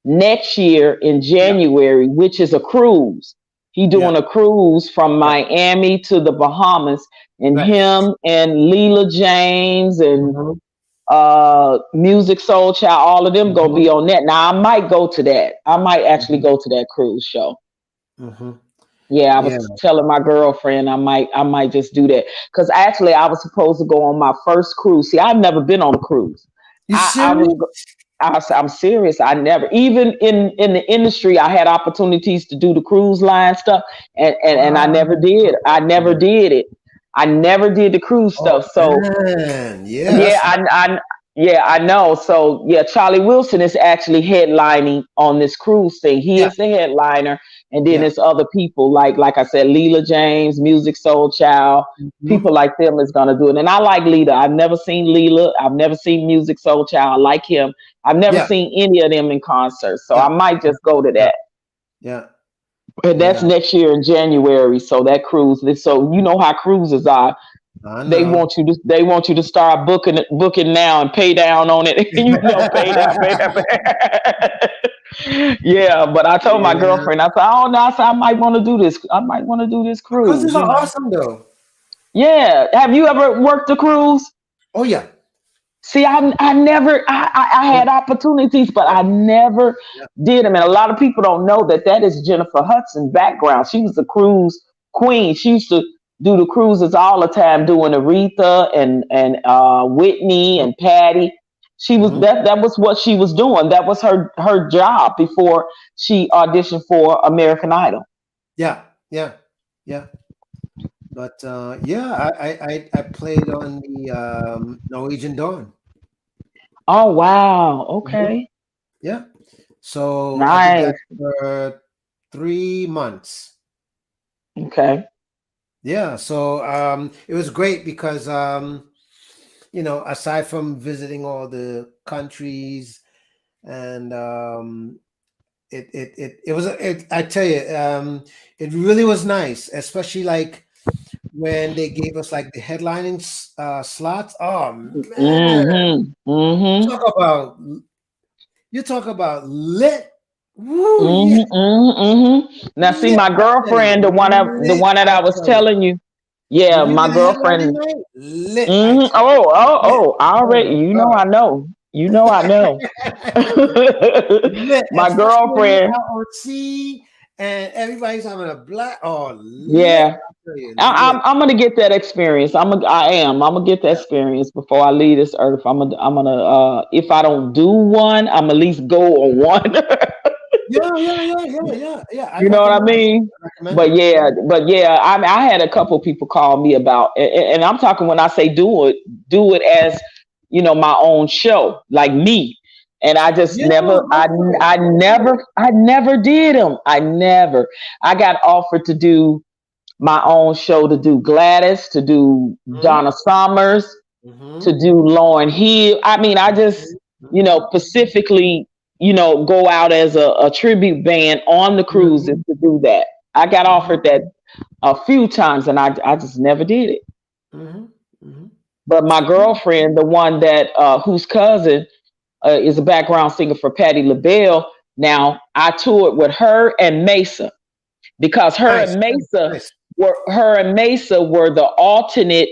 next year in Yeah, January, which is a cruise. He yeah, doing a cruise from yeah, Miami to the Bahamas, and right. him and Leela James and Hmm. Music Soul Child, all of them gonna Hmm. be on that. Now I might go to that. I might actually Hmm. go to that cruise show. Hmm. Yeah, I Yeah. was telling my girlfriend I might just do that because actually I was supposed to go on my first cruise. See, I've never been on a cruise. You I was serious? I'm serious. I never, even in the industry, I had opportunities to do the cruise line stuff, and I never did. I never Wow. did it. I never did the cruise Oh stuff. So man, yeah, yeah, that's yeah, I know. So yeah, Charlie Wilson is actually headlining on this cruise thing. He yeah, is the headliner, and then yeah. there's other people like I said, Leela James, Music Soul Child, Hmm. people like them is gonna do it. And I like Leela. I've never seen Leela. I've never seen Music Soul Child. I like him. I've never Yeah, seen any of them in concert, so yeah, I might yeah, just go to yeah, that. yeah, And that's yeah. next year in January. So that cruise. So you know how cruises are. I They know. want you to start booking now and pay down on it. Pay down, pay down, yeah, but I told my Yeah, girlfriend, I said, oh no, I said I might want to do this. I might want to do this cruises are cruise. awesome though. Yeah. Have you ever worked a cruise? Oh yeah, See, I never, I yeah, had opportunities, but yeah, I never yeah. did them. And a lot of people don't know that is Jennifer Hudson's background. She was the cruise queen. She used to do the cruises all the time, doing Aretha and Whitney Hmm. and Patty. She was Hmm. that was what she was doing. That was her job before she auditioned for American Idol. Yeah, yeah, yeah. But yeah, I played on the Norwegian Dawn. Oh wow. Hmm. Okay. Yeah, so I did that Nice. for 3 months. Okay. Yeah, so it was great because aside from visiting all the countries and I tell you, it really was nice, especially like when they gave us like the headlining slots. Oh man, Mm-hmm. you Mm-hmm. talk about you talk about lit. Woo, yeah, Hmm. Hmm. Now, see, lit. my I tell you, girlfriend, the lit. one that I I was tell you, telling you, when yeah, you my get a headlining girlfriend. night, lit. I Hmm. tell you, Oh, oh, lit. oh! I Oh already, my I god. know. You know I know. Lit, My especially when you're girlfriend, out on sea and everybody's having a black. Oh, lit! yeah. I tell you, I'm lit. I'm gonna get that experience. I'm gonna get that experience before I leave this earth. I'm gonna if I don't do one, I'm at least go on one. Yeah. I You know what I recommend it. mean? I recommend it. But yeah, I had a couple people call me about, and I'm talking when I say do it as my own show, like me. And I just Yeah, never, go for it. Go for it. I never did them. I never. I got offered to do my own show, to do Gladys, to do Mm-hmm. Donna Summers, Mm-hmm. to do Lauren Hill. I mean, I just, Mm-hmm. specifically, go out as a tribute band on the cruises Mm-hmm. to do that. I got Mm-hmm. offered that a few times and I just never did it. Mm-hmm. Mm-hmm. But my girlfriend, the one that whose cousin is a background singer for Patti LaBelle, now I toured with her and Mesa, because Nice, nice, nice. her and Mesa were the alternate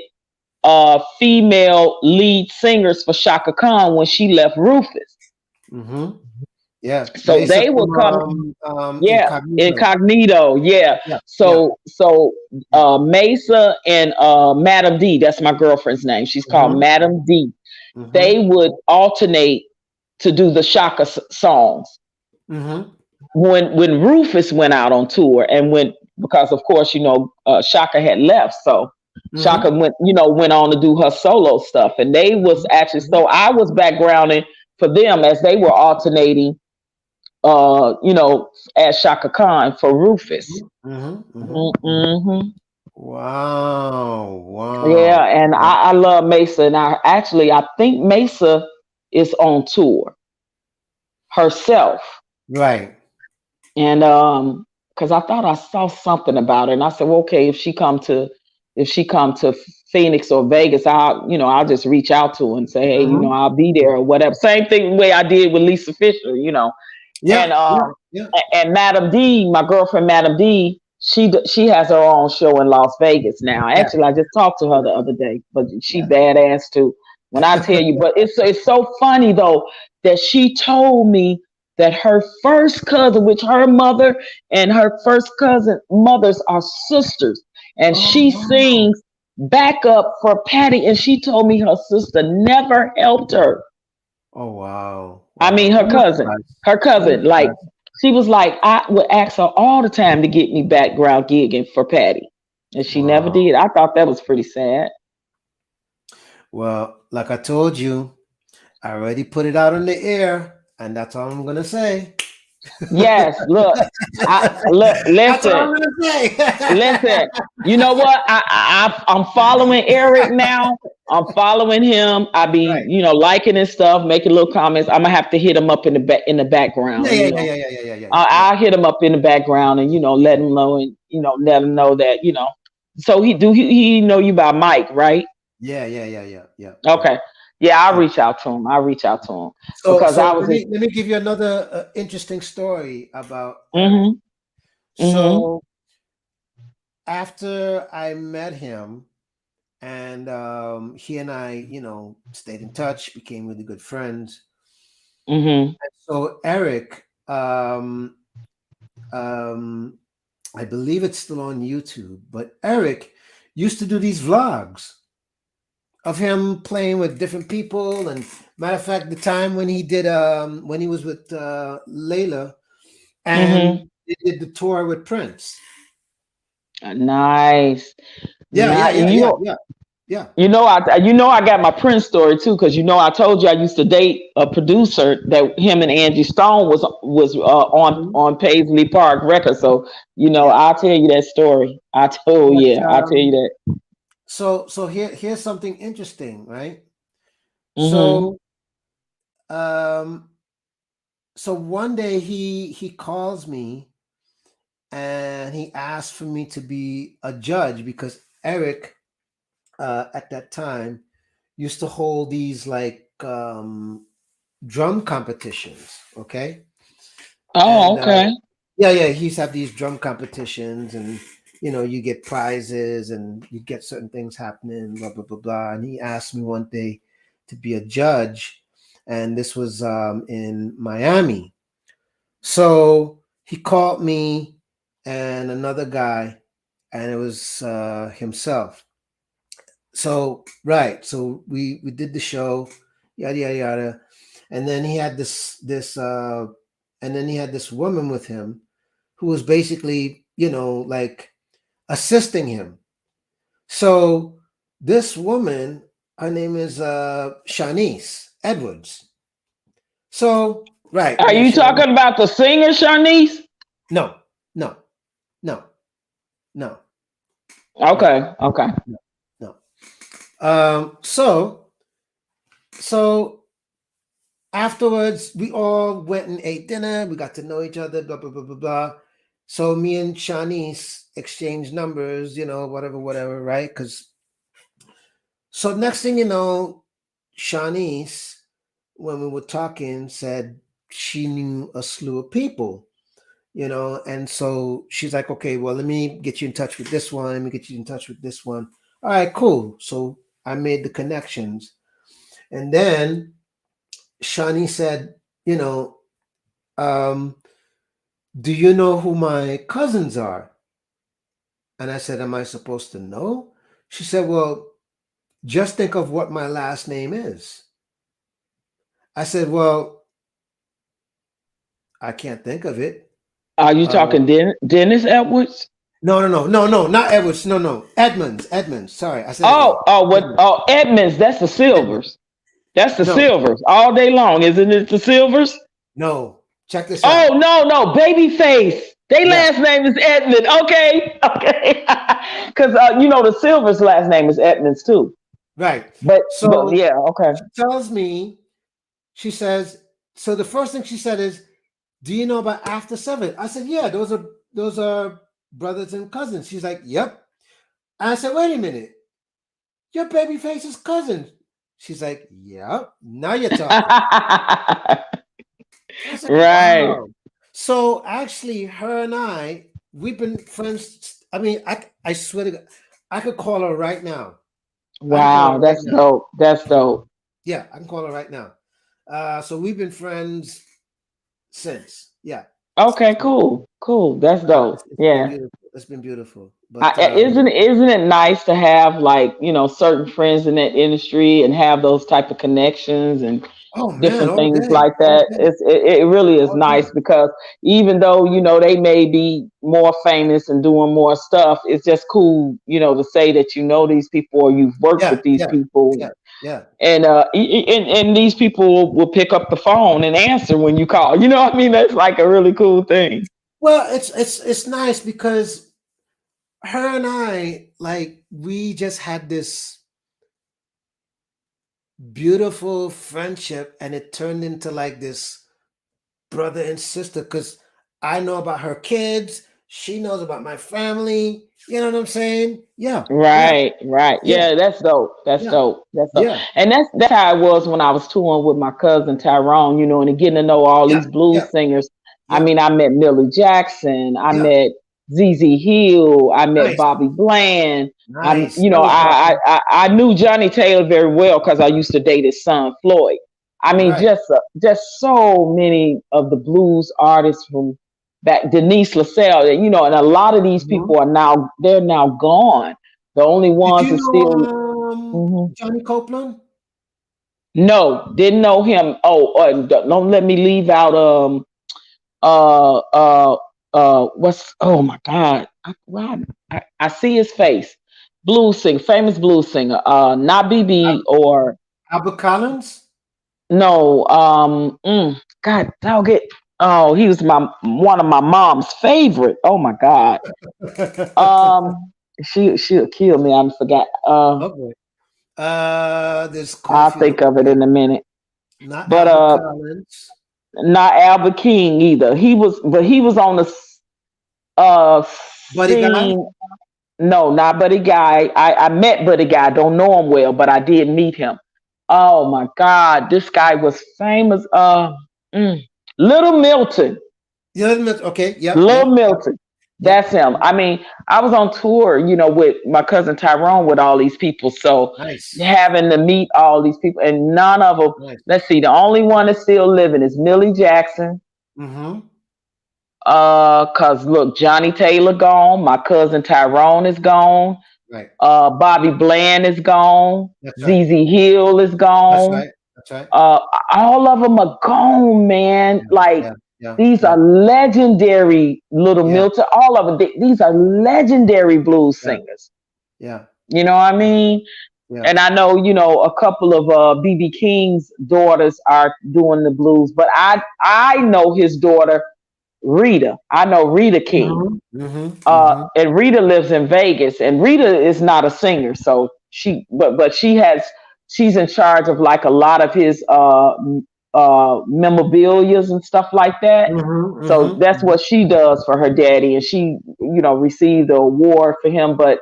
female lead singers for Shaka Khan when she left Rufus. Mm-hmm. Yeah, So Mesa they would from come, yeah, Incognito. incognito, yeah. Yeah, yeah, yeah. So Mesa and Madam D, that's my girlfriend's name. She's called Mm-hmm. Madam D. Mm-hmm. They would alternate to do the Shaka songs Mm-hmm. when Rufus went out on tour, and when, because of course Shaka had left, so Shaka Mm-hmm. went on to do her solo stuff, and they was actually, Mm-hmm. so I was backgrounding for them as they were alternating, as Shaka Khan for Rufus. Mm-hmm. Mm-hmm. Mm-hmm. Wow. Yeah, Wow. and I love Mesa, and I think Mesa is on tour herself. Right. And because I thought I saw something about her, and I said, well, okay, if she come to Phoenix or Vegas, I'll just reach out to her and say, hey, Mm-hmm. I'll be there or whatever. Same thing the way I did with Lisa Fisher. And Yeah. Yeah. Yeah. Madam D, my girlfriend Madam D, she has her own show in Las Vegas now. Yeah. Actually, I just talked to her the other day, but she badass too. When I tell you, but it's so funny though that she told me that her first cousin, which her mother and her first cousin mothers are sisters, and Oh she wow. sings backup for Patty, and she told me her sister never helped her. Oh wow. I mean, Wow. her I'm cousin, like impressed. she was like, I would ask her all the time to get me background gigging for Patty, and she never Wow. did. I thought that was pretty sad. Well, like I told you, I already put it out on the air, and that's all I'm gonna say. Yes, look, That's all listen, I'm gonna say. listen. You know what? I'm following Eric now. I'm following him. I be, Right. liking his stuff, making little comments. I'm gonna have to hit him up in the Yeah, background. yeah, yeah, yeah, yeah, yeah, yeah, yeah, yeah. I'll hit him up in the background and let him know, and let him know that. So he know you by Mike, right? Yeah, yeah, yeah, yeah, yeah, yeah, Okay. Yeah, I'll yeah. reach out to him. I'll reach out to him So, because so I was just. let me give you another interesting story about Eric. Mhm. Mhm. So, after I met him, and he and I, stayed in touch, became really good friends. Mhm. So, Eric, um, I believe it's still on YouTube, but Eric used to do these vlogs of him playing with different people. And matter of fact, the time when he did when he was with Layla, and Mhm. he did the tour with Prince. Nice. Yeah, yeah, Nice. yeah, yeah, yeah, yeah. I got my Prince story too, because I told you I used to date a producer that him and Angie Stone was Mhm. on Paisley Park Records. So Yeah. I'll tell you that story. But I'll tell you that. so here's something interesting, right? Mm-hmm. So um so one day he calls me and he asked for me to be a judge because Eric at that time used to hold these like drum competitions, okay? Oh, And okay. yeah, yeah, he used to have these drum competitions, and you get prizes and you get certain things happening, blah blah blah blah. And he asked me one day to be a judge, and this was in Miami. So he called me and another guy, and it was himself. So right, so we did the show, yada yada yada, and then he had and then he had this woman with him who was basically, like assisting him. So this woman, her name is Shanice Edwards. So right, Are me and you Shanice. talking about the singer Shanice? No, no, no, no, no, Okay, okay. no, no. So afterwards, we all went and ate dinner. We got to know each other. Blah blah blah blah blah. So me and Shanice exchanged numbers. Whatever, whatever. Right? Because so next thing you know, Shanice, when we were talking, said she knew a slew of people. And so she's like, okay, well, let me get you in touch with this one. Let me get you in touch with this one. All right, cool. So I made the connections. And then Shani said, um, do you know who my cousins are? And I said, am I supposed to know? She said, well, just think of what my last name is. I said, well, I can't think of it. Are you Uh, talking Dennis Edwards? no, no, no, no, no, not Edwards. No, no, Edmonds, Edmonds. Sorry, I said it wrong. What? Edmonds, Oh, Edmonds. That's the Edmonds. Silvers. That's the No, Silvers all day long, isn't it? The Silvers. no. Check this Oh out. no, no, Babyface. They Yeah, last name is Edmund. Okay, okay. Because the Silvers' last name is Edmonds too. right. But So yeah, okay. she tells me, she says, so the first thing she said is, do you know about After Seven? I said, yeah, those are brothers and cousins. She's like, yep. I said, wait a minute, your Babyface's cousin. She's like, yep. Now you're talking. I said, Right. wow. So actually, her and we've been friends. I mean, I swear to God, I could call her right now. I can call her Wow, right that's now. dope. That's dope. Yeah, I can call her right now. So we've been friends since. Yeah. Okay, cool, cool. That's dope. It's been Yeah. beautiful. It's been beautiful. But Isn't it nice to have like certain friends in that industry and have those type of connections and oh man, different all things day, like all that? day, It really is all day. nice because even though they may be more famous and doing more stuff, it's just cool to say that these people or you've worked Yeah, with these yeah, people, yeah, yeah. and these people will pick up the phone and answer when you call. What I mean? That's like a really cool thing. Well, it's nice because her and like we just had this beautiful friendship, and it turned into like this brother and sister because I know about her kids, she knows about my family. You know what I'm saying? Yeah, yeah, Right, right. yeah, Yeah, that's dope. That's yeah, dope. That's dope. yeah, And that's how it was when I was touring with my cousin Tyrone, and getting to know all yeah, these blues yeah, singers. I yeah, mean, I met Millie Jackson, I yeah. met ZZ Hill, I met Nice, Bobby Bland. nice. Now we're talking. I knew Johnny Taylor very well because I used to date his son Floyd. I mean, Right. just so many of the blues artists from back, Denise LaSalle, and a lot of these Mhm. people they're now gone. The only Did ones you that know still. Mhm. Johnny Copeland? No, didn't know him. Oh, don't let me leave out. Uh. Uh. What's? Oh my God. I see his face. Blues singer, famous blues singer. Not BB Al- or Albert Collins? no. God, dog it. Oh, he was one of my mom's favorite. Oh my God. She'll kill me. I forgot. Okay. There's quite a I'll few think different of it names. in a minute. Not But Albert Collins. not Albert King either. He was on the uh Buddy Guy? scene. No, not Buddy Guy. I met Buddy Guy. Don't know him well, but I did meet him. Oh my God, this guy was famous. Mm, Little Milton. Yeah, okay. Yep, Little yep, yep, Milton. Yep. That's him. I mean, I was on tour, with my cousin Tyrone with all these people. So Nice. having to meet all these people and none of them, Nice. let's see, the only one that's still living is Millie Jackson. Mm-hmm. Cause look, Johnny Taylor gone, my cousin Tyrone is gone, Right. Bobby Bland is gone, That's right. ZZ Hill is That's gone. right. That's right. Uh, all of them are gone, man. Yeah. Like Yeah. Yeah. these Yeah. are legendary Little Yeah. Milton. All of them. These are legendary blues Yeah. singers. Yeah. You know what I mean? Yeah. And I know, a couple of BB King's daughters are doing the blues, but I know his daughter Rita. I know Rita King. Mm-hmm. Mm-hmm. Mm-hmm. And Rita lives in Vegas, and Rita is not a singer, so but she's in charge of like a lot of his memorabilia and stuff like that. Mm-hmm. So Mm-hmm. that's what she does for her daddy, and she received the award for him. But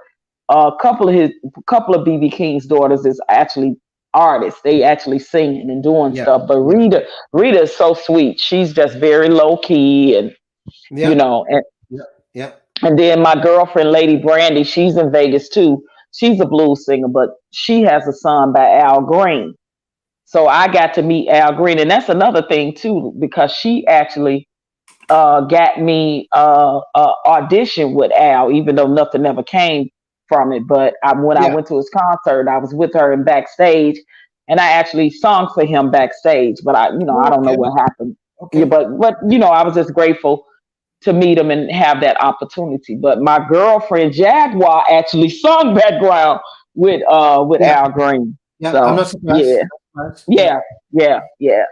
a couple of BB King's daughters is actually artists. They actually singing and doing Yeah. stuff. But Yeah. Rita is so sweet. She's just very low key and you Yeah. know and Yeah. Yeah. and then my girlfriend, Lady Brandy, she's in Vegas too. She's a blues singer, but she has a son by Al Green. So I got to meet Al Green, and that's another thing too, because she actually got me audition with Al, even though nothing ever came from it. But when I Yeah. went to his concert, I was with her in backstage, and I actually sung for him backstage. But I Oh, don't know okay. what happened. Yeah, Okay. but I was just grateful to meet him and have that opportunity. But my girlfriend Jaguar actually sung background with Yeah. Al Green. Yeah. I'm So not yeah, surprised. Not surprised. Yeah. yeah, yeah, yeah.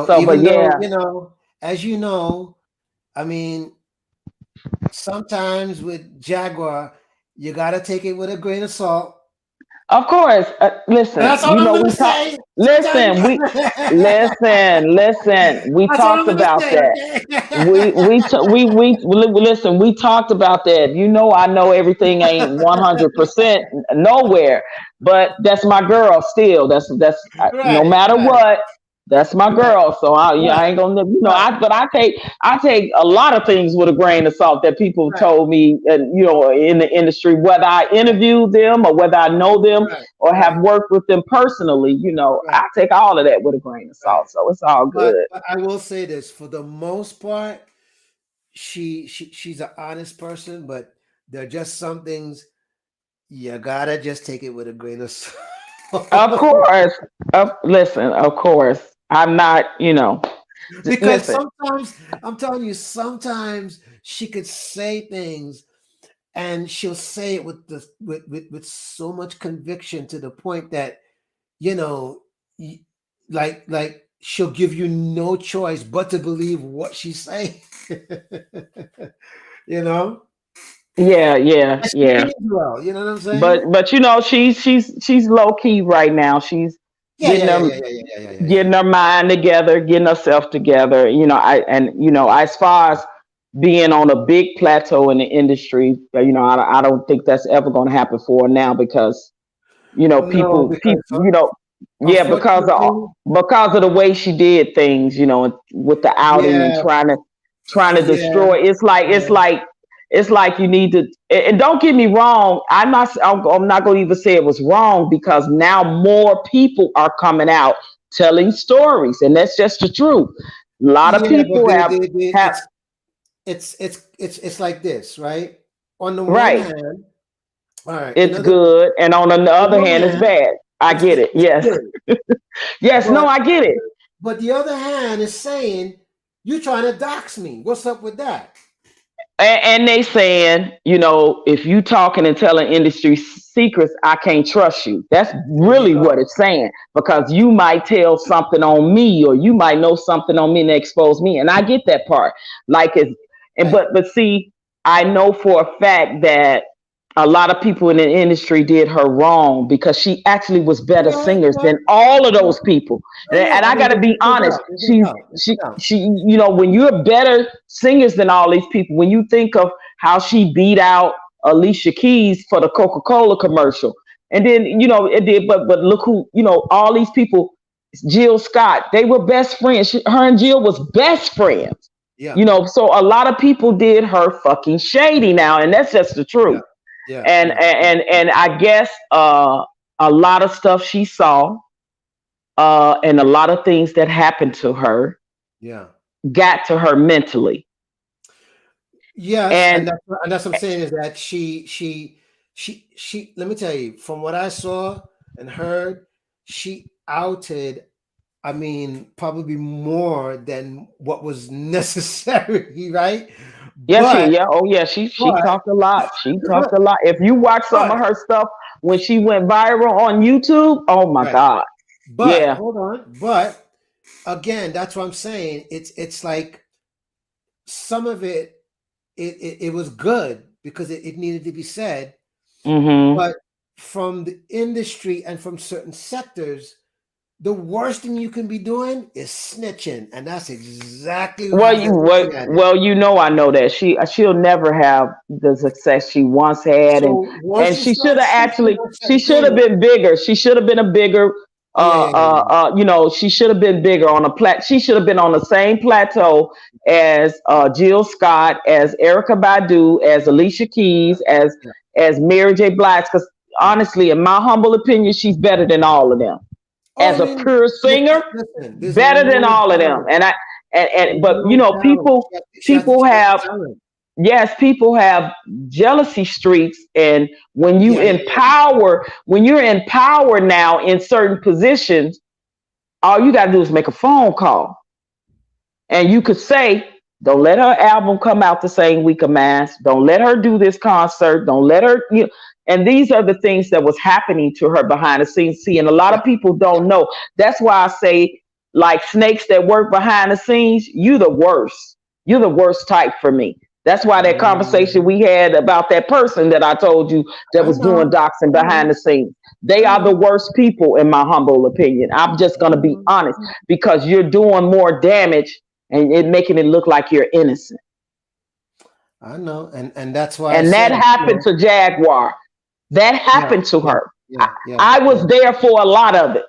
So but Even though, yeah, as you know, I mean, sometimes with Jaguar, you gotta take it with a grain of salt. of course. Listen, That's all I'm gonna we talk. say. Sometimes Listen, we listen. We that's all I'm talked gonna about say, that. okay? Listen. We talked about that. I know everything ain't 100% nowhere, but that's my girl still. That's no Right, matter right, what. That's my right, girl. So I right, ain't gonna right, I take a lot of things with a grain of salt that people right, told me, and in the industry, whether I right, interviewed them or whether I know them right, or have right, worked with them personally. right, I take all of that with a grain of right. salt. So it's all good. But I will say this: for the most part, she's an honest person, but there are just some things you gotta just take it with a grain of Of salt. course. Listen, of course. I'm not, Because listen. sometimes I'm telling you, sometimes she could say things and she'll say it with with so much conviction to the point that you know y- like she'll give you no choice but to believe what she's saying. you know Yeah, yeah, and she yeah. means well, you know what I'm saying? But she's low key right now. She's Yeah, yeah, getting yeah, her yeah, yeah, yeah, yeah, yeah, yeah. getting her mind together, getting herself together. As far as being on a big plateau in the industry, I don't think that's ever going to happen for her now because No, because yeah, unfortunately, because of the way she did things, and with the outing and yeah, trying to yeah, destroy. yeah, It's like you need to. And don't get me wrong. I'm not going to even say it was wrong because now more people are coming out telling stories, and that's just the truth. A lot of yeah, but people have it's like this, right? On the one right. hand, all right. In It's other words, good, and on the on the other one hand, it's hand, bad. I get it. it's Yes, good, yes. No, but I get it. the other hand is saying you trying to dox me. What's up with that? And they saying, if you talking and telling industry secrets, I can't trust you. That's There you really what go. it's saying because you might tell something on me or you might know something on me and expose me. And I get that part. Like it's and Right. but see, I know for a fact that a lot of people in the industry did her wrong because she actually was better Yeah, singers yeah, than all of yeah. those people. Oh yeah. And I I mean, got to be there's no honest, doubt. There's no doubt. There's no doubt. when you're better singers than all these people, when you think of how she beat out Alicia Keys for the Coca-Cola commercial, and then it did, but look who all these people, Jill Scott, they were best friends. Her and Jill was best friends. Yeah. You know, so a lot of people did her fucking shady now, and that's just the Yeah. truth. Yeah. And Yeah. Yeah. Yeah. I guess a lot of stuff she saw, and a lot of things that happened to her Yeah. got to her mentally. Yes, And and that's what I'm saying is that she. Let me tell you, from what I saw and heard, she outed. I mean, probably more than what was necessary, right? yeah, But oh yeah, she but talked a lot. She talked a lot. If you watch some of but her stuff when she went viral on YouTube, oh my right. God. But Yeah. hold on. But again, that's what I'm saying. It's like some of it was good because it needed to be said. Mm-hmm. But from the industry and from certain sectors, the worst thing you can be doing is snitching, and that's exactly how they're looking at it. Well, you know, I know that she'll never have the success she once had, So once and you start snitching on she certain should have things, been bigger. She should have been a bigger. oh yeah, yeah, yeah, yeah. You know, she should have been bigger on a plat. She should have been on the same plateau as Jill Scott, as Erica Badu, as Alicia Keys, Yeah. as Mary J. Blige. Because Yeah. honestly, in my humble opinion, she's better than all of them Oh, I as a mean, pure singer, listen, there's better than no all of them. doubt. And There's but you no know, doubt. people She has the have, talent. yes, people have jealousy streaks, and Yeah, yeah, yeah. when you're in power now in certain positions, all you got to do is make a phone call, and you could say, don't let her album come out the same week of mass. Don't let her do this concert. Don't let her, you know, and these are the things that was happening to her behind the scenes. See, and a lot Yeah, of people yeah. don't know. That's why I say, like snakes that work behind the scenes, you the worst. You're the worst type for me. That's why that conversation Mhm. we had about that person that I told you that I was doing know, doxing I know, behind the scenes. They I are the know, worst people, in my humble opinion. I'm just I going to be know, honest, because you're doing more damage and it making it look like you're innocent. I know, and that's why I And that said, happened to Jaguar. That yeah, happened to yeah, her. I, yeah, yeah, I yeah, was there for a lot of it.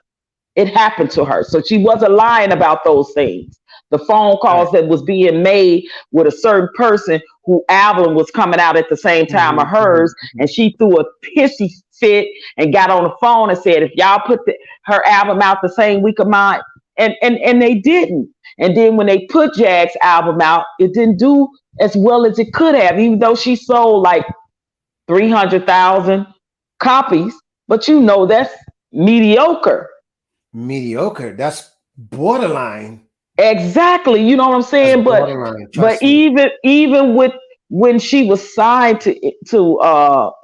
It happened to her. So she wasn't lying about those things. The phone right. calls that was being made with a certain person who album was coming out at the same time of Mhm, hers, mhm, mhm. and she threw a pissy fit and got on the phone and said, if y'all put her album out the same week of mine, and they didn't. And then when they put Jag's album out, it didn't do as well as it could have, even though she sold like 300,000 copies. But you know that's mediocre. Mediocre. That's borderline. Exactly. You know what I'm That's saying? borderline. But Trust me. even with when she was signed to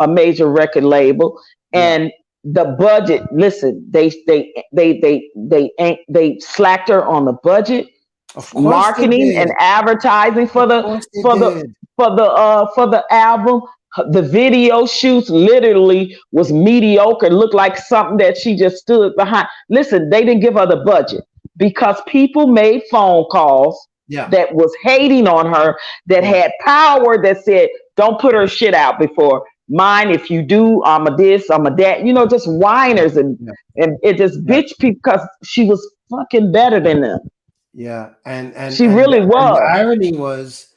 a major record label, Yeah, and the budget, listen, they slacked her on the budget, of course they marketing and did. advertising Of course they for the did. for the album. The video shoots literally was mediocre. Looked like something that she just stood behind. Listen, they didn't give her the budget because people made phone calls Yeah, that was hating on her, that yeah, had power, that said, don't put her shit out before mine. If you do, I'm a this, I'm a that. You know, just yeah, whiners yeah, and it just yeah, bitch people because she was fucking better than them. yeah. She really And the was. irony was,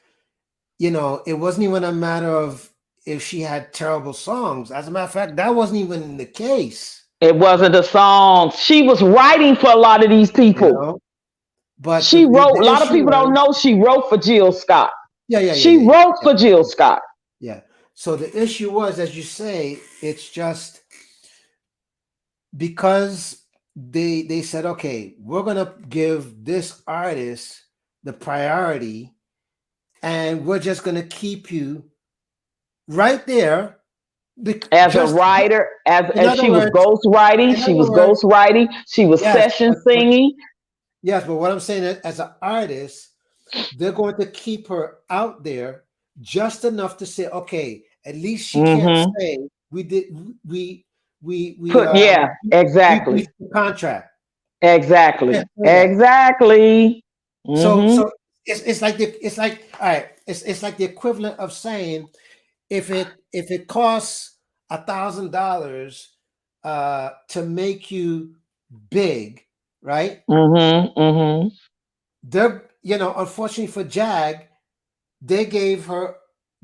it wasn't even a matter of if she had terrible songs. As a matter of fact, that wasn't even the case. It wasn't the songs. She was writing for a lot of these You people. know. But She wrote, a the lot of issue people don't was, know she wrote for Jill Scott. yeah, yeah, yeah, She yeah, yeah, wrote yeah, for Jill yeah. Scott. Yeah. So the issue was, as you say, it's just because they said, okay, we're gonna give this artist the priority, and we're just gonna keep you right there. As a Just writer, in as other she was words, ghost writing, in other words, she was yes, session singing. yes, but what I'm saying is, as an artist, they're going to keep her out there just enough to say, okay, at least she can't Mm-hmm. say we did we we we Put yeah, we exactly. breached the contract. Exactly. Can't say that. Exactly. So Mm-hmm. so it's like all right, it's like the equivalent of saying if it costs $1,000 to make you big, right? Mm-hmm. Mm-hmm. They're unfortunately for Jag, they gave her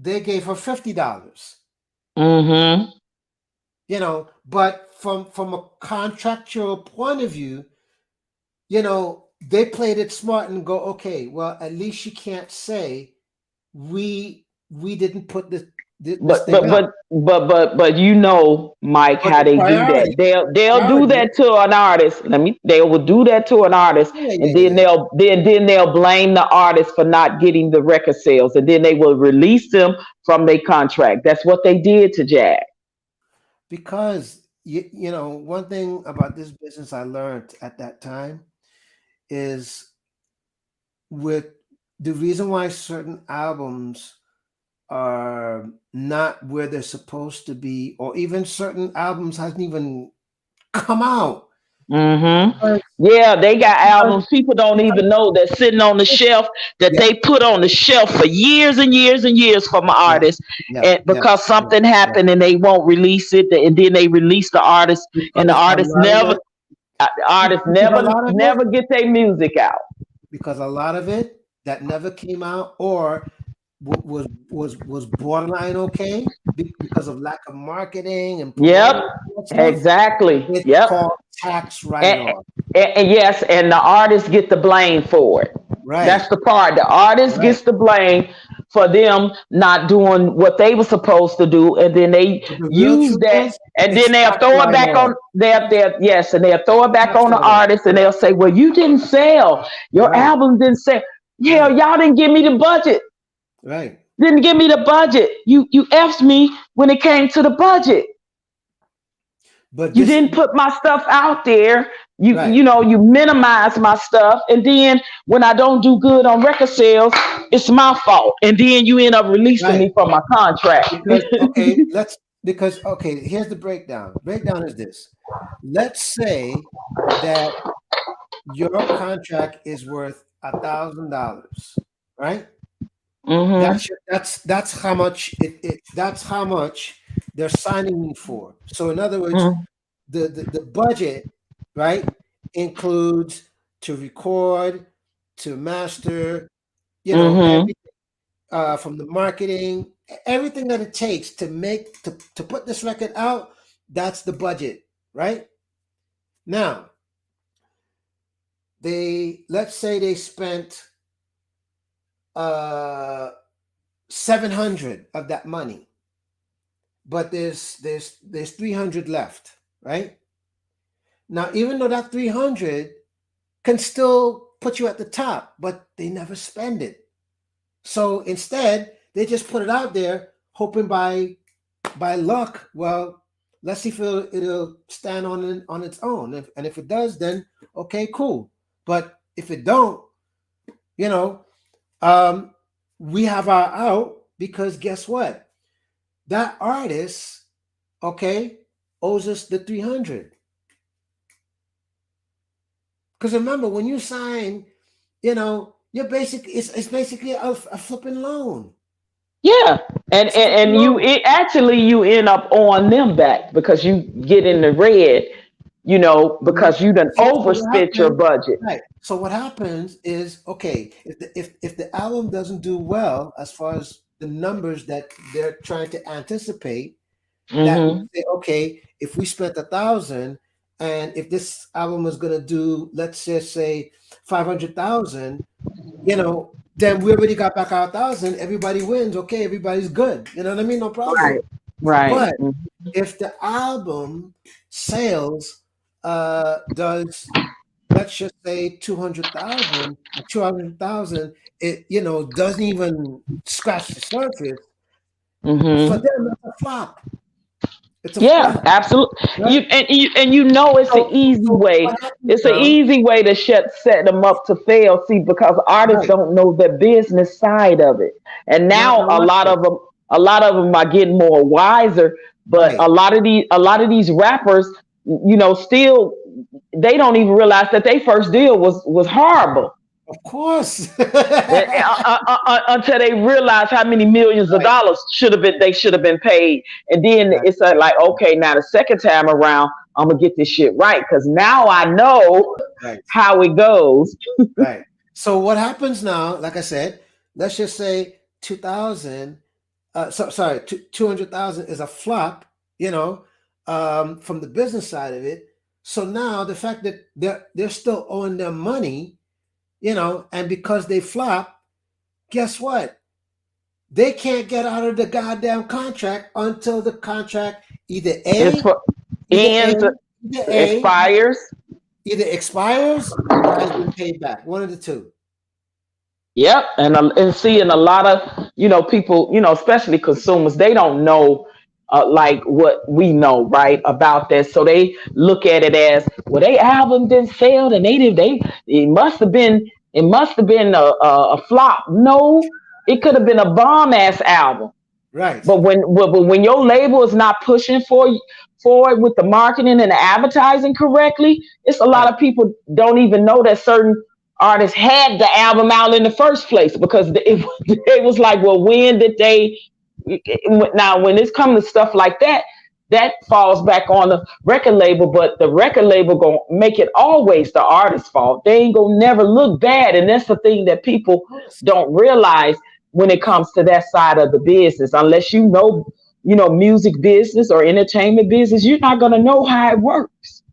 $50. Mm-hmm. But from a contractual point of view, they played it smart and go, okay, well, at least you can't say we didn't put this But thing but out. but but Mike, But how the they do that. priority, They'll do priority, that to an artist. They will do that to an artist, yeah, and yeah, then yeah. they'll blame the artist for not getting the record sales, and then they will release them from their contract. That's what they did to Jag. Because one thing about this business I learned at that time is with the reason why certain albums are not where they're supposed to be, or even certain albums hasn't even come out. Mm-hmm. Because, Yeah, they got because, albums people don't because even know that's sitting on the shelf that yeah, they put on the shelf for years and years and years from an yeah, artist, yeah, and yeah, because yeah, something yeah. happened and they won't release it, and then they release the artist, and the Because a artist lot of never it, the artist because a never lot of it, never get their music out. because a lot of it that never came out or was borderline okay because of lack of marketing and Yep, promoting that stuff. exactly. It's Yep. called tax and, write-off. and yes, and the artist get the blame for it. That's Right, the part. The artist right. gets the blame for them not doing what they were supposed to do, and then they But the real use truth that, is, and then it's they'll tax throw it back write-off. on their yes, and they'll throw it back Tax on the write-off. artist, and they'll say, "Well, you didn't sell. Your Right, album didn't sell. Yeah, right, y'all didn't give me the budget. right. Didn't give me the budget. You f'd me when it came to the budget. But You this, didn't put my stuff out there. right, You minimize my stuff, and then when I don't do good on record sales, it's my fault, and then you end up releasing right. me from my contract." Because okay, here's the breakdown. Breakdown is this. Let's say that your contract is worth $1,000, right? Mm-hmm. That's how much that's how much they're signing me for. So in other words, Mm-hmm. the budget, right, includes to record, to master, Mm-hmm. everything, from the marketing, everything that it takes to to put this record out. That's the budget, right? Now let's say they spent uh 700 of that money, but there's 300 left, right? Now, even though that 300 can still put you at the top, but they never spend it. So instead, they just put it out there, hoping by luck. Well, let's see if it'll stand on its own. And if it does, then okay, cool. But if it don't, you know, um, we have our out because guess what? That artist, okay, owes us the 300. Because remember, when you sign, you're it's basically a flipping loan. Yeah, and It's a flipping loan. you end up on them back because you get in the red, Mhm. because you done So what overspent your happens? budget. Right. So what happens is, okay, if the album doesn't do well as far as the numbers that they're trying to anticipate, that means Mm-hmm. say, okay, if we spent 1,000, and if this album is going to do, let's just say 500,000, then we already got back our 1,000. Everybody wins. Okay, everybody's good. You know what I mean? No Right. problem. Right. But if the album sales does, let's just say 200,000, 200,000, it doesn't even scratch the surface. For Mm-hmm. them, that's a flop. It's a Yeah, flop, absolutely. right? It's an easy So way. what happens It's an now? easy way to set them up to fail. See, because artists Right. don't know the business side of it, and Now now watch this. a lot of them are getting more wiser. But Right. a lot of these rappers, still they don't even realize that their first deal was horrible. Of course. Until they realize how many millions of Right. dollars they should have been paid, and then Right. it's like, okay, now the second time around, I'm gonna get this shit right because now I know Right. how it goes. Right. So what happens now? Like I said, let's just say 2,000. Sorry, 200,000 is a flop. You know, from the business side of it. So now the fact that they're still owing them money, and because they flop, guess what? They can't get out of the goddamn contract until the contract either It's A, for either A, ends either A, expires. either expires or has been paid back. One of the two. Yep, and seeing a lot of people, especially consumers, they don't know like what we know, right, about that. So they look at it as, well, they album didn't sell, and it must have been a flop. No, it could have been a bomb ass album. Right. But when your label is not pushing for it with the marketing and the advertising correctly, it's a lot Right. of people don't even know that certain artists had the album out in the first place, because it was like, well, when did they? Now, when it's coming to stuff like that, that falls back on the record label, but the record label gonna make it always the artist's fault. They ain't gonna never look bad, and that's the thing that Of people course. don't realize when it comes to that side of the business. Unless music business or entertainment business, you're not gonna know how it works.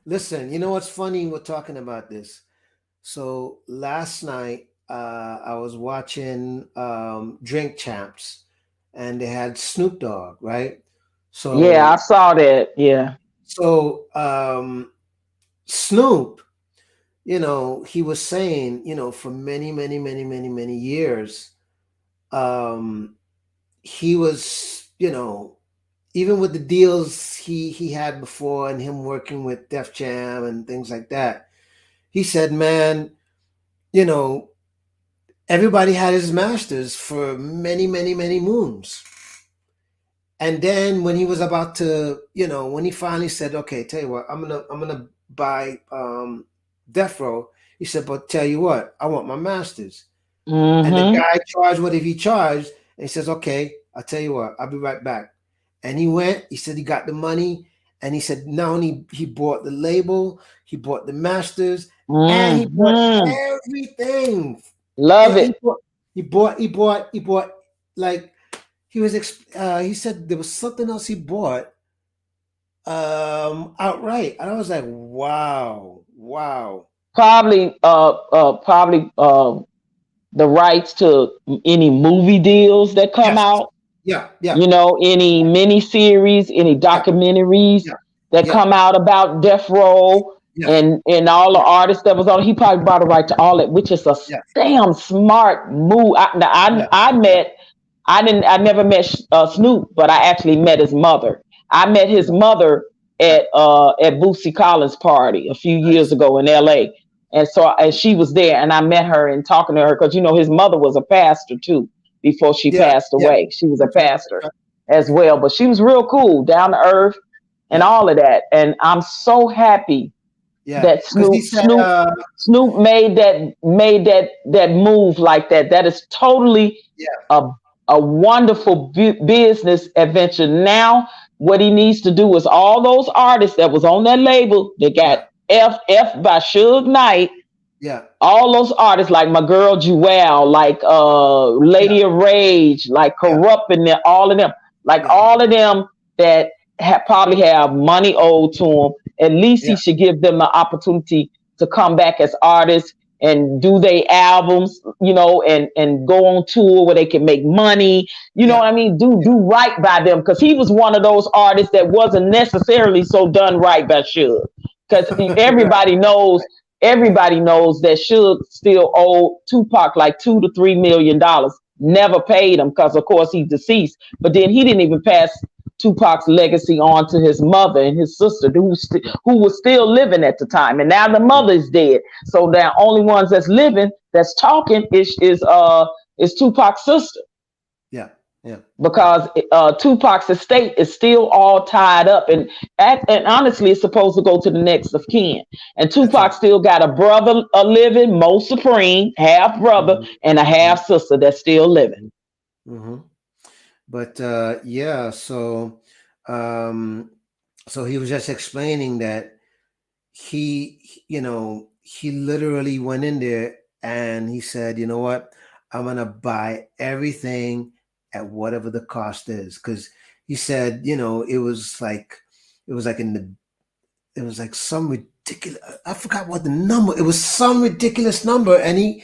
Listen, you know what's funny? We're talking about this. So last night, I was watching Drink Champs, and they had Snoop Dogg, right? Yeah, I So, saw that. Yeah. Snoop, he was saying, for many, many, many, many, many years, um, he was, even with the deals he had before and him working with Def Jam and things like that, he said, man, you know, everybody had his masters for many, many, many moons. And then when he was about to, when he finally said, "Okay, tell you what, I'm gonna buy Death Row," he said, "But tell you what, I want my masters." And the Mm-hmm. guy charged what if he charged, and he says, "Okay, I'll tell you what, I'll be right back." And he went. He said he got the money, and he said not only he bought the label, he bought the masters, and he bought Mm-hmm. everything. Love And it. he bought like he said there was something else he bought outright, and I was like, wow, wow. Probably the rights to any movie deals that come Yes. out, Yeah, yeah, any mini series, any yeah, documentaries yeah, that yeah, come out about Death Row, yeah, and all the yeah, artists that was on. He probably bought a right to all that, which is a yeah, damn smart move. yeah, I yeah, met. I never met Snoop, but I actually met his mother. I met his yeah, mother yeah. at Bootsy Collins' party a few years Nice. ago in L.A. And she was there, and I met her and talking to her, because his mother was a pastor too before she Yeah, passed yeah. away. She was a That's right. That's pastor right. as That's right. well, but she was real cool, down to earth, and Yeah, all of that. And I'm so happy yeah. that Because he Snoop said, Snoop Snoop made that move like that. That is totally yeah, a a wonderful business adventure. Now, what he needs to do is, all those artists that was on that label, they got yeah, F by Suge Knight, yeah, all those artists like my girl Jewel, like yeah, Lady of Rage, like yeah, Corrupt, and all of them, like yeah, all of them that probably have money owed to him. At least he yeah, should give them the opportunity to come back as artists and do their albums, and go on tour where they can make money. You know yeah, what I mean? Do yeah. do right by them, because he was one of those artists that wasn't necessarily so done right by Suge. Because Right, right. everybody knows that Suge still owed Tupac like $2 to $3 million. Never paid him, because of course he's deceased. But then he didn't even pass Tupac's legacy on to his mother and his sister, who was still living at the time. And now the mother is dead. So the only ones that's living, that's talking, is Tupac's sister, Yeah, yeah, yeah. because Tupac's estate is still all tied up, and honestly, it's supposed to go to the next of kin. And That's Tupac right. still got a brother living, Mo Supreme, half brother, Hmm. and a Hmm. half sister that's still living. Hmm. But yeah, um, so he was just explaining that he literally went in there. and he said, you know what, I'm gonna buy everything at whatever the cost is, because he said, it was like in the it was like some ridiculous, I forgot what the number, it was some ridiculous number, and he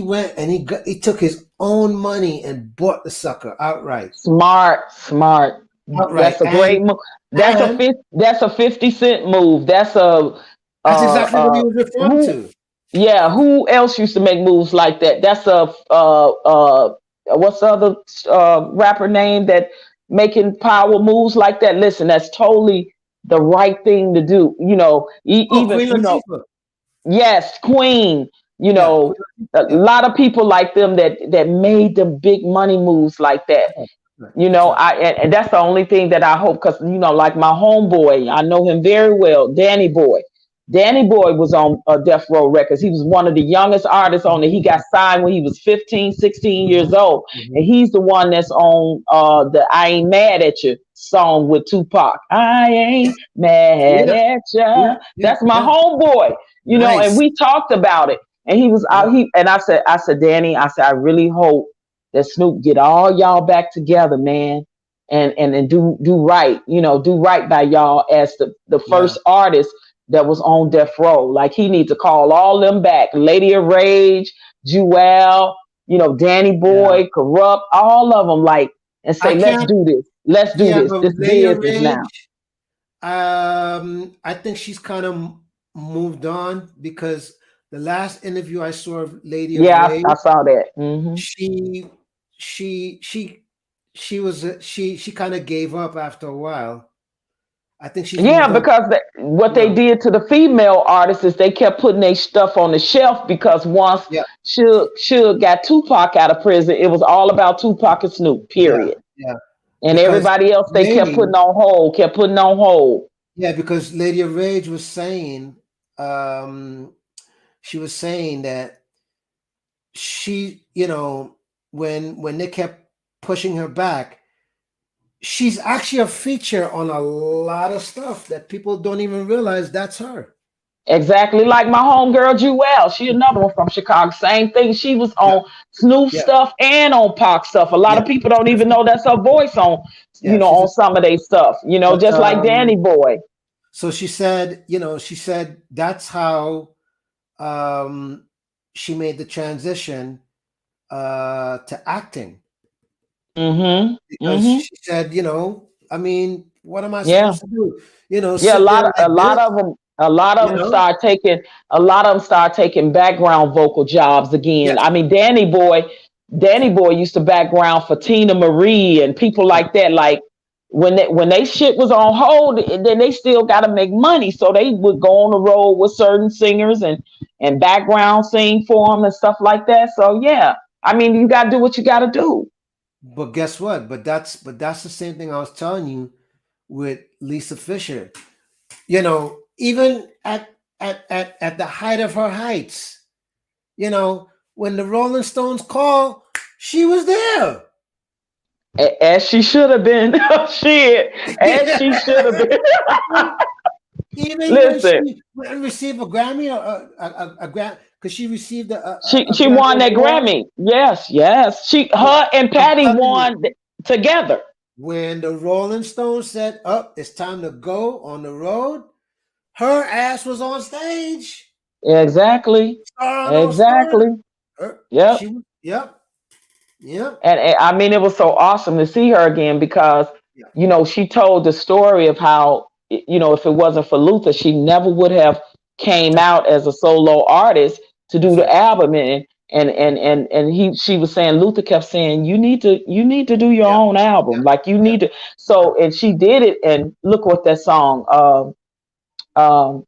went and he took his own money and bought the sucker outright. Smart, smart. Outright. That's a great move. And That's a 50 cent move. That's a that's exactly what he was referring who to. yeah, who else used to make moves like that? That's a what's the other rapper name that making power moves like that? Listen, that's totally the right thing to do. Oh, Even Queen Latifah. yes, Queen. You Yeah, know, Queen Latifah. a Yeah. lot of people like them that made them big money moves like that. Right. Right. You That's know, right. and that's the only thing that I hope, because like my homeboy, I know him very well, Danny Boy. Danny Boy was on Death Row Records. He was one of the youngest artists on it. He got signed when he was 15, 16 years Hmm. old. Hmm. And he's the one that's on the I Ain't Mad at You song with Tupac. I ain't mad Yeah. at Yeah. ya. Yeah. That's my Yeah. homeboy, and Nice. we talked about it. And he was Yeah. out, I said, Danny, I said, I really hope that Snoop get all y'all back together, man, and do right, do right by y'all as the Yeah. first artist that was on Death Row. Like, he needs to call all them back, Lady of Rage, Jewel, Danny Yeah. Boy, Corrupt, all of them, like, and I say, let's can't. do this, let's do Yeah, this, but this Lady of business now. Rage, I think she's kind of moved on, because the last interview I saw of Lady of Yeah, Rage, I saw that. she she she she kind of gave up after a while. I think she's Yeah, moved on. because what they Yeah. did to the female artists is they kept putting their stuff on the shelf, because once Yeah. Suge got Tupac out of prison, it was all about Tupac and Snoop, Yeah. period. Yeah. And Because everybody else they kept Lady, putting on hold, kept putting on hold. yeah, because Lady of Rage was saying, um, she was saying that she, when they kept pushing her back, she's actually a feature on a lot of stuff that people don't even realize that's her. Exactly like my homegirl Jewel. She another one from Chicago. Same thing. She was Yeah, on Snoop yeah, stuff and on Pac stuff. A lot yeah. of people don't She's a even know feature. that's her voice on, Yeah, she's a on some of their stuff. but Just like Danny Boy. so she said that's how um she made the transition to acting, Mm-hmm. because Mm-hmm. she said, I mean, what am I Yeah. supposed to do? Yeah, Sit there a like lot this, of them, a lot of you them know? start taking, background vocal jobs again. Yes. I mean, Danny Boy used to background for Tina Marie and people Yeah. like that. Like, when they shit was on hold, then they still got to make money, so they would go on the road with certain singers and background sing for them and stuff like that. So yeah, I mean, you got to do what you got to do. But guess what? But that's the same thing I was telling you with Lisa Fisher. Even at the height of her heights, when the Rolling Stones call, she was there. As she should have been. Shit, as she should have been. Even when Listen, she went and received a Grammy, or a Grammy, because she received a she Grammy won that award. Grammy. Yes, yes. Yeah, Her and I'm Patty telling you, won together. when the Rolling Stones said, "Up, it's time to go on the road," her ass was on stage. Exactly. Star on star. Exactly. Yep. She was. Yep. Yep. And I mean, it was so awesome to see her again, because Yeah. she told the story of how, if it wasn't for Luther, she never would have came That's out as a solo artist to do that's the right. album. And she was saying, Luther kept saying, you need to do your Yeah. own album, Yeah. like, you Yeah. need to. Yeah. So, and she did it, and look what that song, um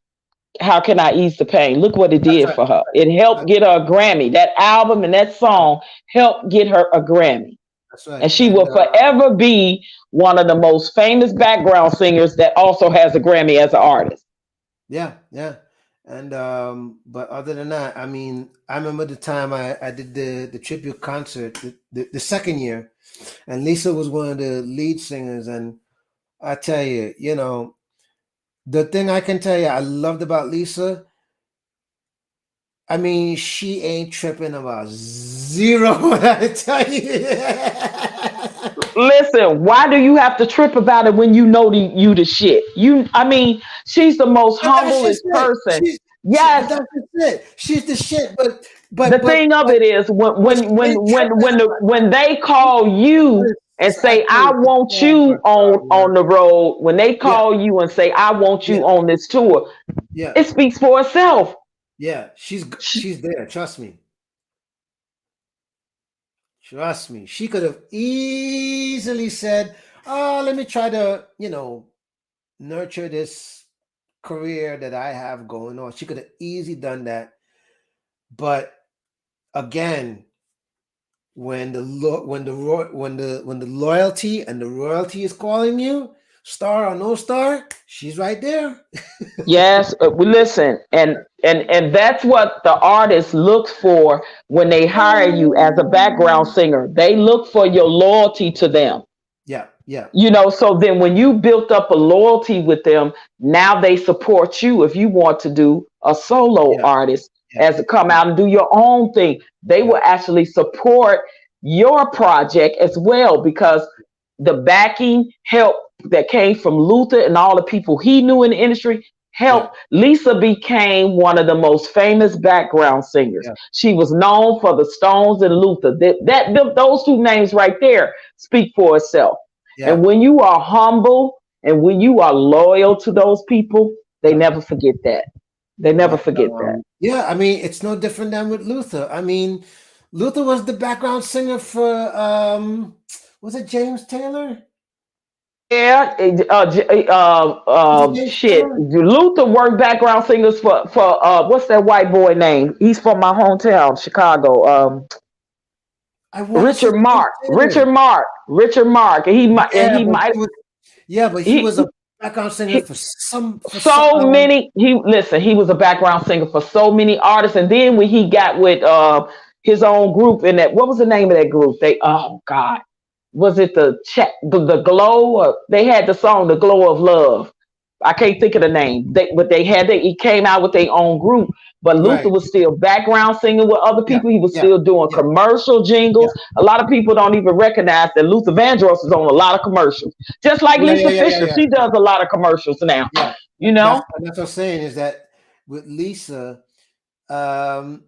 how can I ease the pain? Look what it That's did right. for That's her. right. It helped That's get her a Grammy. That album and that right. song helped get her a Grammy. That's right. And she And will forever be one of the most famous background singers that also has a Grammy as an artist. yeah, yeah. And but other than that, I mean, I remember the time I did the tribute concert the second year, and Lisa was one of the lead singers. And I tell you, the thing I can tell you I loved about Lisa, I mean, she ain't tripping about zero. I tell you. Listen, why do you have to trip about it when you know you the shit? I mean, she's the most But that's just humblest it. person. Yes, But that's just it. She's the shit. the thing of But it is but she ain't tripping when they call you and I say tell I you, it's want oh my you God, man. on the road, when they Yeah, call you and say I want yeah, you on this tour, yeah, it speaks for itself. yeah. She's there. Trust me. Trust me. She could have easily said, "Oh, let me try to, nurture this career that I have going on." She could have easily done that. But again, when the loyalty and the royalty is calling you, star or no star, she's right there. Yes, we listen, and that's what the artist looks for when they hire you as a background singer. They look for your loyalty to them. Yeah, yeah, So then when you built up a loyalty with them, now they support you if you want to do a solo yeah, artist yeah, as to come yeah, out and do your own thing. They yeah, will actually support your project as well because the backing help that came from Luther and all the people he knew in the industry yeah, helped. Lisa became one of the most famous background singers. yeah, She was known for the Stones and Luther. Those two names right there speak for itself. yeah. And when you are humble and when you are loyal to those people, they Yeah. never forget that. They never But forget that. yeah, I mean, it's no different than with Luther. I mean, Luther was the background singer for was it James Taylor? Yeah, Was it James shit. Taylor? Luther worked background singers for what's that white boy name? He's from my hometown, Chicago. I want to say James Richard Taylor. Mark, Richard Mark, and Yeah, he might but he he was a background singer he for some so many he was a background singer for so many artists, and then when he got with his own group in that, what was the name of that group? They, oh god, was it the glow, or they had the song the glow of love. I can't think of the name. But he came out with their own group. But Luther right. was still background singing with other Yeah, people. He was yeah, still doing yeah, commercial yeah, jingles. A lot of people don't even recognize that Luther Vandross is on a lot of commercials. Just like yeah, yeah, Lisa yeah, yeah, Fisher, yeah, she yeah. does a lot of commercials now. Yeah. You That's know, what I'm saying is that with Lisa, um,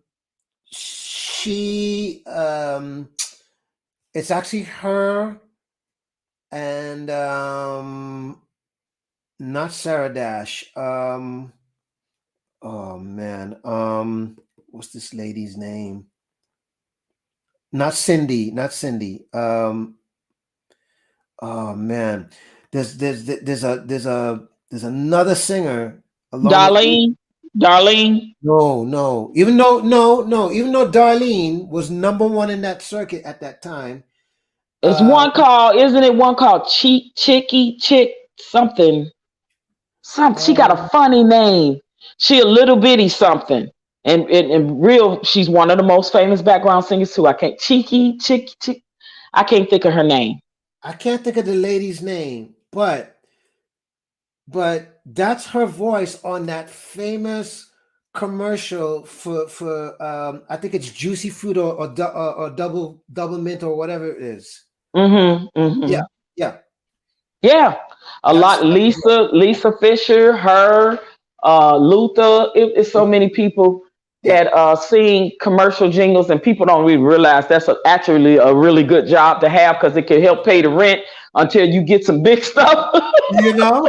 she it's actually her and not Sarah Dash. Oh man, what's this lady's name? Not Cindy, not Cindy. Oh man, there's another singer along with Lisa. Darlene. No, no. Even though Darlene was number one in that circuit at that time. It's Uh, one called, isn't it one called Chick something? She got a um, funny name. She a little bitty something. And real, she's one of the most famous background singers too. I can't Chick. I can't think of her name. I can't think of the lady's name, but that's her voice on that famous commercial for I think it's Juicy Fruit or double mint or whatever it is. Mm-hmm. Yeah, Mm-hmm. yeah. Yeah. A lot. That's Lisa Fisher, her, Luther. It's so many people yeah. that sing commercial jingles, and people don't really realize that's actually a really good job to have because it can help pay the rent until you get some big stuff. You know?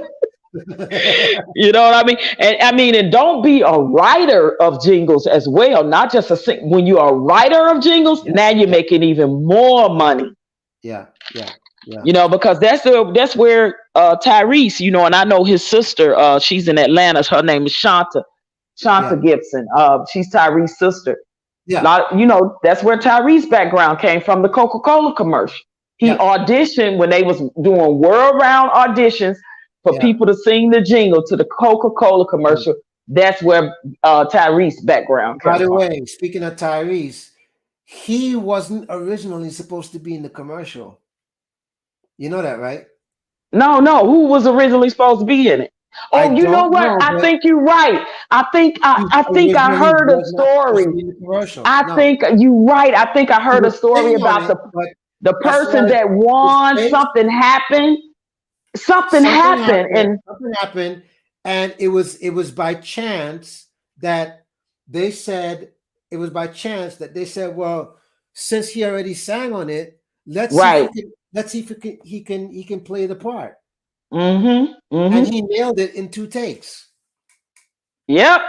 You know what I mean? And I mean, and don't be a writer of jingles as well, not just a sing. When you're a writer of jingles, Yeah, now you're yeah, making even more money. yeah, yeah, yeah, Because that's where Tyrese, and I know his sister. She's in Atlanta. Her name is Shanta yeah, Gibson. She's Tyrese's sister. yeah, That's where Tyrese background came from. The Coca-Cola commercial. He yeah, auditioned when they was doing world-round auditions for yeah. people to sing the jingle to the Coca-Cola Yeah. commercial. That's where Tyrese background By came the from. way, speaking of Tyrese, he wasn't originally supposed to be in the commercial. You know that, right? No, no. Who was originally supposed to be in it? I Oh, you know don't what? know, I but think you're right. he I think I originally heard a was not supposed story. to be in the commercial. I No, think you're right. I think I he heard a would story sing on about it, but the as far person as that his won. face, Something happened. Something something happened, happened. and Something happened, and it was by chance that they said it was by chance that they said, well, since he already sang on it, let's see if he right. can. Let's see if he can play the part, Mm-hmm. and Mm-hmm. he nailed it in 2 takes. Yep.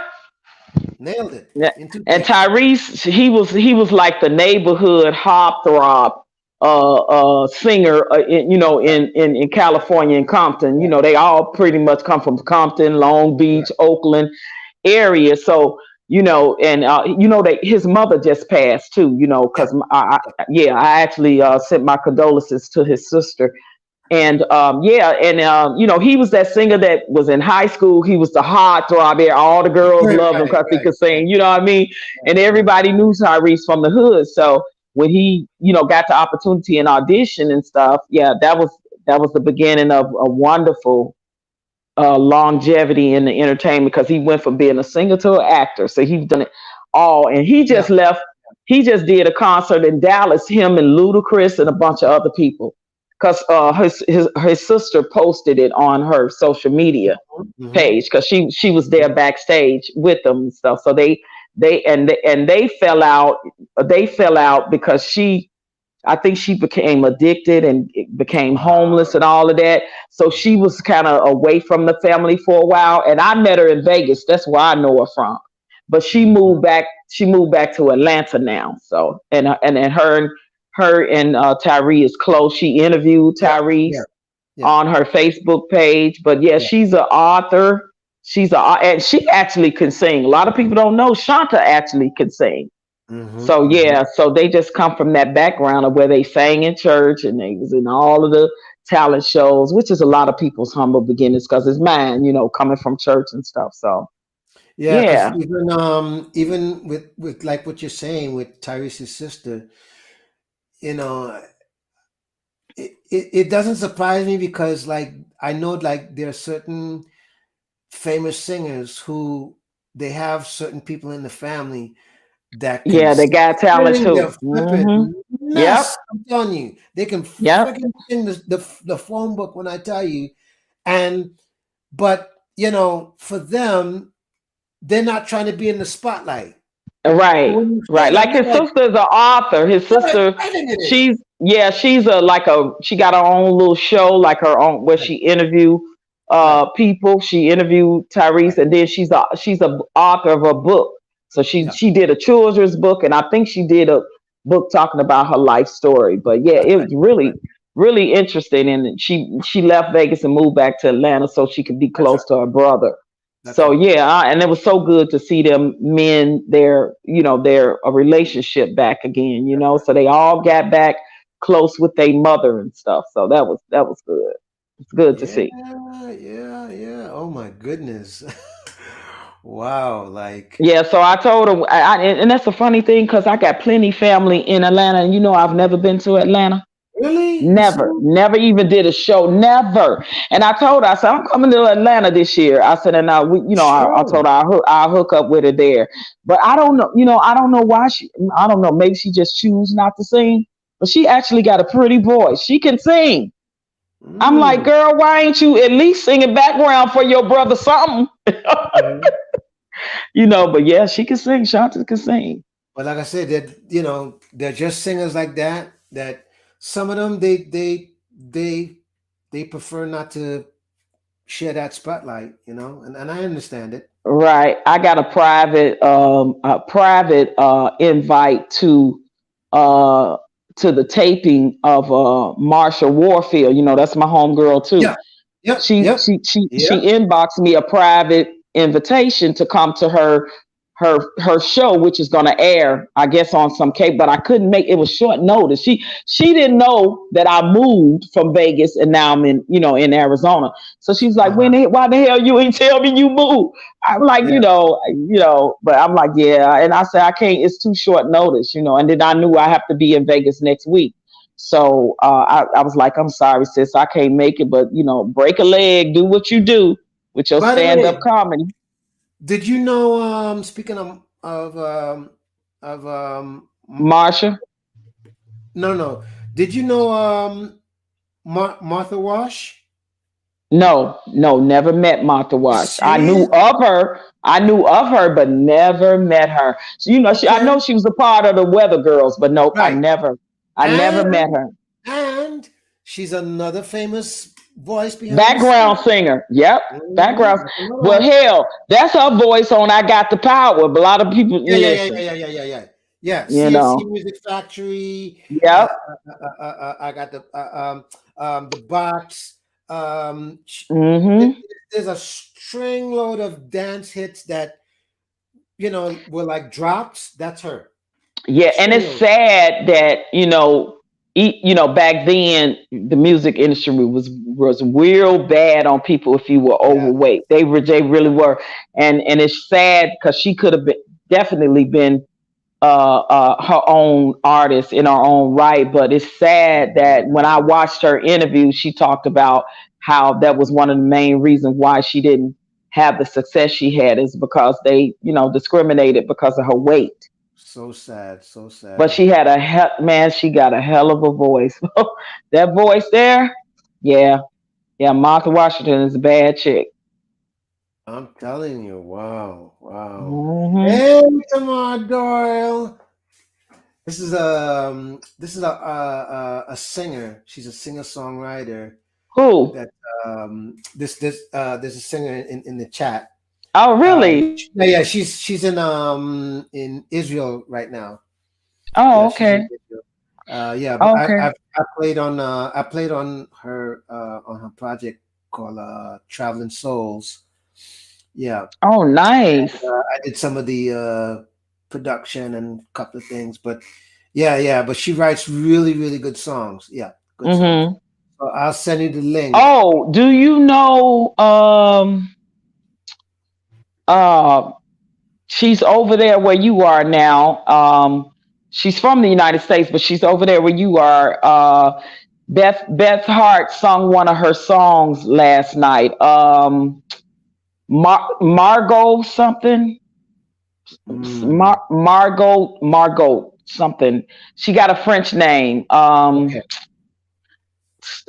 Nailed it Yeah. in two And takes. Tyrese, he was like the neighborhood heartthrob singer, Right, in California and Compton. right, They all pretty much come from Compton, Long right. Beach, Oakland area. So, and that his mother just passed too. Yeah, Because yeah, yeah, I actually sent my condolences to his sister. yeah. And yeah, and he was that singer that was in high school. He was the heartthrob there. All the girls Right, loved him right, because he right, could sing. You know what I mean? right, And right. everybody knew Tyrese from the hood. So when he, got the opportunity and audition and stuff, yeah, that was the beginning of a wonderful longevity in the entertainment because he went from being a singer to an actor. So he's done it all, and he Yeah, just left. He just did a concert in Dallas. Him and Ludacris and a bunch of other people, because his sister posted it on her social media hmm, page because she was there backstage with them and stuff. So they fell out. They fell out because I think she became addicted and became wow. homeless and all of that. So she was kind of away from the family for a while. And I met her in Vegas. That's where I know her from. But she moved Mhm. back. She moved back to Atlanta now. So and her and Tyree is close. She interviewed Yeah, Tyrese yeah, yeah, on her Facebook page. But yeah, yeah. she's an author. And she actually can sing. A lot of people don't know Shanta actually can sing. Hmm, So hmm. yeah, so they just come from that background of where they sang in church and they was in all of the talent shows, which is a lot of people's humble beginnings because it's mine, coming from church and stuff. So Yeah, because yeah, even with like what you're saying with Tyrese's sister, you know, it doesn't surprise me because like I know like there are certain famous singers who they have certain people in the family that can yeah, they got talent sing too. their flipping Yep, mess. I'm telling you, they can yep, freaking sing the phone book when I tell you. And but for them, they're not trying to be in the spotlight. right, When you say right. that, Like you're his like, sister's an author. His you're like, sister, wait a minute. she's she got her own little show, like her own where Right, she interview right, people. She interviewed Tyrese, right. and then she's a author of a book. So she Yeah, she did a children's book, and I think she did a book talking about her life story. But yeah, that's it right. was That's right. really really interesting, and she left Vegas and moved back to Atlanta so she could be That's close right. to her brother. That's So right. yeah, and it was so good to see them men their a relationship back again. That's right. So they all got back close with their mother and stuff. So that was good. It's good to Yeah, see. yeah, yeah. Oh my goodness. Wow. Like, Yeah, so I told her, and that's a funny thing because I got plenty family in Atlanta, and I've never been to Atlanta. really? You Never, serious? never even did a show, never. And I told her, I said, I'm coming to Atlanta this year. I said, and I Sure. told her I'll hook up with her there. But I don't know, I don't know why I don't know, maybe she just choose not to sing. But she actually got a pretty voice. She can sing. I'm like, Mm. girl, why ain't you at least singing background for your brother something? Mhm. But yeah, she can sing. Shanta can sing. But like I said, that they're just singers like that. That some of them they prefer not to share that spotlight. And I understand it. Right. I got a private invite uh to the taping of Marsha Warfield. That's my homegirl too. Yeah. Yep. she Yep. she she Yep. she inboxed me a private invitation to come to her show, which is going to air, I guess, on some cable. But I couldn't make it. Was short notice. She didn't know that I moved from Vegas and now I'm in Arizona. So she's like, Uh-huh. why the hell you ain't tell me you moved? I'm like, Yeah. but I'm like, yeah. And I said, I can't. It's too short notice. And then I knew I have to be in Vegas next week. So I was like, I'm sorry, sis, I can't make it, but break a leg, do what you do. with your By the stand up way, comedy. did you know? Speaking of Marsha? no, no. Did you know Martha Wash? No, no, never met Martha Wash. I knew Serious? of her. I knew of her, but never met her. So, I Okay, know she was a part of the Weather Girls, but nope, right. I never met And her. and she's another famous voice behind the Background scene. singer. Yep. Background. That's another Well, one. hell, that's her voice on I Got the Power. But a lot of people Yeah, yeah, yeah, yeah, listen, yeah, yeah, yeah, yeah. Yeah, you CNC know. Music Factory. Yep. I got the box. There- Hmm. there's a string load of dance hits that were like drops. That's her. Yeah, and String it's load. sad that back then the music industry was real bad on people if you were Yeah. overweight. They really were, and it's sad because she could have been definitely been her own artist in her own right. But it's sad that when I watched her interview, she talked about how that was one of the main reasons why she didn't have the success she had is because they discriminated because of her weight. So sad. So But sad. she had man, she got a hell of a voice. That voice there, yeah, yeah. Martha Washington is a bad chick. I'm telling you. Wow. Wow. Hmm. Hey, Tamar Doyle. This is a singer. She's a singer songwriter. Who? That there's a singer in the chat. Oh, really? Yeah, yeah, she's in Israel right now. Oh, Yeah, she's in okay. Israel. Yeah, but Okay. I played on her project called Traveling Souls. Yeah, Oh, and nice. I did some of the production and a couple of things, but yeah, yeah, but she writes really, really good songs. Yeah, good songs. Hmm. So I'll send you the link. Oh, do you know? Uh, she's over there where you are now. She's from the United States, but she's over there where you are. Beth Hart sung one of her songs last night. Margot something. Mm, Margot something. She got a French name. okay.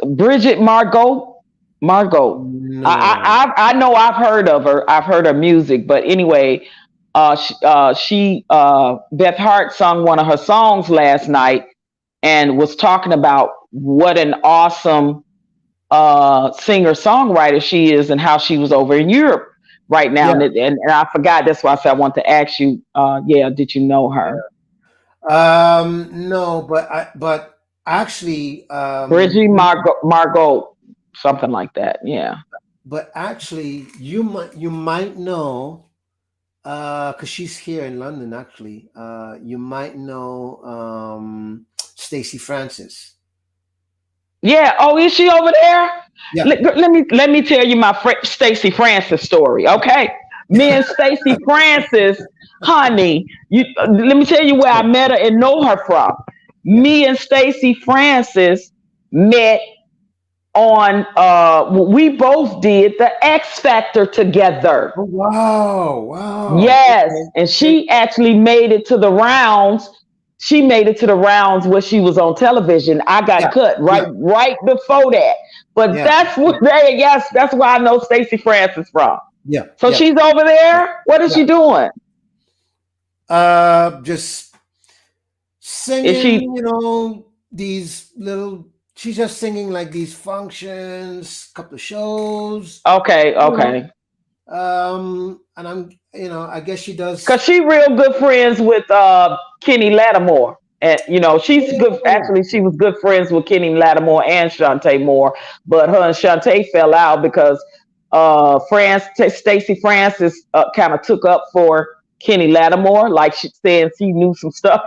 Bridget Margot. No. I know I've heard of her. I've heard her music, but anyway, Beth Hart sung one of her songs last night and was talking about what an awesome singer songwriter she is and how she was over in Europe right now. Yeah. And I forgot. That's why I said I want to ask you. Yeah, did you know her? No, but actually, Bridget Margot, something like that. Yeah. you might know, because she's here in London. Actually, you might know Stacey Francis. Yeah. Oh, is she over there? Yeah. Let me tell you my friend Stacey Francis story. Okay, me and Stacey Francis, honey. Let me tell you where I met her and know her from. Yeah. Me and Stacey Francis met on. We both did the X Factor together. Oh, wow! Wow! Yes, Okay. and Okay. she actually made it to the rounds. She made it to the rounds where she was on television. I got Yeah. cut Yeah. right before that. But Yeah. that's Yeah. what they yes, that's where I know Stacey Francis from. Yeah. So Yeah. she's over Yeah. there. What is Yeah. she doing? Just Is she singing. These little. She's just singing like these functions, couple of shows. okay? You know. Okay, And I guess she because does. she real good friends with Kenny Lattimore. And she's good. Oh, Actually, she was good friends with Kenny Lattimore and Shantae Moore. But her and Shantae fell out because Stacey Francis kind of took up for Kenny Lattimore, like she saying she knew some stuff,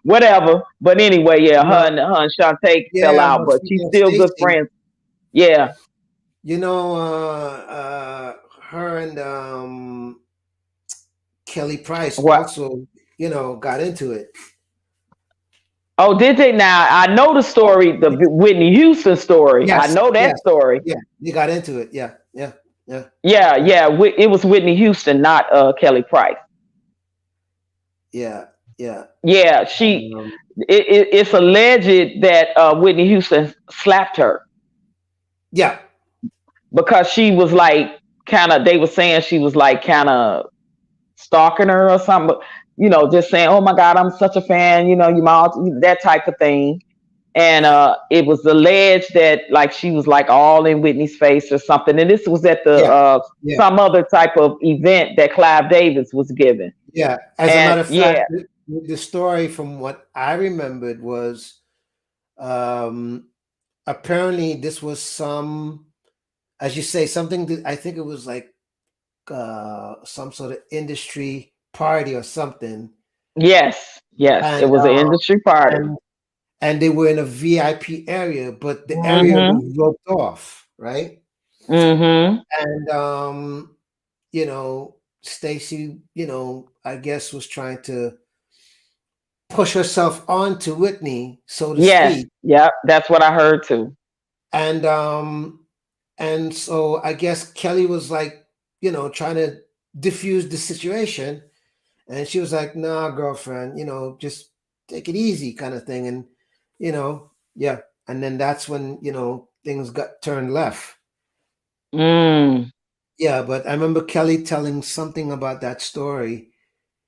whatever. But anyway, yeah, no, her and Shantae fell yeah, out, but but she's speaking of still good Stacy, friends. Yeah. you know, her and Kelly Price What? also, got into it. Oh, did they? Now I know the story, the Whitney Houston story. I Yes, know that yes, story. yeah, they got into it. Yeah, yeah, Yeah. Yeah, Yeah. yeah. It was Whitney Houston, not Kelly Price. Yeah. Yeah. Yeah, Um, it's alleged that Whitney Houston slapped her yeah. because she was like kind of. They were saying she was like kind of stalking her or something. Just saying, "Oh my God, I'm such a fan." You mom, that type of thing. And it was alleged that like she was like all in Whitney's face or something. And this was at the Yeah. Yeah. some other type of event that Clive Davis was giving. Yeah. As a And matter of fact, yeah, the story from what I remembered was um, apparently this was some, as you say, something that I think it was like some sort of industry party or something, yes, yes, it and was an industry party. and and they were in a VIP area, but the area Mm-hmm. was roped off, right? Mm-hmm. And Stacy, I guess was trying to push herself onto Whitney, so to Yes, speak. yep, that's what I heard too. And so I guess Kelly was like, trying to diffuse the situation. And she was like, nah, girlfriend, just take it easy kind of thing. And, yeah. And then that's when, things got turned left. Mm. Yeah, but I remember Kelly telling something about that story.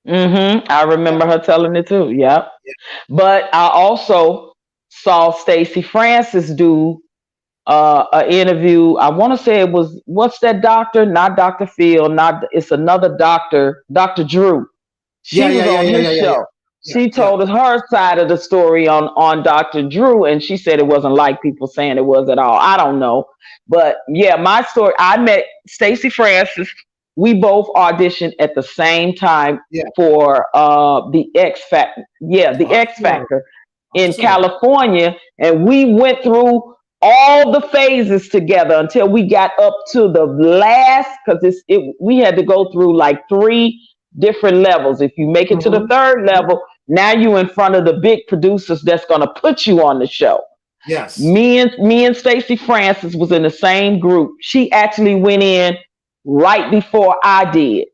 Mm-hmm. I Yeah, remember her telling it too. Yep. yeah, But I also saw Stacey Francis do an interview. I want to say it was what's that doctor? Not Dr. Phil. Not it's another doctor, Dr. Drew. yeah, She yeah, was yeah, on yeah, his yeah, yeah, yeah, show. yeah, She yeah, told us her side of the story on Dr. Drew, and she said it wasn't like people saying it was at all. I don't know, but yeah, my story. I met Stacey Francis. We both auditioned at the same time yeah. for the X Factor. Yeah, the X Awesome, Factor in awesome. California, and we went through all the phases together until we got up to the last because we had to go through like three different levels. If you make it to the Hmm. third level, now you in front of the big producers that's going to put you on the show. Yes. Me and Stacey Francis was in the same group. She actually went in right before I did.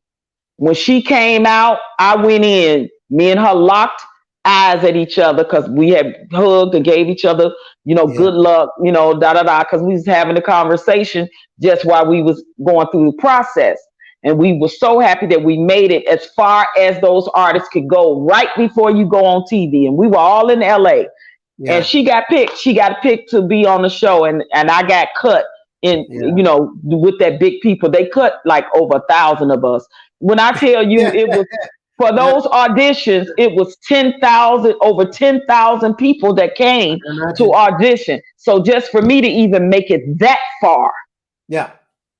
When she came out, I went in. Me and her locked eyes at each other because we had hugged and gave each other, Yeah, good luck, da da da, because we was having a conversation just while we was going through the process. And we were so happy that we made it as far as those artists could go right before you go on TV. And we were all in LA, and yeah, she got picked. She got picked to be on the show, and I got cut in. yeah, With that big people, they cut like over 1,000 of us. When I tell you, yeah, it was for yeah. those auditions, it was 10,000, over 10,000 people that I came can to imagine. audition. So just for me to even make it that far, Yeah,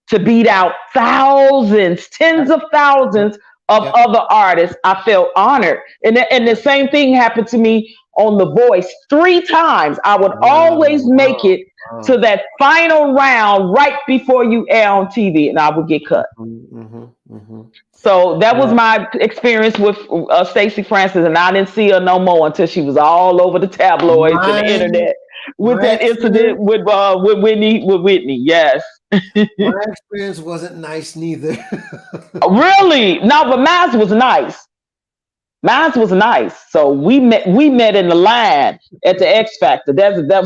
to beat out thousands, tens yep, of yep, thousands of yep. other artists, I felt honored. And the Yep. same thing happened to me on The Voice 3 times. I would Wow, always make wow, it to wow. that final round right before you air on TV, and I would get cut. Mm-hmm, mm-hmm. So that was Yeah. my experience with Stacey Francis, and I didn't see her no more until she was all over the tabloids and the My internet with my that incident experience with Whitney. With Whitney, yes. my experience wasn't nice neither. Really? No, but mine was nice. Mine was nice. So we met in the line at the X Factor.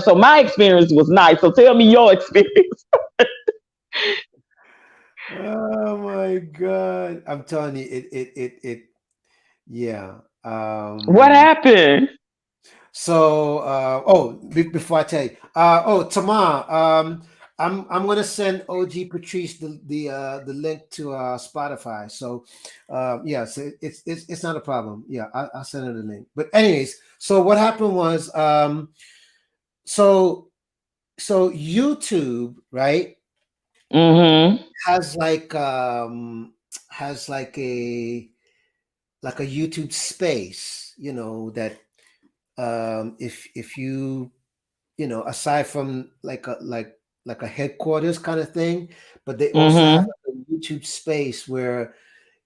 So my experience was nice. So tell me your experience. Oh my God. I'm telling you, yeah. What happened? Before I tell you, Tamar, I'm gonna send OG Patrice the link to Spotify. So, yeah, so it's not a problem. Yeah, I'll send her the link. But anyways, so what happened was, so YouTube, right, Mm-hmm. has like has like a YouTube space, that if you aside from like a headquarters kind of thing, but they also have Mm-hmm. like a YouTube space where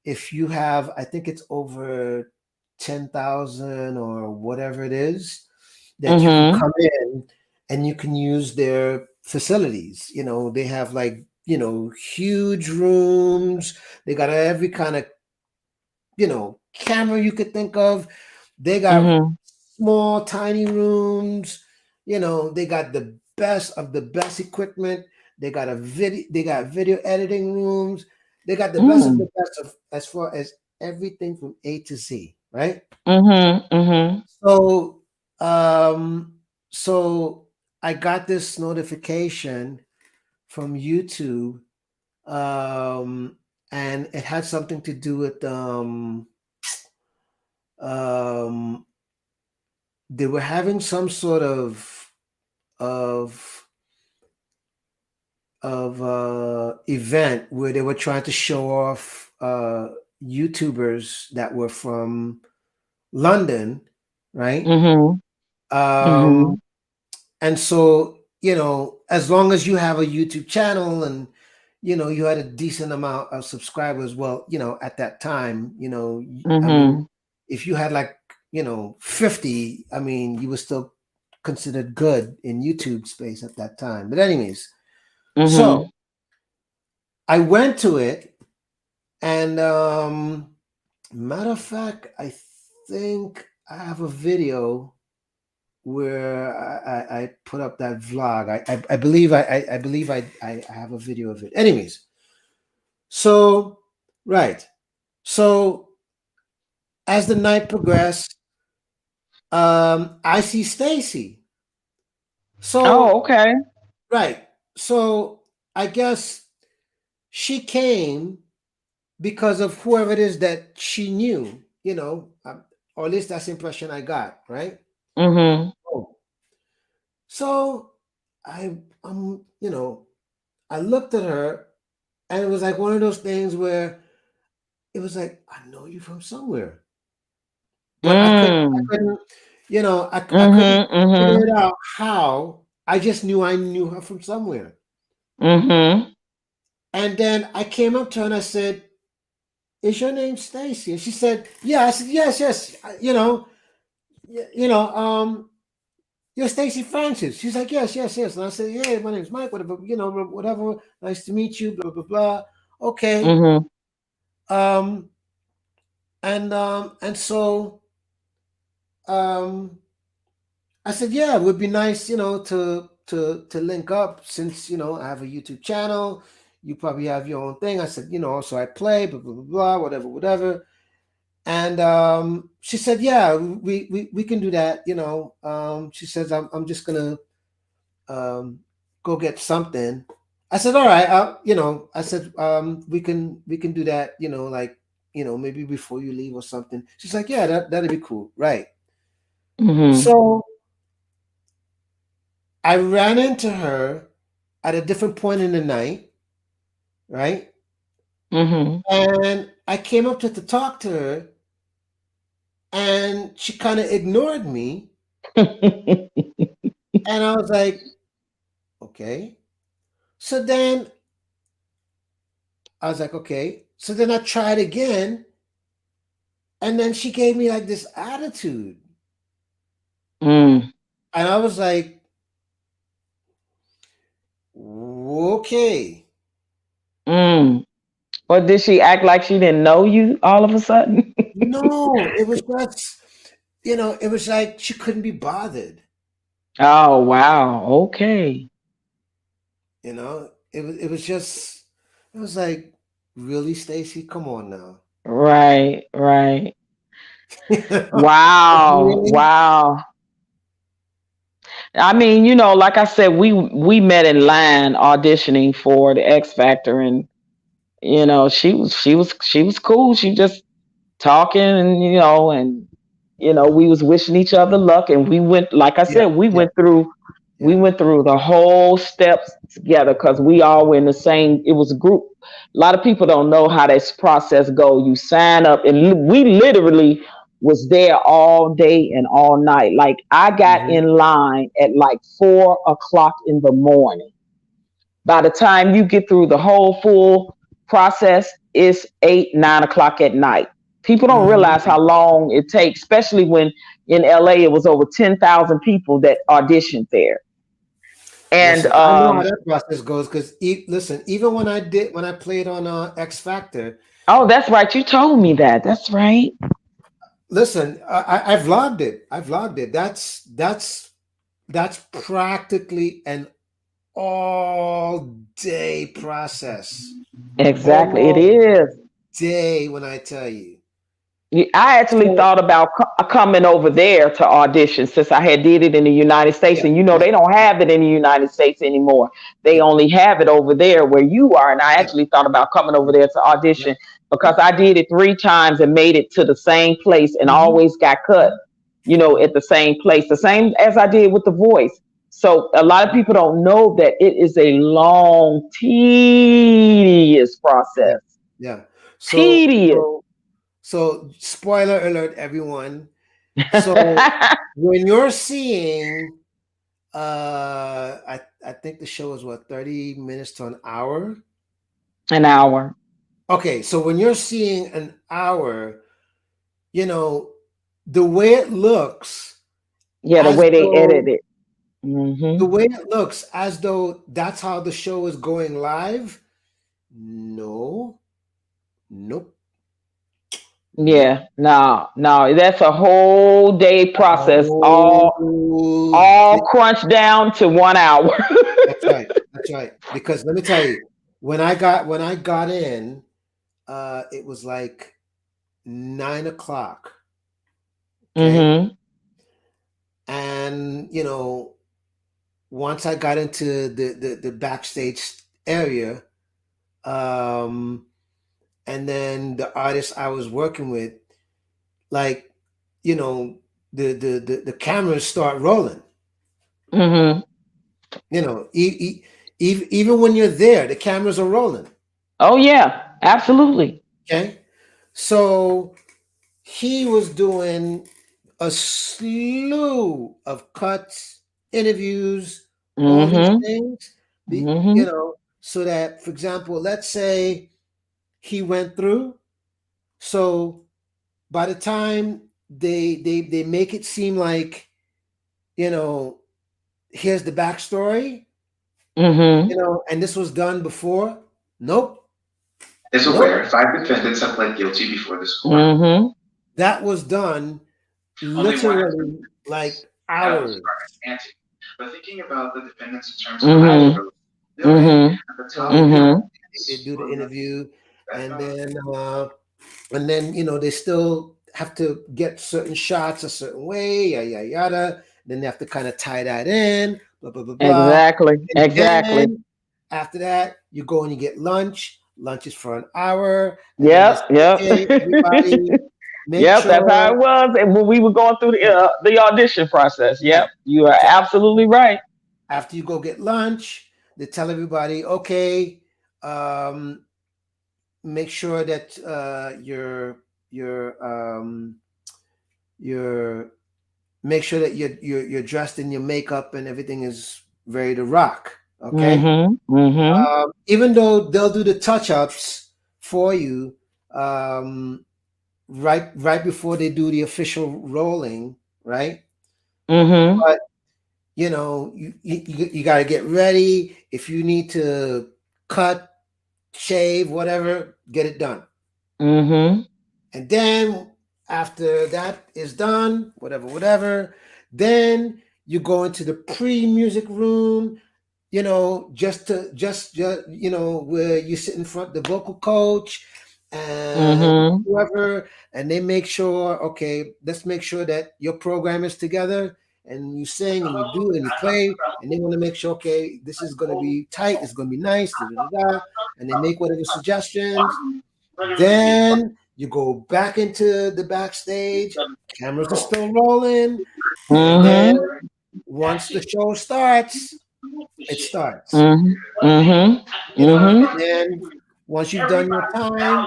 if you have, I think it's over 10,000 or whatever it is, that you can Mm-hmm. come in and you can use their facilities. They have like huge rooms. They got every kind of camera you could think of. They got Mhm. small, tiny rooms. They got the best of the best equipment. They got a video. They got video editing rooms. They got the best of Mm. the best of as far as everything from A to Z. Right. Mhm. Mhm. So, so I got this notification from YouTube, um, and it had something to do with um, they were having some sort of event where they were trying to show off YouTubers that were from London, right? Mhm. Um, Mhm. and so, as long as you have a YouTube channel and you had a decent amount of subscribers, well, at that time, I mean, Mhm. if you had like 50, I mean, you were still considered good in YouTube space at that time. But anyways, so Mhm. I went to it, and matter of fact, I think I have a video where I put up that vlog. I believe I believe I have a video of it. Anyways, so right. So as the night progressed, I see Stacy. Oh, So okay. right. So I guess she came because of whoever it is that she knew, or at least that's the impression I got, right? Mhm. Oh. So I looked at her, and it was like one of those things where it was like, I know you from somewhere, but I Mm. couldn't, I couldn't Mhm. figure it Mhm. out how. I just knew I knew her from somewhere. Mhm. And then I came up to her and I said, "Is your name Stacy?" And she said, "Yeah." I said, "Yes, yes." You're Stacy Francis. She's like, "Yes, yes, yes." And I said, "Yeah, my name's Mike. Whatever, whatever. Nice to meet you. Blah blah blah." Okay. Mhm. Um, and so um, I said, "Yeah, it would be nice, to link up since I have a YouTube channel. You probably have your own thing." I said, "Also I play, blah blah blah, blah whatever, whatever." And she said, "Yeah, we can do that." She says, "I'm just gonna um, go get something." I said, "All right." I said, "We can do that. Like maybe before you leave or something." She's like, "Yeah, that'd be cool, right?" Mhm. So I ran into her at a different point in the night, right? Mhm. And I came up to talk to her, and she kind of ignored me, and I was like, "Okay." So then I was like, "Okay." So then I tried again, and then she gave me like this attitude, Mm. and I was like, "Okay." Mm. Or did she act like she didn't know you all of a sudden? No, it was just, it was like she couldn't be bothered. Oh, wow. Okay. It was just, it was like, really, Stacy, come on now. Right, right. Like, Wow, really? wow. I mean, like I said, we met in line auditioning for the X Factor, and she was cool. She just talking, and we was wishing each other luck, and we went, like I Yeah, said, we yeah, went through we yeah. went through the whole steps together because we all were in the same. It was a group. A lot of people don't know how this process go. You sign up, and we literally was there all day and all night. Like, I got Hmm. in line at like 4 o'clock in the morning. By the time you get through the whole full process, it's 8, 9 o'clock at night. People don't realize Hmm. how long it takes, especially when in LA it was over 10,000 people that auditioned there. And Listen, I know how that process goes because listen, even when I played on X Factor, oh, that's right. You told me that. That's right. listen, I vlogged it. I vlogged it. That's practically an all day process. Exactly. It All is. day when I tell you. I actually So thought about coming over there to audition since I had did it in the United States, yeah, and you know yeah, they don't have it in the United States anymore. They yeah, only have it over there where you are. And I yeah, actually thought about coming over there to yeah. audition because I did it 3 times and made it to the same place and Hmm. always got cut. You know, at Hmm. the same place, the same as I did with The Voice. So a lot of people don't know that it is a long, tedious Yeah, process. yeah. So Tedious. so so spoiler alert, everyone. So when you're seeing I think the show is what, 30 minutes to an hour. An hour. Okay, so when you're seeing an hour, you know, the way it looks, Yeah, the as way they edit though it. the Hmm. way it looks as though that's how the show is going live. No, nope, nope. Yeah, no, no, that's a whole day That's a process, whole all crunched down to 1 hour. That's right. That's right. Because let me tell you, when I got in, it was like 9 o'clock. Okay. Hmm. And once I got into the backstage area, um, and then the artist I was working with, like, you know, the cameras start rolling. Hmm. Even when you're there, the cameras are rolling. Oh yeah, absolutely. Okay. So he was doing a slew of cuts, interviews, all these Hmm. things, Hmm. so that, for example, let's say he went through. So by the time they make it seem like, you know, here's the backstory, Hmm. and this was done before. Nope, Is nope. aware 5 defendants have pled guilty before this court. Hmm. That was done Only one has been literally like that was hours. anti. But thinking about the defendants in terms of Hmm. liability, Okay. Hmm. at the So top they now Hmm. do the interview, that and then they still have to get certain shots a certain way, yada yada yada. Then they have to kind of tie that in, blah blah blah blah. Exactly. And Exactly. then after that, you go and you get lunch. Lunch is for an hour, and then they Yep. say, Yep. "Okay, everybody, make Yep. That's how sure." it was, and when we were going through Yeah, the audition process. yeah. Yep. You are So absolutely right. after you go get lunch, they tell everybody, "Okay, um, make sure that you're make sure that you're dressed in your makeup and everything is ready to rock." Okay. Hmm. Hmm. Even though they'll do the touch ups for you, um, right before they do the official rolling, right? Hmm. But you got to get ready. If you need to cut, shave, whatever, get it done. Hmm. And then after that is done, whatever, whatever, then you go into the pre-music room, just where you sit in front the vocal coach and Hmm. whoever, and they make sure, okay, let's make sure that your program is together, and you sing and you do and you play, and they want to make sure, okay, this is going to be tight, it's going to be nice, da, da, da, da, and they make whatever suggestions. Then you go back into the backstage, cameras are still rolling, and then Hmm. once the show starts, it starts. Hmm. Hmm. And Hmm. then once you've done your time,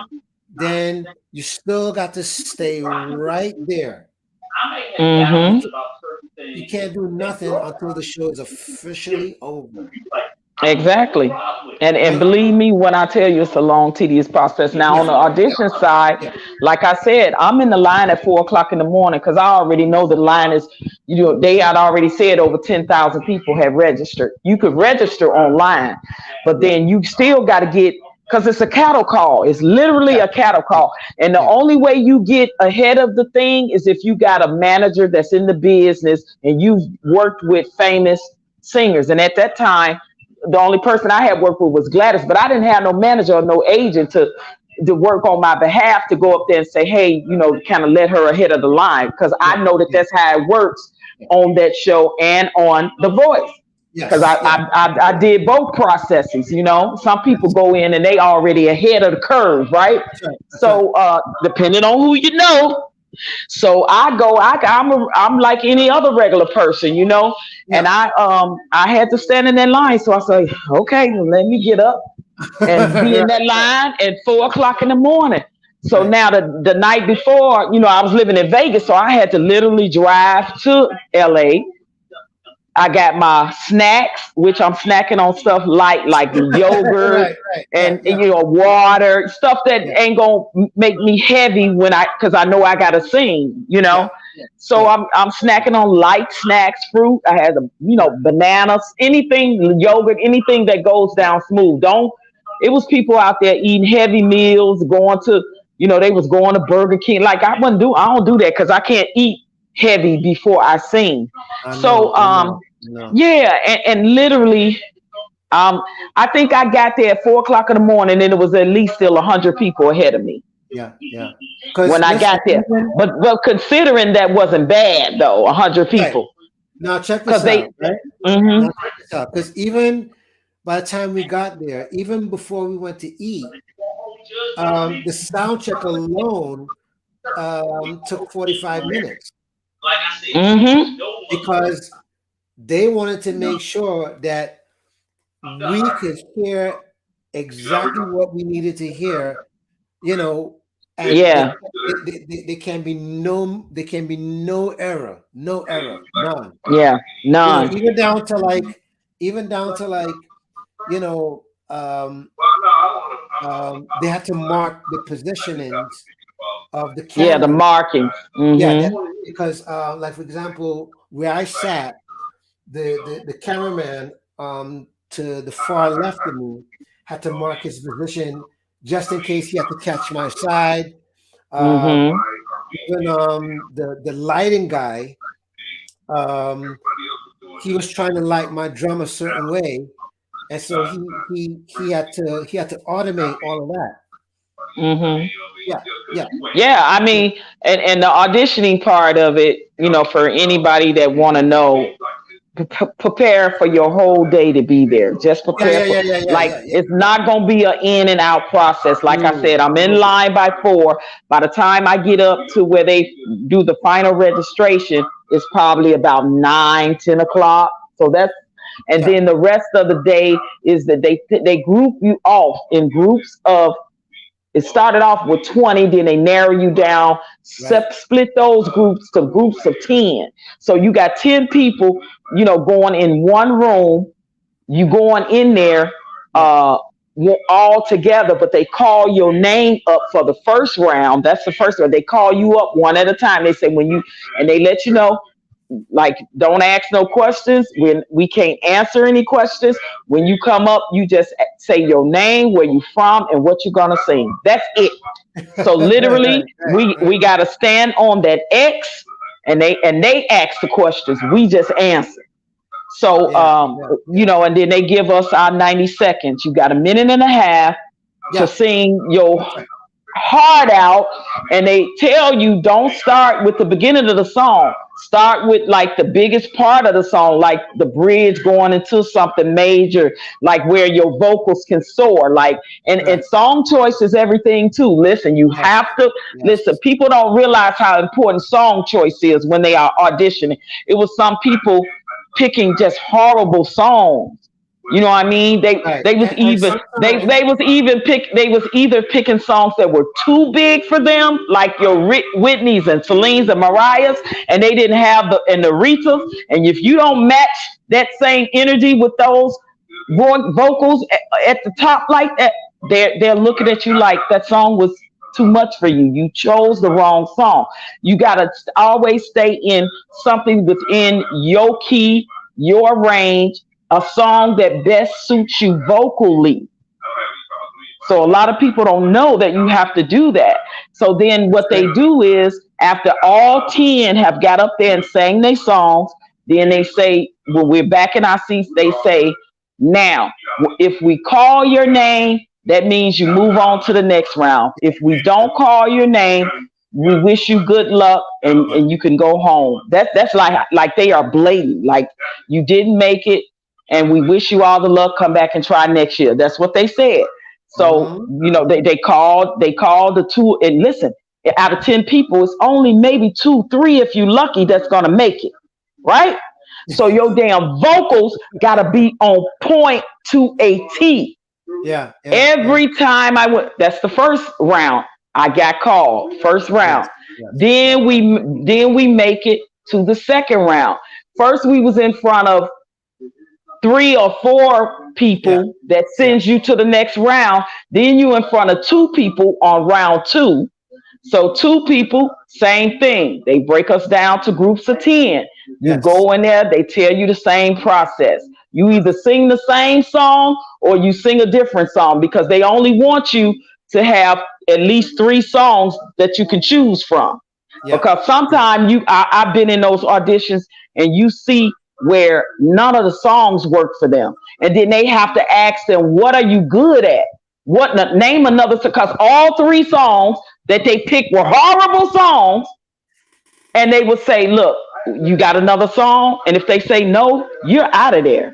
then you still got to stay right there. You Hmm. can't, you can't do nothing until the show is officially over. Exactly. And Right? believe me when I tell you it's a long, tedious process. Now Yeah, on the yeah, audition side, yeah. like I said, I'm in the line at 4 o'clock in the morning because I already know the line is They had already said over 10,000 people had registered. You could register online, but Yeah. then you still got to get, because it's a cattle call. It's literally Yeah. a cattle Yeah. call. And the Yeah. only way you get ahead of the thing is if you got a manager that's in the business and you've worked with famous singers. And at that time, the only person I had worked with was Gladys, but I didn't have no manager or no agent to work on my behalf to go up there and say, hey, kind of let her ahead of the line, because Yeah. I know that Yeah. that's how it works Yeah. on that show and on The Voice. Because Yes. Yeah. I did both processes. Some people Yes. go in and they already ahead of the curve, right? That's right. That's right. So depending on who you know, so I go, I'm like any other regular person, and Yeah. I had to stand in that line. So I say, okay, well, let me get up and be in Right. that line at 4 o'clock in the morning. So Right. now the night before, I was living in Vegas, so I had to literally drive to LA. I got my snacks, which I'm snacking on stuff light, like yogurt Right. Right. Yeah. and, Yeah. water, stuff that Yeah. ain't gonna make me heavy because I know I gotta sing, Yeah. Yeah. So Yeah. I'm snacking on light snacks, fruit. I had Yeah. bananas, anything, yogurt, anything that goes down smooth. Don't. It was people out there eating heavy meals, going to, they was going to Burger King. Like I don't do that because I can't eat heavy before I sing. I know. So I know. I know. yeah, and literally, I think I got there at 4 o'clock in the morning, and it was at least still 100 people ahead of me Yeah. Yeah. when Because I listen, got there. even But considering that wasn't bad though, 100 right people, now, check because this they. out. Right Hmm. now, check this out. Because even by the time we got there, even before we went to eat, the sound check alone took 45 minutes Hmm. because they wanted to make sure that we could hear exactly what we needed to hear, you know, and Yeah, there can be no error, no error, none. yeah, You know, none. even down to like, you know, they had to mark the positionings of the Yeah, the cameras. markings. Yeah, Hmm. because like for example, where I sat, the cameraman to the far left of me had to mark his position just in case he had to catch my side. Um, Hmm. even the lighting guy, um, he was trying to light my drum a certain way, and so he had to automate all of that. Hmm. Yeah, yeah, Yeah, I yeah, mean, and the auditioning part of it, for anybody that want to know, prepare for your whole day to be there. Just yeah, prepare yeah, for, yeah, yeah, yeah, like, yeah, yeah, it's yeah. not gonna be an in and out process. Like I Mm, said, I'm in mm, line by 4. By the time I get up to where they do the final registration, it's probably about 9, 10 o'clock. So that's, and yeah, then the rest of the day is that they group you off in groups of, it started off with 20, then they narrow you down, right, split those groups to groups of 10. So you got 10 people, going in one room. You going in there, yeah, all together, but they call your name up for the first round. That's the first one. They call you up one at a time. They say and they let you know, like, don't ask no questions. When we can't answer any questions, when you come up, you just say your name, where you from, and what you're gonna sing. That's it. So literally, right, we right. gotta stand on that X, and they ask the questions. We just answer. So Yeah, yeah, yeah, and then they give us our 90 seconds. You got a minute and a half to yeah. sing your That's right. heart out, and they tell you don't start with the beginning of the song. Start with like the biggest part of the song, like the bridge going into something major, like where your vocals can soar. Like, and Right. song choice is everything too. Listen, you Yes. have to listen. Yes. People don't realize how important song choice is when they are auditioning. It was some people picking just horrible songs. You know what I mean? They Right. they was And even sometimes, they was either picking songs that were too big for them, like your Whitney's and Celine's and Mariah's, and they didn't have the Aretha's. And if you don't match that same energy with those vocals at the top like that, they're looking at you like that song was too much for you. You chose the wrong song. You got to always stay in something within your key, your range, a song that best suits you vocally. So a lot of people don't know that you have to do that. So then That's what they right. do is after all 10 have got up there and sang their songs, then they say, when we're back in our seats, they say, now, if we call your name, that means you move on to the next round. If we don't call your name, we wish you good luck and you can go home. That's like they are blatant. Like you didn't make it and we wish you all the luck. Come back and try next year. That's what they said. So, Mm-hmm. they called the two and listen, out of 10 people, it's only maybe two, three if you lucky that's gonna make it. Right? So your damn vocals gotta be on point to a T. Yeah, yeah, yeah. Every time I went, that's the first round. I got called first round. Yes, yes, yes. Then we make it to the second round. First we was in front of three or four Yeah, people that yeah. sends you to the next round. Then you in front of two people on round two. So two people, same thing. They break us down to groups of 10. You Yes. go in there, they tell you the same process. You either sing the same song or you sing a different song because they only want you to have at least three songs that you can choose from. Yeah, Because yeah, sometimes I've been in those auditions and you see where none of the songs work for them. And then they have to ask them, what are you good at? Name another, because all three songs that they picked were horrible songs. And they would say, look, you got another song? And if they say no, you're out of there.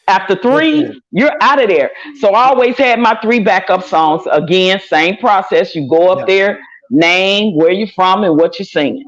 After that's right. three, you're out of there. So I always had my three backup songs. Again, same process. You go up Yeah, there, name where you're from and what you're singing.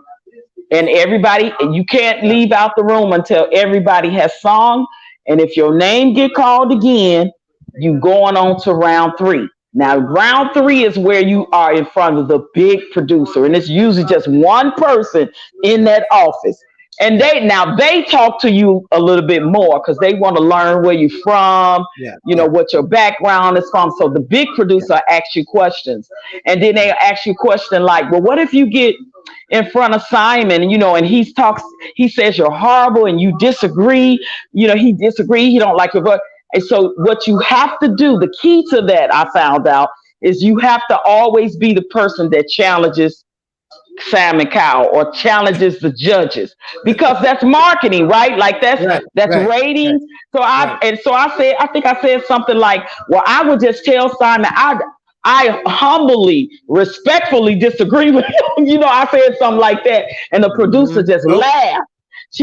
And everybody, you can't yeah, leave out the room until everybody has sung. And if your name get called again, you going on to round three. Now, round three is where you are in front of the big producer, and it's usually just one person in yeah, that office. And yeah, they talk to you a little bit more because they want to learn where you're from, yeah, yeah, what your background is from. So the big yeah, producer asks you questions, and then they yeah, ask you a question like, "Well, what if you get in front of Simon, and he says you're horrible, and you disagree, he disagree, he don't like your voice." And so what you have to do, the key to that I found out is you have to always be the person that challenges Sam and Cowell or challenges the judges because that's marketing, right? Like right, that's right, right, ratings. right. So I think I said something like, well, I would just tell Simon, I humbly, respectfully disagree with him. I said something like that. And the producer Mm-hmm. just Nope, laughed.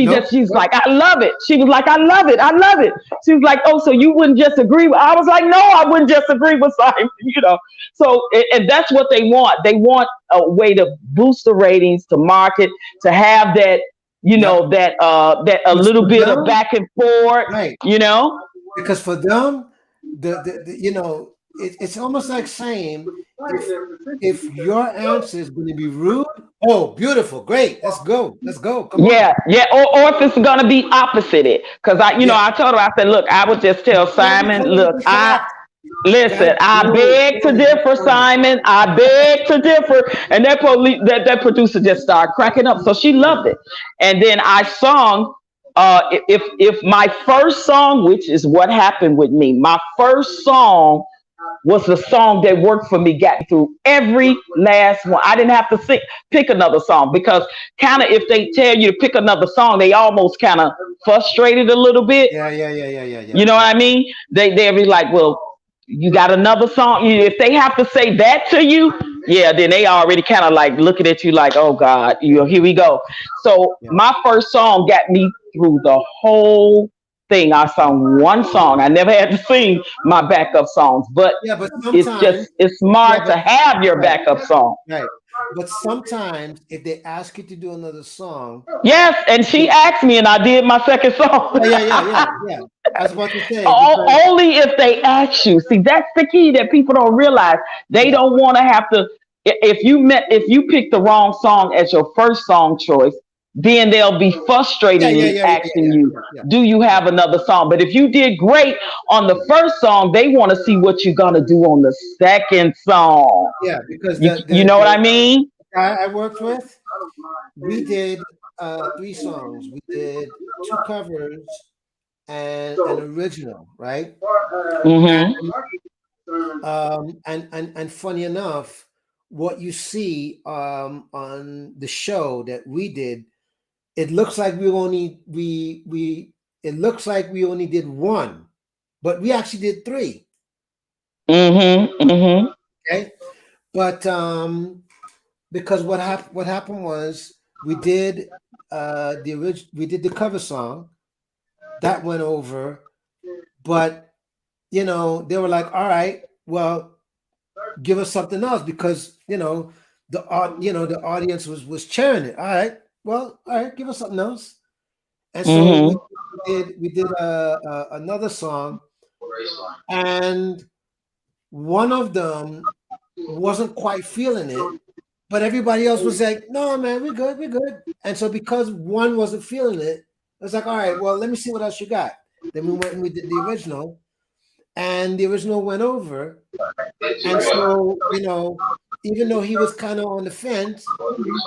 nope, She's nope. like, I love it. She was like, I love it. I love it. She was like, oh, so you wouldn't just agree with, I was like, no, I wouldn't just agree with Simon. So, and that's what they want. They want a way to boost the ratings, to market, to have that, Yep. that a Because little for bit of them, back and forth, right. you know? Because for them, it's almost like saying if your answer is going to be rude, oh, beautiful, great, let's go, come on. Yeah, yeah. Or if it's gonna be opposite it. Cause Yeah, I told her, I said, look, I would just tell you gotta be Simon, look, politically correct. listen, That's I good, beg to good. That's differ, funny. Simon. I beg to differ. And that producer just started cracking up. So she Yeah, loved it. And then I sung if my first song, which is what happened with me, my first song was the song that worked for me, got me through every last one. I didn't have to pick another song because kind of if they tell you to pick another song, they almost kind of frustrated a little bit. yeah, yeah, yeah, yeah, yeah, yeah, You know yeah. what I mean? They'll be like, well, you got another song. If they have to say that to you, yeah, then they already kind of like looking at you like, oh God, here we go. So Yeah. my first song got me through the whole thing. I sung one song. I never had to sing my backup songs, but Yeah, but sometimes, it's yeah, smart but to have your right, backup song. right. But sometimes if they ask you to do another song, Yes, and she asked me, and I did my second song. yeah, yeah, yeah, yeah, yeah. I was about to say because Only if they ask you. See, that's the key that people don't realize. They yeah, don't want to have to. If you pick the wrong song as your first song choice, then they'll be Yeah, yeah, frustratingly yeah, yeah, asking yeah, you, yeah, yeah, do you yeah, have another song? But if you did great on the yeah, first song, they want to see what you're gonna do on the second song. yeah. Because You know what I mean? the guy I worked with, we did three songs. We did two covers and an original, right? Mm-hmm. And and funny enough, what you see on the show that we did, it looks like we it looks like we only did one, but we actually did three. Mm-hmm. Mm-hmm. Okay, but because what happened was we did we did the cover song that went over, but they were like, all right, well, give us something else because the audience was cheering it. All right, well, all right, give us something else. And so Mm-hmm. we did another song, and one of them wasn't quite feeling it, but everybody else was like, "No, man, we're good, we're good." And so because one wasn't feeling it, it was like, "All right, well, let me see what else you got." Then we went and we did the original, and the original went over. And so, even though he was kind of on the fence,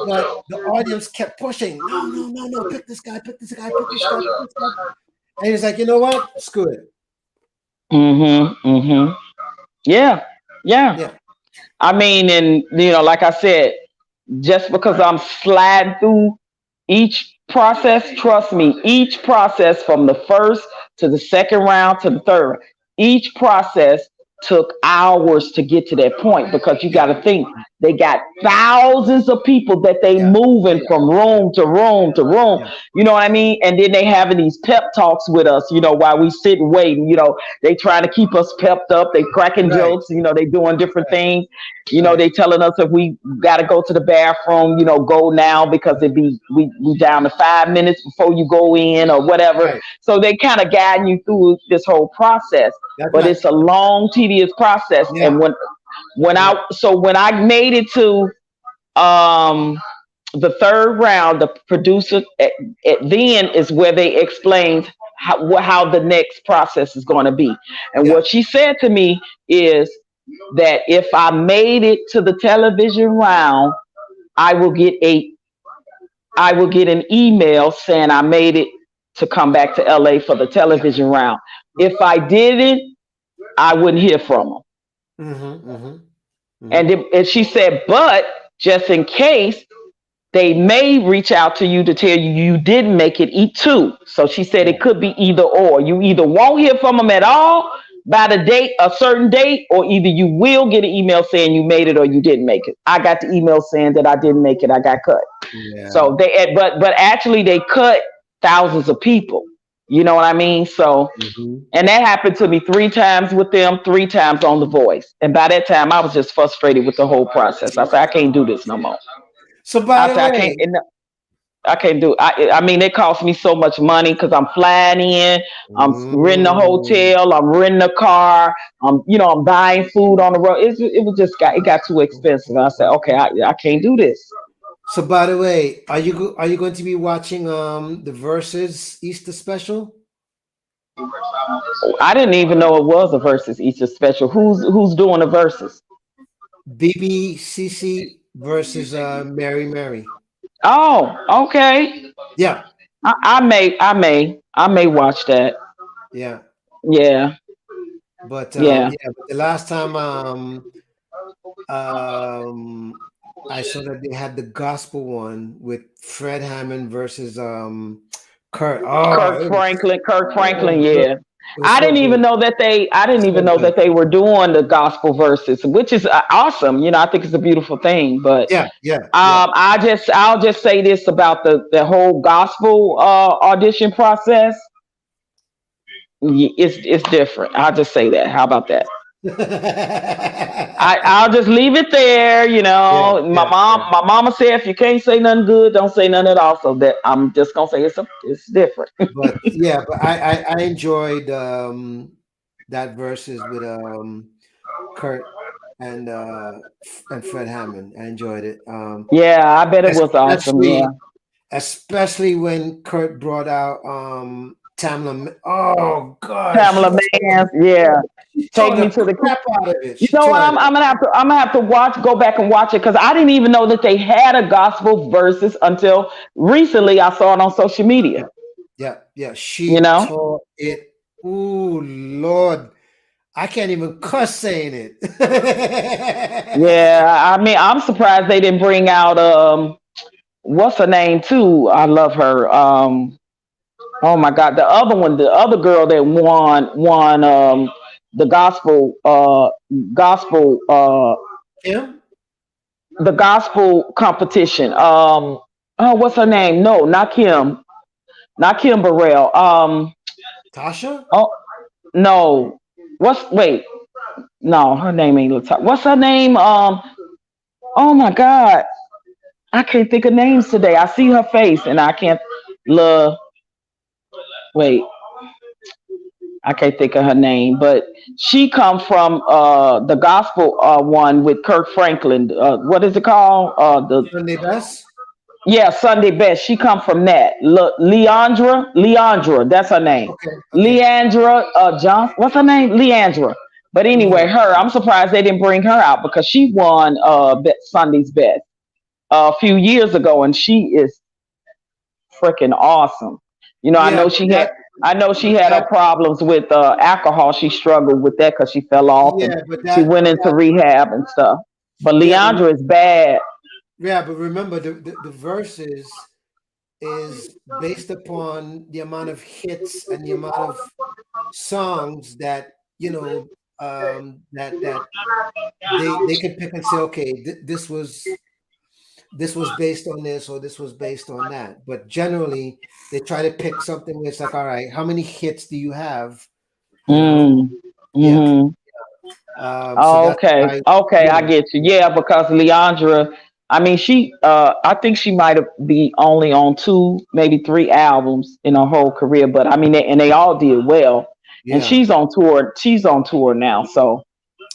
but the audience kept pushing, no, no, no, no, pick this guy, pick this guy, pick this guy, pick this guy. And he was like, you know what? Screw it. Mm-hmm. Mm-hmm. Yeah. Yeah. Yeah, I mean, and like I said, just because I'm sliding through each process, trust me, each process from the first to the second round to the third, each process took hours to get to that point because you got yeah, to think they got thousands of people that they yeah. Oh moving yeah, from yeah, room to room to room. yeah, You know what I mean? And then they having these pep talks with us, while we sit and waiting. They trying to keep us pepped up. They cracking right, jokes. They doing different right, things. right, They telling us if we got to go to the bathroom, go now because it be we down to 5 minutes before you go in or whatever. right. So they kind of guiding you through this whole process, That's but right. it's a long, tedious process. Yeah, And yeah, when I made it to um the third round, the producer at then is where they explained how the next process is going to be. And yeah, what she said to me is that if I made it to the television round, I will get a I will get an email saying I made it to come back to LA for the yeah. television round. If I didn't, I wouldn't hear from them. Mm-hmm, mm-hmm, mm-hmm. And she said, but just in case, they may reach out to you to tell you you didn't make it too. So she said Yeah, it could be either or. You either won't hear from them at all by the date, a certain date, or either you will get an email saying you made it or you didn't make it. I got the email saying that I didn't make it. I got cut. yeah. So but actually they cut thousands of people. You know what I mean? So, Mm-hmm. and that happened to me 3 times with them, 3 times on The Voice. And by that time, I was just frustrated with the whole process. I said, I can't do this no more. So by I the said, I can't. way, I can't do. I mean, it cost me so much money because I'm flying in, I'm renting a mm, hotel, I'm renting a car, I'm buying food on the road. It was just it got too expensive. I said, okay, I can't do this. so by the way, are you going to be watching the Versus Easter special? I didn't even know it was a versus Easter special. Who's doing the verses? BBCC versus Mary Mary. Oh, okay. Yeah, I may watch that. yeah. Yeah, yeah. But the last time um I saw that they had the gospel one with Fred Hammond versus Kurt. Oh, Kirk it was Franklin, good. yeah. It was so good. I didn't even So know good. that they were doing the gospel verses, which is awesome. I think it's a beautiful thing. But Yeah, yeah, yeah. I'll just say this about the whole gospel audition process. It's different. I'll just say that. How about that? I'll just leave it there. Yeah, My yeah, mom yeah. my mama said if you can't say nothing good, don't say nothing at all. So that I'm just gonna say it's different. But I enjoyed that verses with Kurt and Fred Hammond. I enjoyed it. Yeah, I bet it was awesome. Especially Yeah. especially when Kurt brought out Tamla. Oh gosh, Pamela Mans, yeah. she Take tore me the to the. crap out of it. You She know what? tore it. I'm gonna have to watch, go back and watch it because I didn't even know that they had a gospel verses until recently. I saw it on social Yeah, media. yeah, yeah. You She know? tore it. Ooh, Lord, I can't even cuss saying it. Yeah. I mean, I'm surprised they didn't bring out what's her name too. I love her. Oh my God, the other one, the other girl that won the Kim, the gospel competition. Oh, what's her name? No, not Kim Burrell. Tasha. Oh no, wait? No, her name ain't Latasha. What's her name? Oh my God, I can't think of names today. I see her face and I can't. La, wait, I can't think of her name, but she come from the gospel one with Kirk Franklin. What is it called? The Sunday best. Yeah, Sunday Best. She come from that. Leandra, that's her name. Okay, okay. Leandra Johnson. What's her name? Leandra. But anyway, Hmm. her. I'm surprised they didn't bring her out because she won Sunday's Best a few years ago, and she is freaking awesome. You know, I Yeah, know but she had. that, I know she but had her that, problems with alcohol. She struggled with that because she fell off and yeah, but she went into that, rehab and stuff. But yeah, but Leandra is bad. yeah, but remember the verses is based upon the amount of hits and the amount of songs that that they can pick and say, okay, this was based on this or this was based on that. But generally, they try to pick something where it's like, all right, how many hits do you have? You know, Mm. yeah. Hmm. So Oh, that's okay. why, Okay, you I know, get you. Yeah, because Leandra, I mean, I think she might have be only on two, maybe three albums in her whole career, but I mean, and they all did well. And yeah, she's on tour. She's on tour now. So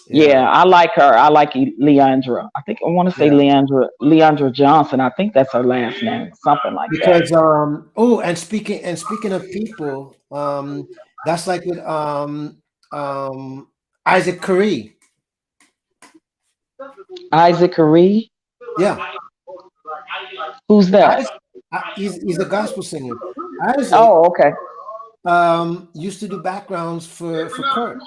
yeah, yeah, I like her. I like Leandra. I think I want to say yeah. Leandra Johnson. I think that's her last name, something like that. Because oh, and speaking of people, that's like with um Isaac Curry. Isaac Caree, Yeah, who's that? Isaac, he's a gospel singer. Isaac Oh, okay. used to do backgrounds for Kurt.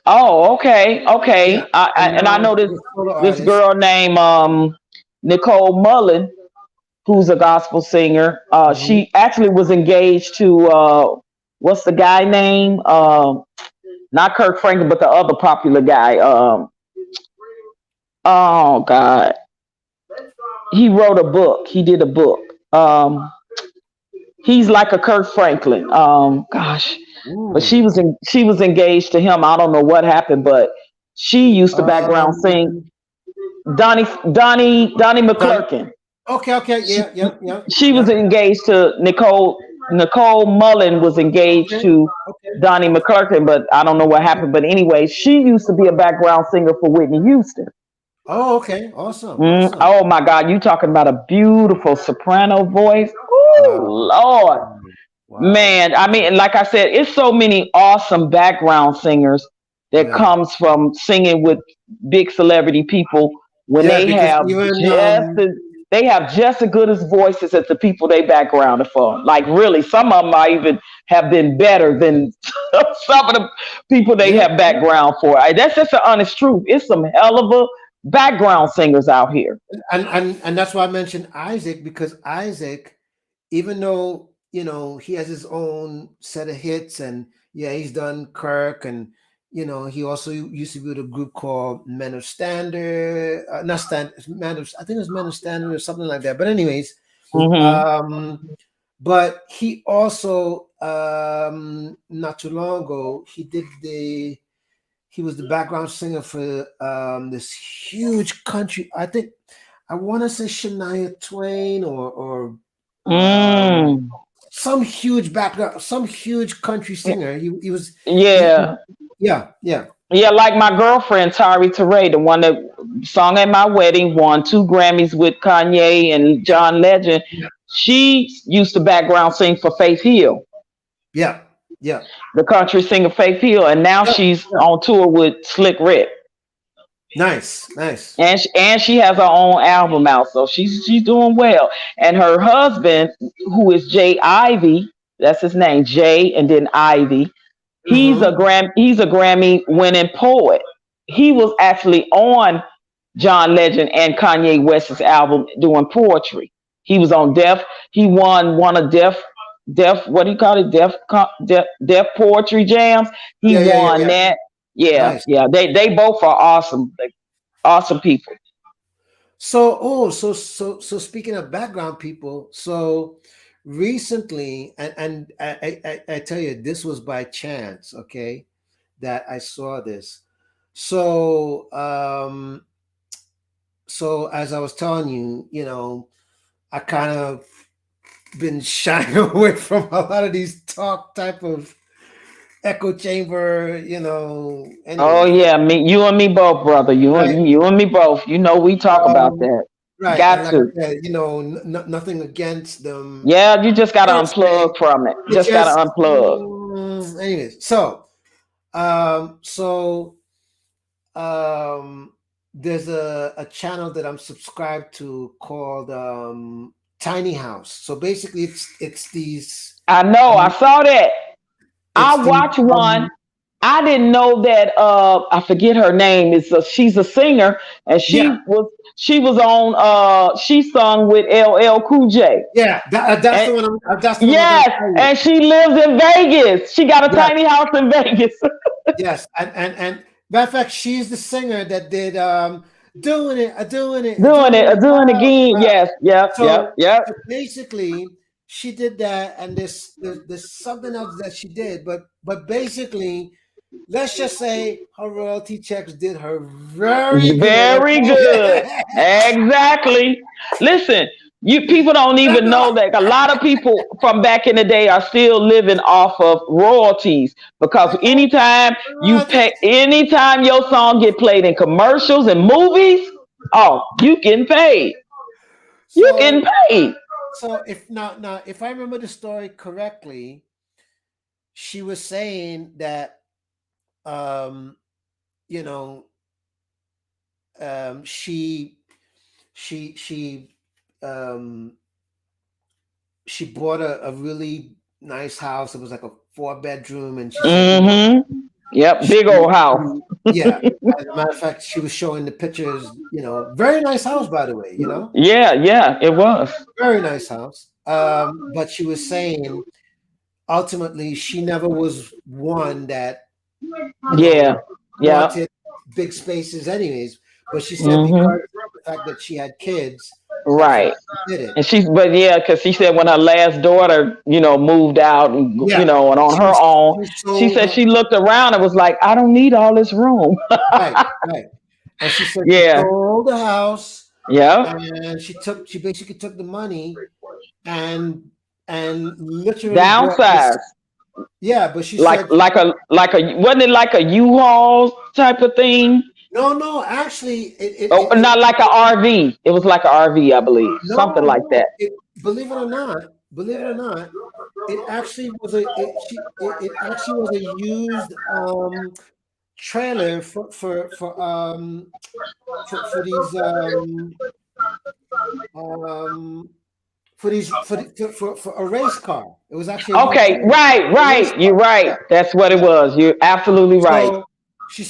Oh, okay, Yeah, okay. and And I now know this he's a solo this artist. girl named Nicole Mullen, who's a gospel singer. Mhm. She actually was engaged to what's the guy name? Not Kirk Franklin, but the other popular guy. Oh God, he wrote a book. He did a book. Um, he's like a Kirk Franklin. Gosh, but Ooh. she was engaged to him. I don't know what happened, but she used to background sing. Um, Donnie Donnie. McClurkin. Okay, okay, She, yeah, yeah, yeah, she was yeah. engaged to Nicole Mullen was engaged Okay, to okay. Donnie McClurkin, but I don't know what happened. But anyway, she used to be a background singer for Whitney Houston. Oh, okay. Awesome, awesome. Oh my God, you talking about a beautiful soprano voice? Oh Wow, Lord, wow. man. I mean, like I said, it's so many awesome background singers that Yeah, comes from singing with big celebrity people when yeah. Because even they have just as good as voices as the people they backgrounded for. Like really, some of them might even have been better than some of the people they yeah, have yeah. background for. That's just the honest truth. It's some hell of a background singers out here. And that's why I mentioned Isaac because Isaac, even though he has his own set of hits, and yeah, he's done Kirk, and he also used to be with a group called Men of Standard, not Stand, I think it was Men of Standard or something like that. But anyways, Hmm. um, but he also not too long ago he was the background singer for this huge country. I want to say Shania Twain or um, Mm. some huge country singer. He was he Yeah. Yeah, yeah. Yeah, like my girlfriend Tari Teray, the one that sung at my wedding, won 2 Grammys with Kanye and John Legend. Yeah, She used to background sing for Faith Hill, yeah, yeah, the country singer Faith Hill, and now yeah, she's yeah. on tour with Slick Rick, Nice, nice. and she has her own album out, so she's doing well. And her husband, who is Jay Ivy, that's his name, Jay, and then Ivy. Mm-hmm. He's a Grammy winning poet. He was actually on John Legend and Kanye West's album doing poetry. He was on Def. He won one of Def. What do you call it? Def poetry jams. He Yeah, yeah, yeah, won yeah. that. Yeah, Nice. yeah. They both are awesome. Like, awesome people. So speaking of background people, so recently, and I tell you, this was by chance, okay, that I saw this. So so as I was telling you, I kind of been shying away from a lot of these talk type of echo chamber, Oh anyways. yeah, you and me both, brother. Right. You and me both. You know we talk about Um, that. right. And Got like to. I said, nothing against them Yeah, you just gotta per se. unplug from it. It Just just, gotta unplug. anyways. So um, there's a channel that I'm subscribed to called Tiny House. So basically, it's these I know. I um, saw that. it's I these watched one. I didn't know that. I forget her name. She's a singer, and yeah, she was on. She sung with LL Cool J. yeah. That's And the one. That's the one I was going yes, to tell you. and she lives in Vegas. She got a Yes, tiny house in Vegas. yes. And matter of fact, she's the singer that did doing it, Doing doing it, it. doing it again. Yes, yep, yep, So, yep. so basically, she did that, and there's something else that she did, but basically, let's just say her royalty checks did her very good. Very good. Okay. Exactly. Listen, you people don't That's even know all. that a lot of people from back in the day are still living off of royalties because Okay. Royalties. anytime your song get played in commercials and movies, oh, you getting paid. You getting So paid. so if now if I remember the story correctly, she was saying that um you know she she she um she bought a really nice house. It was like a 4 bedroom, and she said, Mm-hmm. Yep, she, big old house. yeah. As a matter of fact, she was showing the pictures. Very nice house, by the way. Yeah, yeah, it was. Very nice house. But she was saying ultimately she never was one that you know Yeah, yeah. wanted big spaces, anyways. But she said Mm-hmm. because of the fact that she had kids, that's why Right. she did it. And but yeah, because she said when her last daughter, moved out and, Yeah, and on her own, she she sold said her. she looked around and was like, I don't need all this room. Right, right. And she said she Yeah. sold the house, Yeah. and she basically took the money and literally bought this. Downsize. Yeah, but she said Wasn't it like a U-Haul type of thing? no, actually Oh, not like a RV. It was like a RV, I believe. Something like no, that. believe it or not, it actually was it actually was a used trailer for these um for a race car. It was actually a used Okay, trailer right, for a race right. You're car. right. Yeah, That's what it yeah. was. You're absolutely right. So she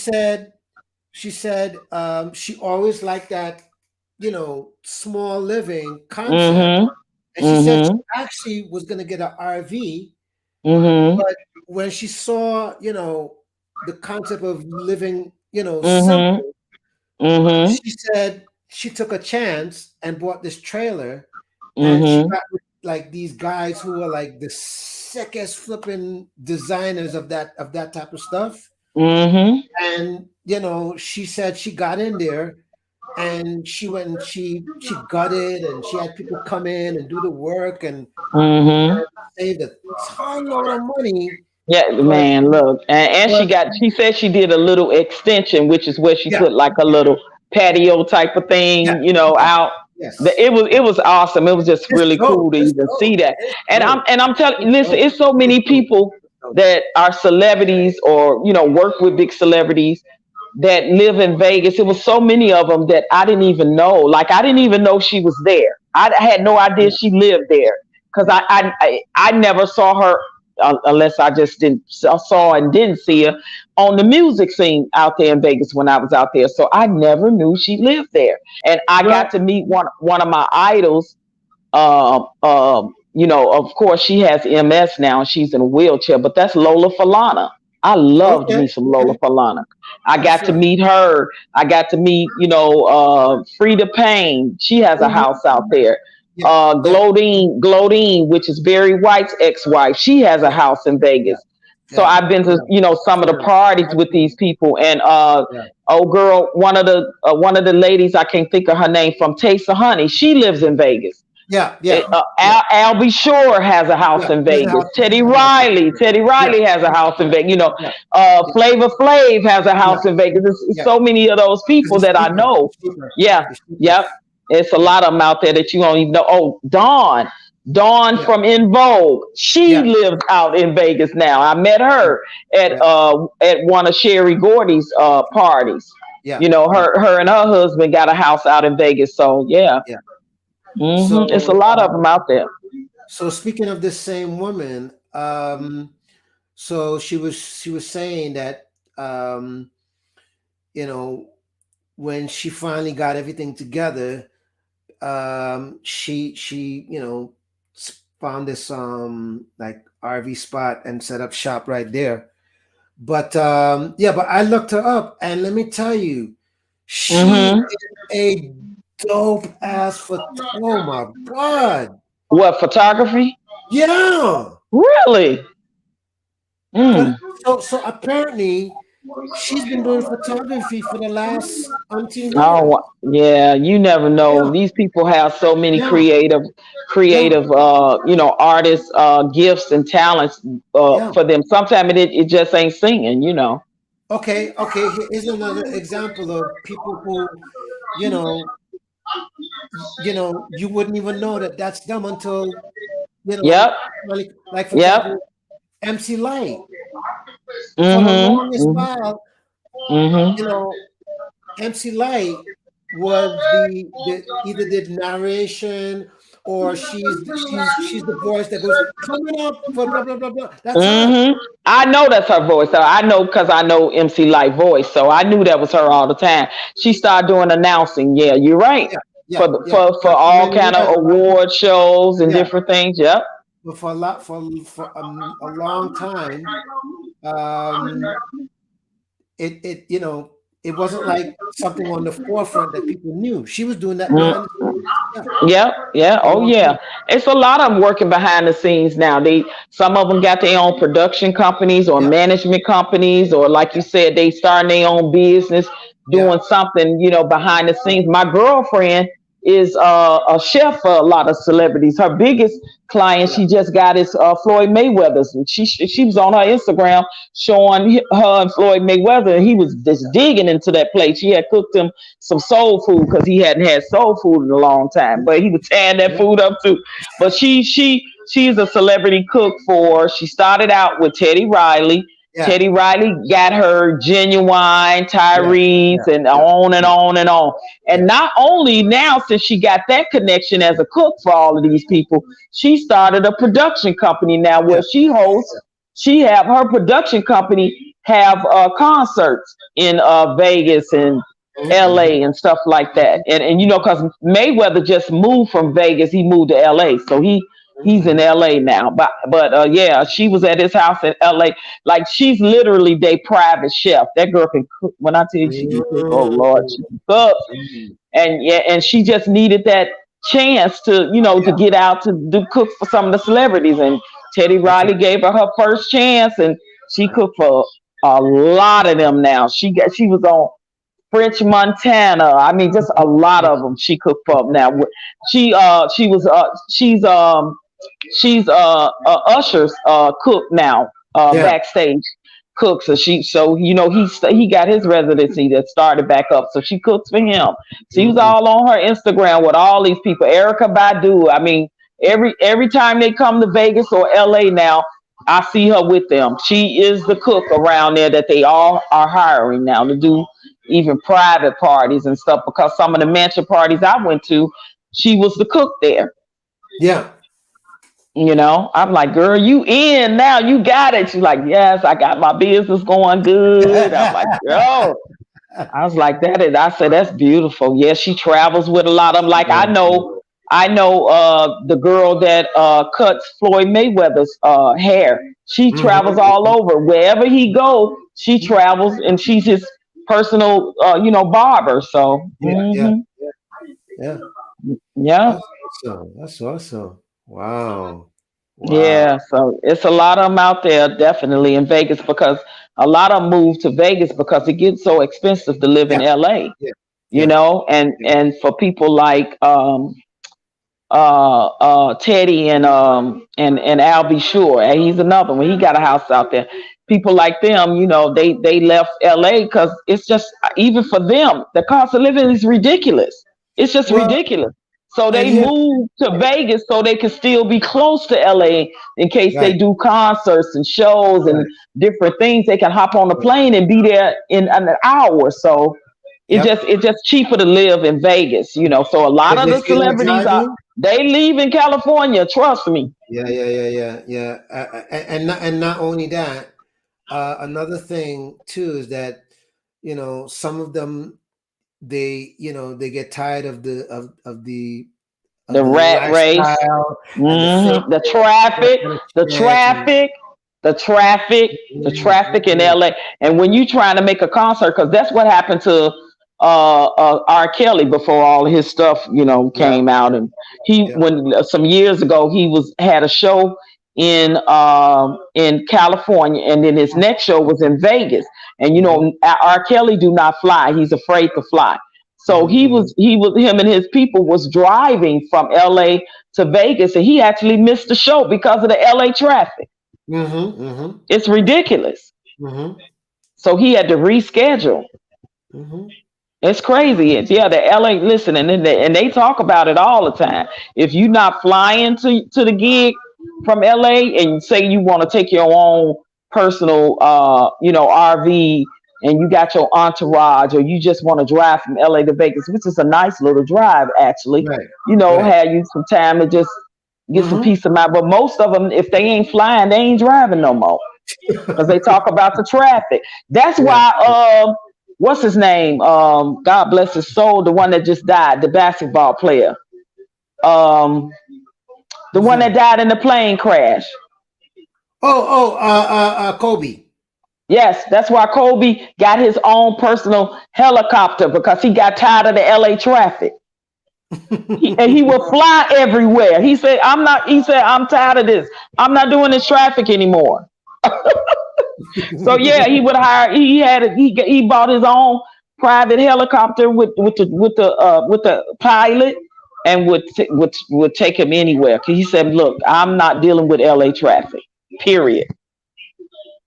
said she always liked that, small living concept. Mm-hmm. And she said she Mm-hmm. actually was gonna get an RV, Mm-hmm. but when she saw, the concept of living, Mm-hmm. simple, Mm-hmm. she said she took a chance and bought this trailer, and she Mm-hmm. got with like these guys who were like the sickest flipping designers of that type of stuff. Mm-hmm. And she said she got in there, and she went and she gutted, and she had people come in and do the work, and Mm-hmm. saved a ton load of money Yeah, but man, look. And but she said she did a little extension, which is where she yeah, put like a yeah, little patio type of yeah, thing, yeah, out. yes, It was awesome. It was just it's really dope, cool to it's even see dope, that. it's And dope, I'm telling you, it's listen, dope, it's so it's many dope, people it's dope. that are celebrities or, work with big celebrities that live in Vegas. It was so many of them that I didn't even know. Like I didn't even know she was there. I had no idea Yeah, she lived yeah, there because yeah. I never saw her unless I just didn't saw and didn't see her on the music scene out there in Vegas when I was out there. So I never knew she lived there, and I got Well, to meet one of my idols. Of course, she has MS now and she's in a wheelchair, but that's Lola Falana. I loved okay, me some Lola okay, Falana. I that's got to right. meet her. I got to meet, Frida Payne. She has a Hmm. house out there. Yeah, yeah, Glodine, which is Barry White's ex-wife. She has a yeah, house in yeah, Vegas. So yeah, I've been to, yeah. some of the Absolutely, parties with these absolutely. people. And Yeah, oh girl, one of the ladies, I can't think of her name, from Taste of Honey. She lives in Vegas. yeah, yeah, yeah, Albie Shore has a house yeah. in He has a Vegas. house. He Teddy has a house in Riley, Vegas. Teddy Yeah, Riley has a house in yeah, Vegas. yeah, yeah, Flavor Flav has a yeah, house in Vegas. There's yeah. so many of those Because people it's that I cheaper. know. It's cheaper. Yeah, It's cheaper. yep. It's a Yeah, lot of them out there that you don't even know. Oh, Dawn yeah, from In Vogue. She yeah, lives out in Vegas now. I met yeah, her yeah, at one of Sherry Gordy's parties. yeah, yeah, Her and her husband got a house out in Vegas. So yeah, yeah. it's a So, lot of them out there. so speaking of this same woman, so she was saying that, um, you know, when she finally got everything together, she found this like RV spot and set up shop right there. But yeah, but I looked her up, and let me tell you, she Hmm. is a dope ass for. Oh my god, What, photography? yeah. Really? But Mm. so apparently she's been doing photography for the last umpteen years. Oh, yeah. You never know. Yeah, These people have so many yeah, yeah, creative, artists, gifts and talents yeah. for them. Sometimes it just ain't singing. Okay, okay. Here's another example of people who, you know, you wouldn't even know that that's them until, Yep. like for Yep. example, MC Light. For the Mm-hmm. longest Mm-hmm. while, you Mm-hmm. know, MC Light was the either did narration, or she's the voice that goes coming up for blah blah blah blah. That's her. Mm-hmm. I know that's her voice. So I know because I know MC Light voice. So I knew that was her all the time. She started doing announcing. Yeah, you're right. Yeah, yeah, yeah, For yeah. For all many kind of years, award shows and yeah. different things. Yep. But for a lot for a long time, um, it it wasn't like something on the forefront that people knew. She was doing that behind the scenes. Yeah, Yeah, yeah, for a oh long yeah. time. It's a lot of them working behind the scenes now. Some of them got their own production companies or Yeah, management companies, or like you yeah, said, they starting their own business, yeah, doing something, behind the scenes. My girlfriend is a chef for a lot of celebrities. Her biggest client, yeah, she just got is Floyd Mayweather's. And she was on her Instagram showing her and Floyd Mayweather, and he was just yeah, digging into that plate. She had cooked him some soul food because he hadn't had soul food in a long time. But he was tearing that yeah, food up too. But she's a celebrity cook for. She started out with Teddy Riley. yeah, Teddy Riley got her Genuine, yeah, Tyrese, yeah, and yeah, on and yeah, on and on. And yeah, not only now, since she got that connection as a cook for all of these people, she started a production company now where yeah, she hosts. She have her production company have concerts in Vegas and mm-hmm, LA and stuff like that. hmm, And because Mayweather just moved from Vegas, he moved to LA. So he's in hmm, LA now. But yeah, she was at his house in LA. Like she's literally their private chef. That girl can cook. When I tell you she can cook, oh Lord, she can cook. hmm, And yeah, and she just needed that chance to to yeah, get out to do cook for some of the celebrities. And Teddy that's Riley right. gave her first chance, and she Yeah, cooked for a lot of them. Now she was on French Montana. I mean, just a lot yeah, of them she cooked for 'em. mhm, Now she was she's Usher's cook now. Yeah. backstage cooks. So he got his residency that started back up. So she cooks for him. She's Mm-hmm. all on her Instagram with all these people. Erica Badu. I mean, every time they come to Vegas or LA now, I see her with them. She is the cook around there that they all are hiring now to do even private parties and stuff, because some of the mansion parties I went to, she was the cook there. Yeah. I'm like, girl, you in now, you got it. She's like, yes, I got my business going good. I'm like, girl, I was like, I said, that's beautiful. Yeah, she travels with a lot of them. Like, Yeah. I know the girl that cuts Floyd Mayweather's hair. She travels all Mm-hmm. over. Wherever he go, she travels, and she's his personal barber. So Yeah. Yeah. Yeah. yeah. That's awesome. That's awesome. Wow. Wow. Yeah, so it's a lot of them out there, definitely in Vegas, because a lot of them move to Vegas because it gets so expensive to live in Yeah. LA. Yeah. Yeah. And Yeah. for people like Teddy and Al B. Sure, and he's another one. He got a house out there. People like them, they left LA because it's just, even for them, the cost of living is ridiculous. It's just Well, ridiculous. So and they here, moved to Vegas so they could still be close to LA in case they right, do concerts and shows and right, different things. They can hop on the right. plane and be there in an hour. So Yep. it's just cheaper to live in Vegas. So a lot Is of they the still are celebrities are, driving? they leave in California. Trust me. Yeah, yeah, yeah, yeah, yeah. And not only that, another thing too is that some of them, they get tired of The the rat race, lifestyle and the fame the and that traffic, kind of the shit. And traffic, the traffic, the mm, traffic in mm, LA. And when you trying to make a concert, because that's what happened to R. Kelly before all his stuff, yeah, came out. And he, yeah, when some years ago, he had a show in California, and then his next show was in Vegas. And mm-hmm, R. Kelly do not fly; he's afraid to fly. So mm-hmm, mm-hmm, him and his people was driving from LA to Vegas, and he actually missed the show because of the LA traffic. mm-hmm, mm-hmm, It's ridiculous. mm-hmm, So he had to reschedule. mm-hmm. It's crazy. Yeah, the LA, listen, and they talk about it all the time. If you're not flying to the gig from LA and say you want to take your own personal RV, and you got your entourage, or you just want to drive from LA to Vegas, which is a nice little drive actually, Right, right. have you some time to just get some Mm-hmm. peace of mind. But most of them, if they ain't flying, they ain't driving no more, because they talk about the traffic. That's Yeah. why what's his name? God bless his soul, the one that just died, the basketball player. Um the Who's one that that? died in the plane crash. Kobe. Yes, that's why Kobe got his own personal helicopter, because he got tired of the LA traffic. And he would fly everywhere. He said, I'm tired of this. I'm not doing this traffic anymore. So yeah, he would hire. He bought his own private helicopter with the pilot, and would take him anywhere. 'Cause he said, "Look, I'm not dealing with LA traffic. Period."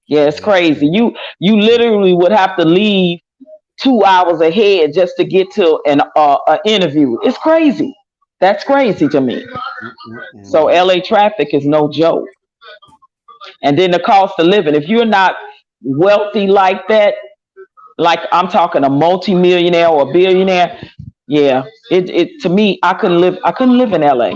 Yeah, it's Yeah, crazy. You literally would have to leave 2 hours ahead just to get to an interview. It's crazy. That's crazy to me. So mm-mm. LA traffic is no joke. And then the cost of living. If you're not wealthy like that, like I'm talking a multimillionaire or a billionaire, yeah, it to me, I couldn't live in LA.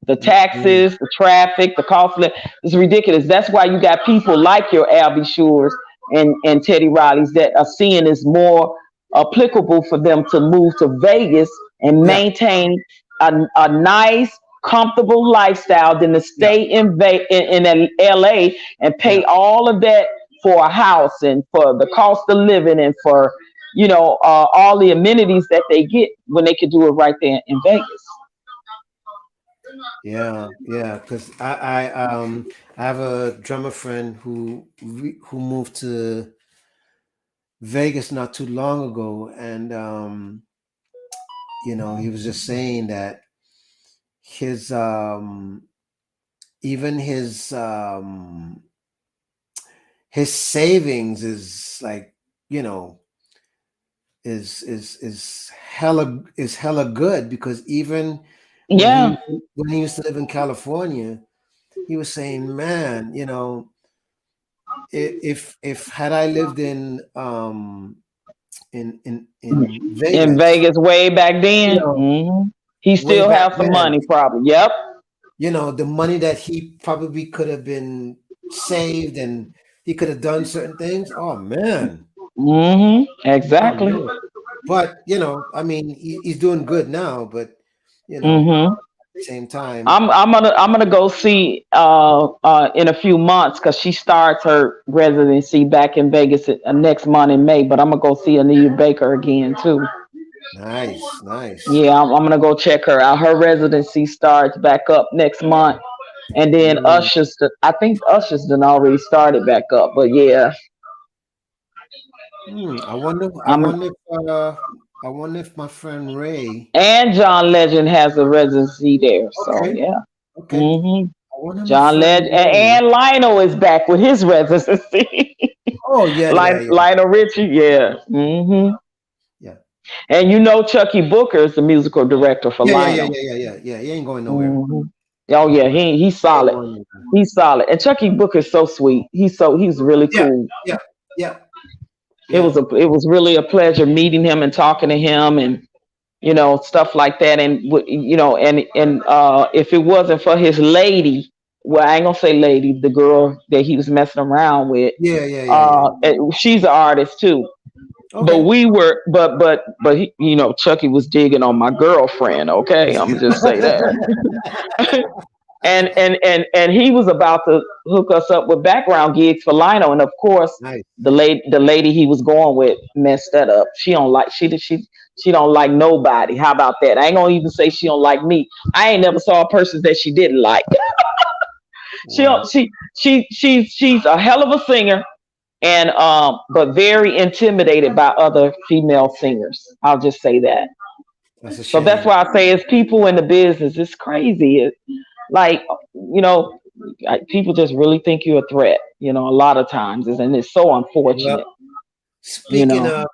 The Mm-mm. taxes, the traffic, the cost of living is ridiculous. That's why you got people like your Albie Shores and Teddy Riley's that are seeing is more applicable for them to move to Vegas and Yeah, maintain a nice, comfortable lifestyle than to yeah, stay in LA and yeah, pay all of that for a house and for the cost of living and for all the amenities that they get when they could do it right there in Vegas. yeah, yeah. Because I have a drummer friend who moved to Vegas not too long ago, and he was just saying that his even his his savings is like, you know, is hella good, because even Yeah, when he used to live in California, he was saying, man, you know, if had I lived in in Vegas, Vegas way back you then. know, He way still back has some then, money, probably. Yep. you know, the money that he probably could have been saved, and he could have done certain things. Oh man, oh Exactly. man. But you know, I mean, he's doing good now. But you know, hmm at the same time, I'm gonna go see in a few months because she starts her residency back in Vegas next month in May. But I'm gonna go see Anita Baker again too. nice, nice. Yeah, I'm gonna go check her out. Her residency starts back up next month, and then Mm. I think Usher's done already started back up. But yeah, I wonder. I'm I wonder if my friend Ray. and John Legend has a residency there. So Okay, yeah. okay. hmm I wonder my John friend Legend Ray. and Lionel is back with his residency. Oh yeah, yeah, yeah, Lionel Richie, yeah. yeah, And you know Chucky Booker is the musical director for yeah, yeah, yeah, Lionel. yeah, yeah, yeah, yeah. He ain't going nowhere. hmm Oh yeah, he's He ain't solid. going nowhere. He's solid. And Chucky Booker is so sweet. He's really Yeah, cool. yeah, yeah, It yeah, was really a pleasure meeting him and talking to him and stuff like that. And if it wasn't for his lady, well, I ain't gonna say lady, the girl that he was messing around with, yeah, yeah, yeah, yeah. she's an artist too. But Okay. we were, but he, Chucky was digging on my girlfriend. Okay, I'm gonna just say that. And he was about to hook us up with background gigs for Lino, and of course, Nice. the lady he was going with messed that up. She don't like nobody. How about that? I ain't gonna even say she don't like me. I ain't never saw a person that she didn't like. She Wow, don't, she's a hell of a singer, and but very intimidated by other female singers. I'll just say that. that's a So that's shame. why I say it's people in the business. It's crazy. Like people just really think you're a threat. A lot of times, and it's so Well, unfortunate. You speaking know,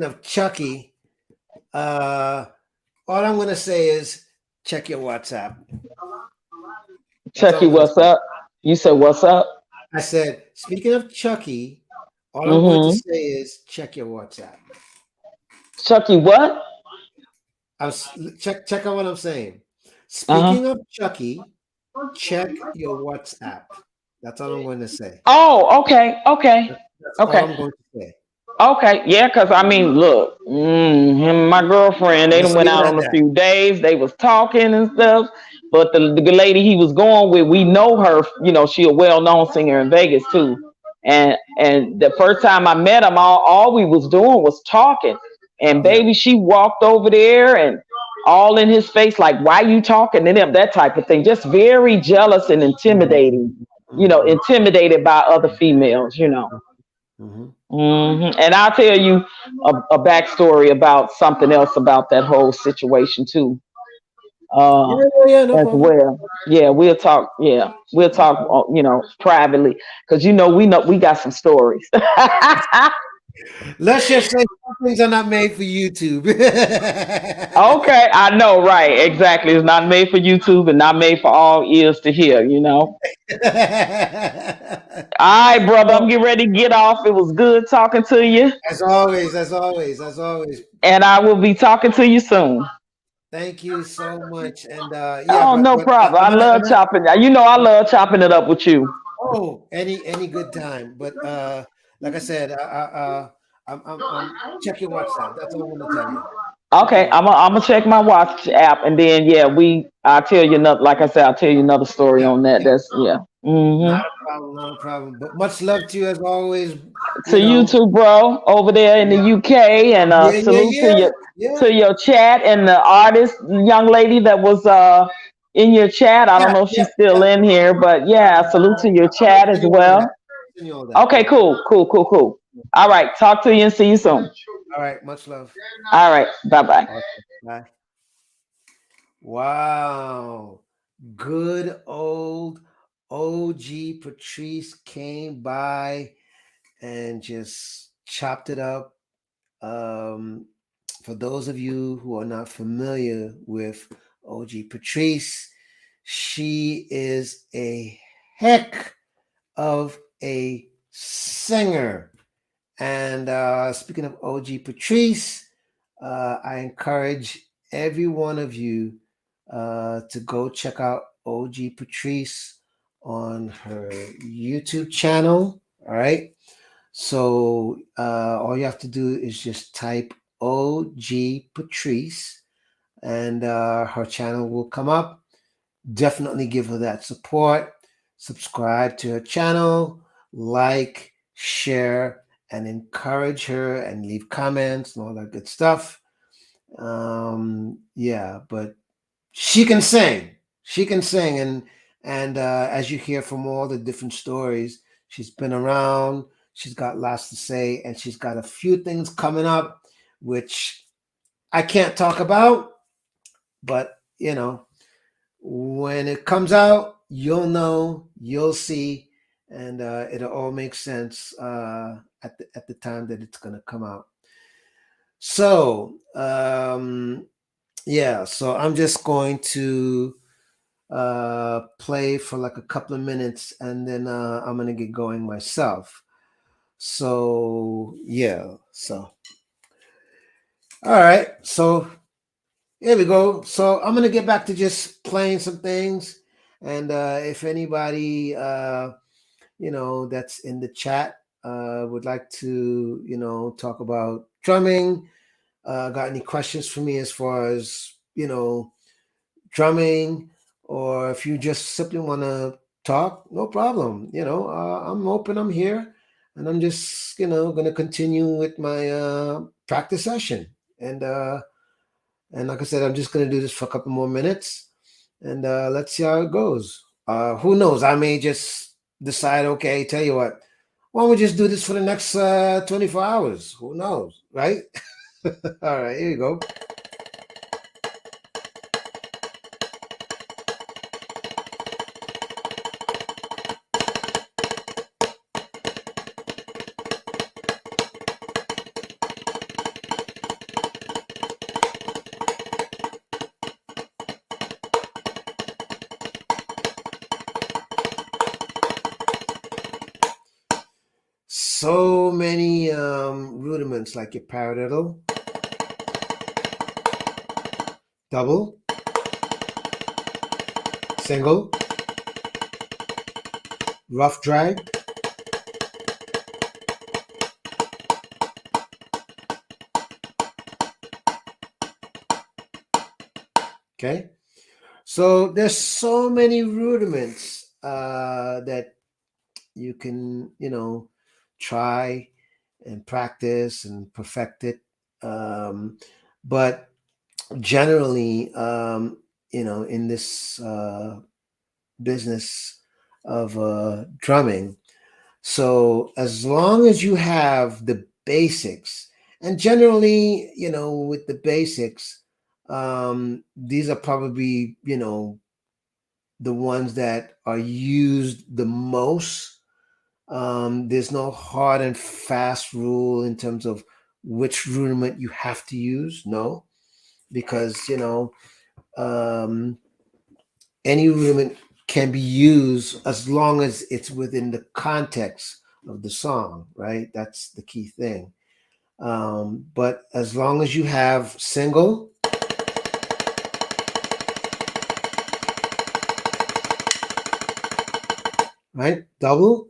of Chucky, uh, all I'm gonna say is check your WhatsApp. That's all Chucky, I'm gonna what's say. up? You said what's up? I said, speaking of Chucky, all I'm going to Mm-hmm. say is check your WhatsApp. Chucky, what? Check out what I'm saying. Uh huh. Speaking of Chucky, check your WhatsApp. That's all I'm going to say. Oh, okay, okay, That's all okay. I'm going to say. Okay, yeah, because I mean, look, him and my girlfriend, they done Let's went leave it out at on a that. few days. They was talking and stuff. But the lady he was going with, we know her. She a well known singer in Vegas too. And the first time I met him, all we was doing was talking. And Yeah. baby, she walked over there and all in his face, like, why you talking to them? That type of thing. Just very jealous and Mm-hmm. intimidating. Mm-hmm. Intimidated by other females. Mm-hmm. And I'll tell you a backstory about something else about that whole situation too, Yeah, uh, yeah, yeah, no as problem. well. Yeah, we'll talk. Yeah, we'll No talk. problem. Privately, because we got some stories. Let's just say some things are not made for YouTube. Okay, I know, right? Exactly. It's not made for YouTube and not made for all ears to hear. All right, brother, I'm Well, getting ready to get off. It was good talking to you, as always, as always, as always. and I will be talking to you soon. Thank you so much. And yeah, Oh, no but problem. I love chopping. I love chopping it up with you. oh, any good time. But like I said, check your WhatsApp. That's all I'm gonna tell you. Okay, Okay. I'm gonna check my watch app, and then yeah, I'll tell you another. Like I said, I'll tell you another story Yeah, on that. yeah. That's yeah. Not a problem, not a problem. But much love to you as always. To You you know. too, bro, over there in the Yeah, UK, and yeah, yeah, salute to yeah, your yeah, chat and the artist, young lady that was in your chat. I don't yeah, know if yeah, she's still yeah. in here, but yeah, salute to your I'm gonna chat send as you all that. well. Send you all that. Okay, Yeah. cool, cool, cool, cool. All right, talk to you and see you soon. All right. Much love. All right, bye bye. Awesome. Bye. Wow. Good old OG Patrice came by and just chopped it up. Um, for those of you who are not familiar with OG Patrice, she is a heck of a singer. And speaking of OG Patrice, I encourage every one of you to go check out OG Patrice on her YouTube channel. All right. So all you have to do is just type OG Patrice, and her channel will come up. Definitely give her that support. Subscribe to her channel, like, share, and encourage her, and leave comments and all that good stuff. Yeah, but she can sing. She can sing, and as you hear from all the different stories, she's been around. She's got lots to say, and she's got a few things coming up, which I can't talk about. But when it comes out, you'll know, you'll see, and it'll all make sense at the time that it's gonna come out. So yeah, so I'm just going to play for like a couple of minutes, and then I'm gonna get going myself. So yeah, so all right, so here we go. So I'm gonna get back to just playing some things, and if anybody that's in the chat would like to talk about drumming, got any questions for me as far as drumming, or if you just simply want to talk, no problem. I'm open. I'm here, and I'm just gonna continue with my practice session, and like I said, I'm just gonna do this for a couple more minutes, and let's see how it goes. Who knows? I may just decide, okay, tell you what, why don't we just do this for the next 24 hours? Who knows, right? All right, here you go. So many rudiments, like your paradiddle, double, single, rough drag, okay? So there's so many rudiments that you can, try and practice and perfect it. But generally, in this business of drumming, so as long as you have the basics, and generally, with the basics, these are probably, the ones that are used the most. There's no hard and fast rule in terms of which rudiment you have to use. No, because um, any rudiment can be used as long as it's within the context of the song, right? That's the key thing. But as long as you have single, right, double,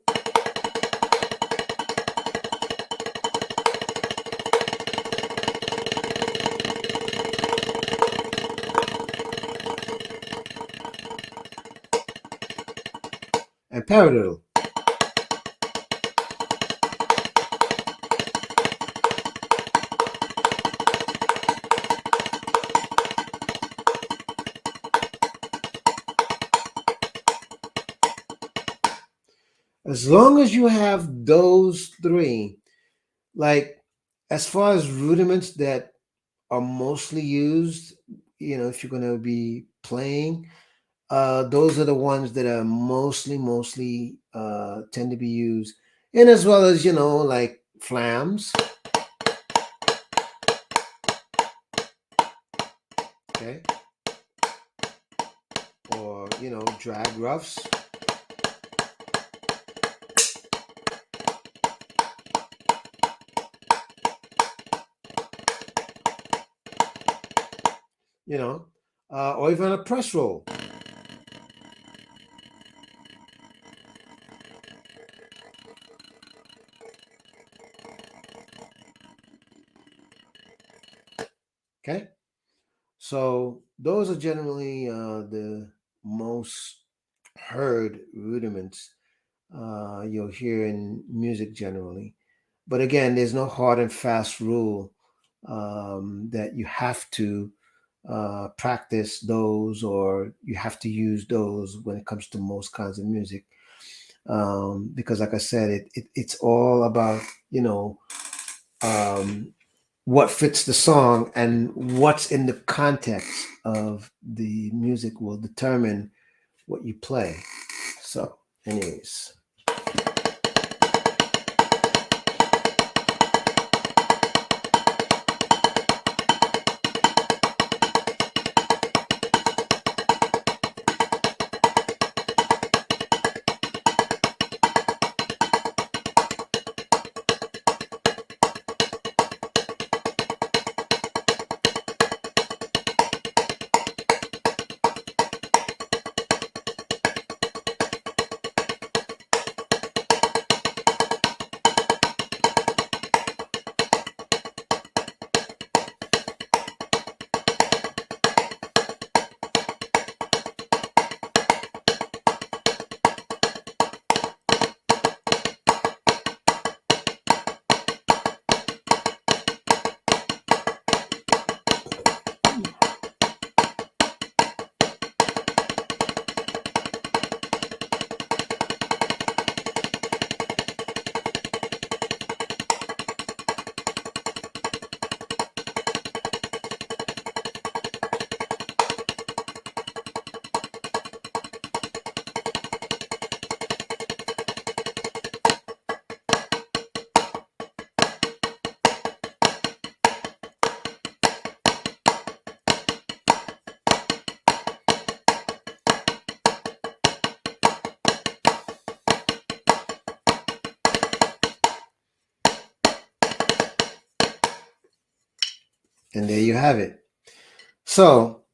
and paradiddle. As long as you have those three, like as far as rudiments that are mostly used, if you're going to be playing, those are the ones that are mostly tend to be used, and as well as like flams. Okay, or drag roughs. Or even a press roll. Okay, so those are generally the most heard rudiments you'll hear in music generally. But again, there's no hard and fast rule that you have to practice those or you have to use those when it comes to most kinds of music. Because, like I said, it's all about um, what fits the song and what's in the context of the music will determine what you play. So, anyways. And there you have it. So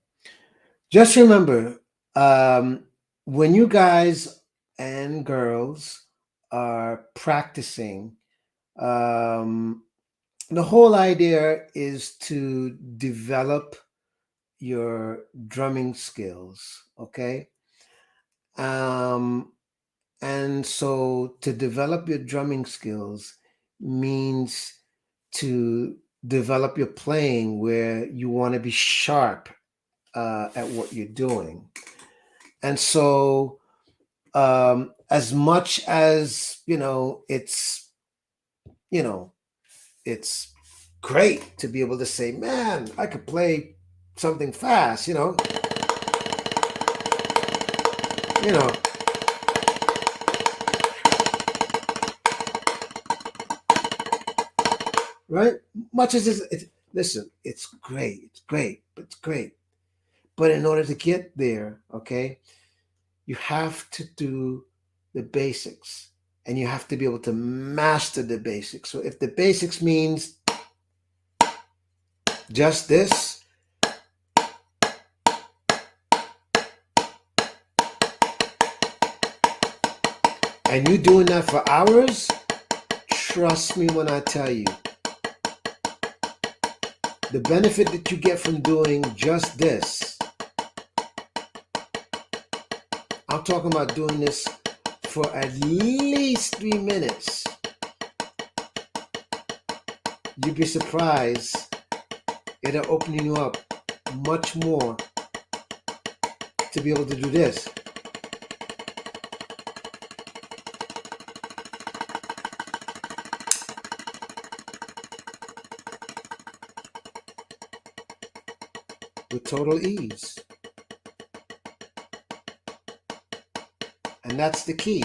just remember, when you guys and girls are practicing, um, the whole idea is to develop your drumming skills. Okay. Um, and so to develop your drumming skills means to develop your playing where you want to be sharp at what you're doing. And so, as much as you know, it's great to be able to say, "Man, I could play something fast." You know, right? Much as listen, it's great, but it's great. But in order to get there, okay, you have to do the basics and you have to be able to master the basics. So if the basics means just this, and you doing that for hours, trust me when I tell you, the benefit that you get from doing just this, I'm talking about doing this for at least 3 minutes. You'd be surprised. It'll open you up much more to be able to do this. With total ease. And that's the key,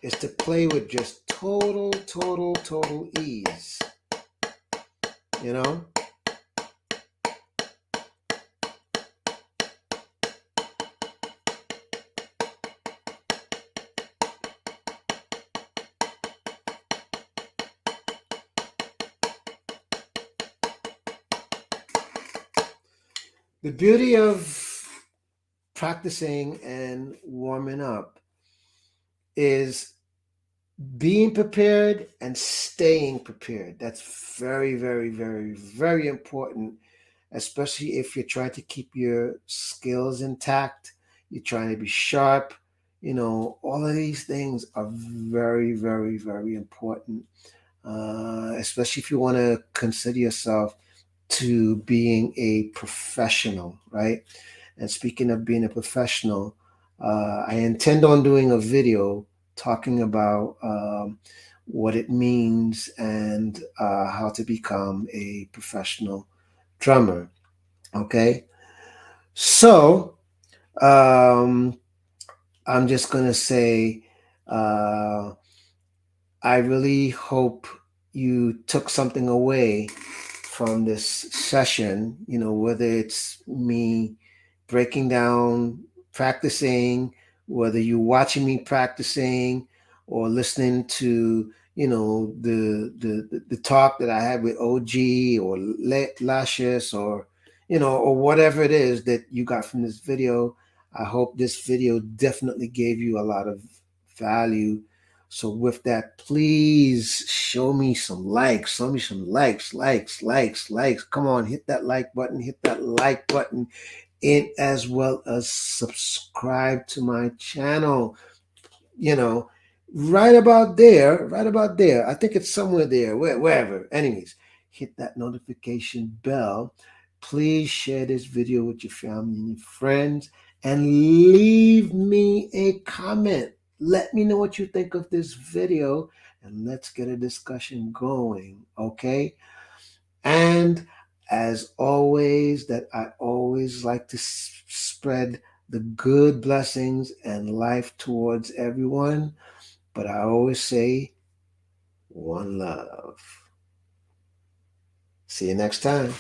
is to play with just total ease. You know? The beauty of practicing and warming up is being prepared and staying prepared. That's very important, especially if you're trying to keep your skills intact, you're trying to be sharp. All of these things are very important, especially if you want to consider yourself to being a professional, right? And speaking of being a professional, I intend on doing a video talking about what it means and how to become a professional drummer. Okay, so um, I'm just gonna say, uh, I really hope you took something away from this session, whether it's me breaking down, practicing, whether you're watching me practicing or listening to, the talk that I had with OG or Lashes or whatever it is that you got from this video. I hope this video definitely gave you a lot of value. So with that, please show me some likes. Show me some likes. Come on, hit that like button. Hit that like button. And as well as subscribe to my channel. You know, right about there. I think it's somewhere there, wherever. Anyways, hit that notification bell. Please share this video with your family and your friends and leave me a comment. Let me know what you think of this video and let's get a discussion going, okay? And as always, that I always like to spread the good blessings and life towards everyone. But I always say, one love. See you next time.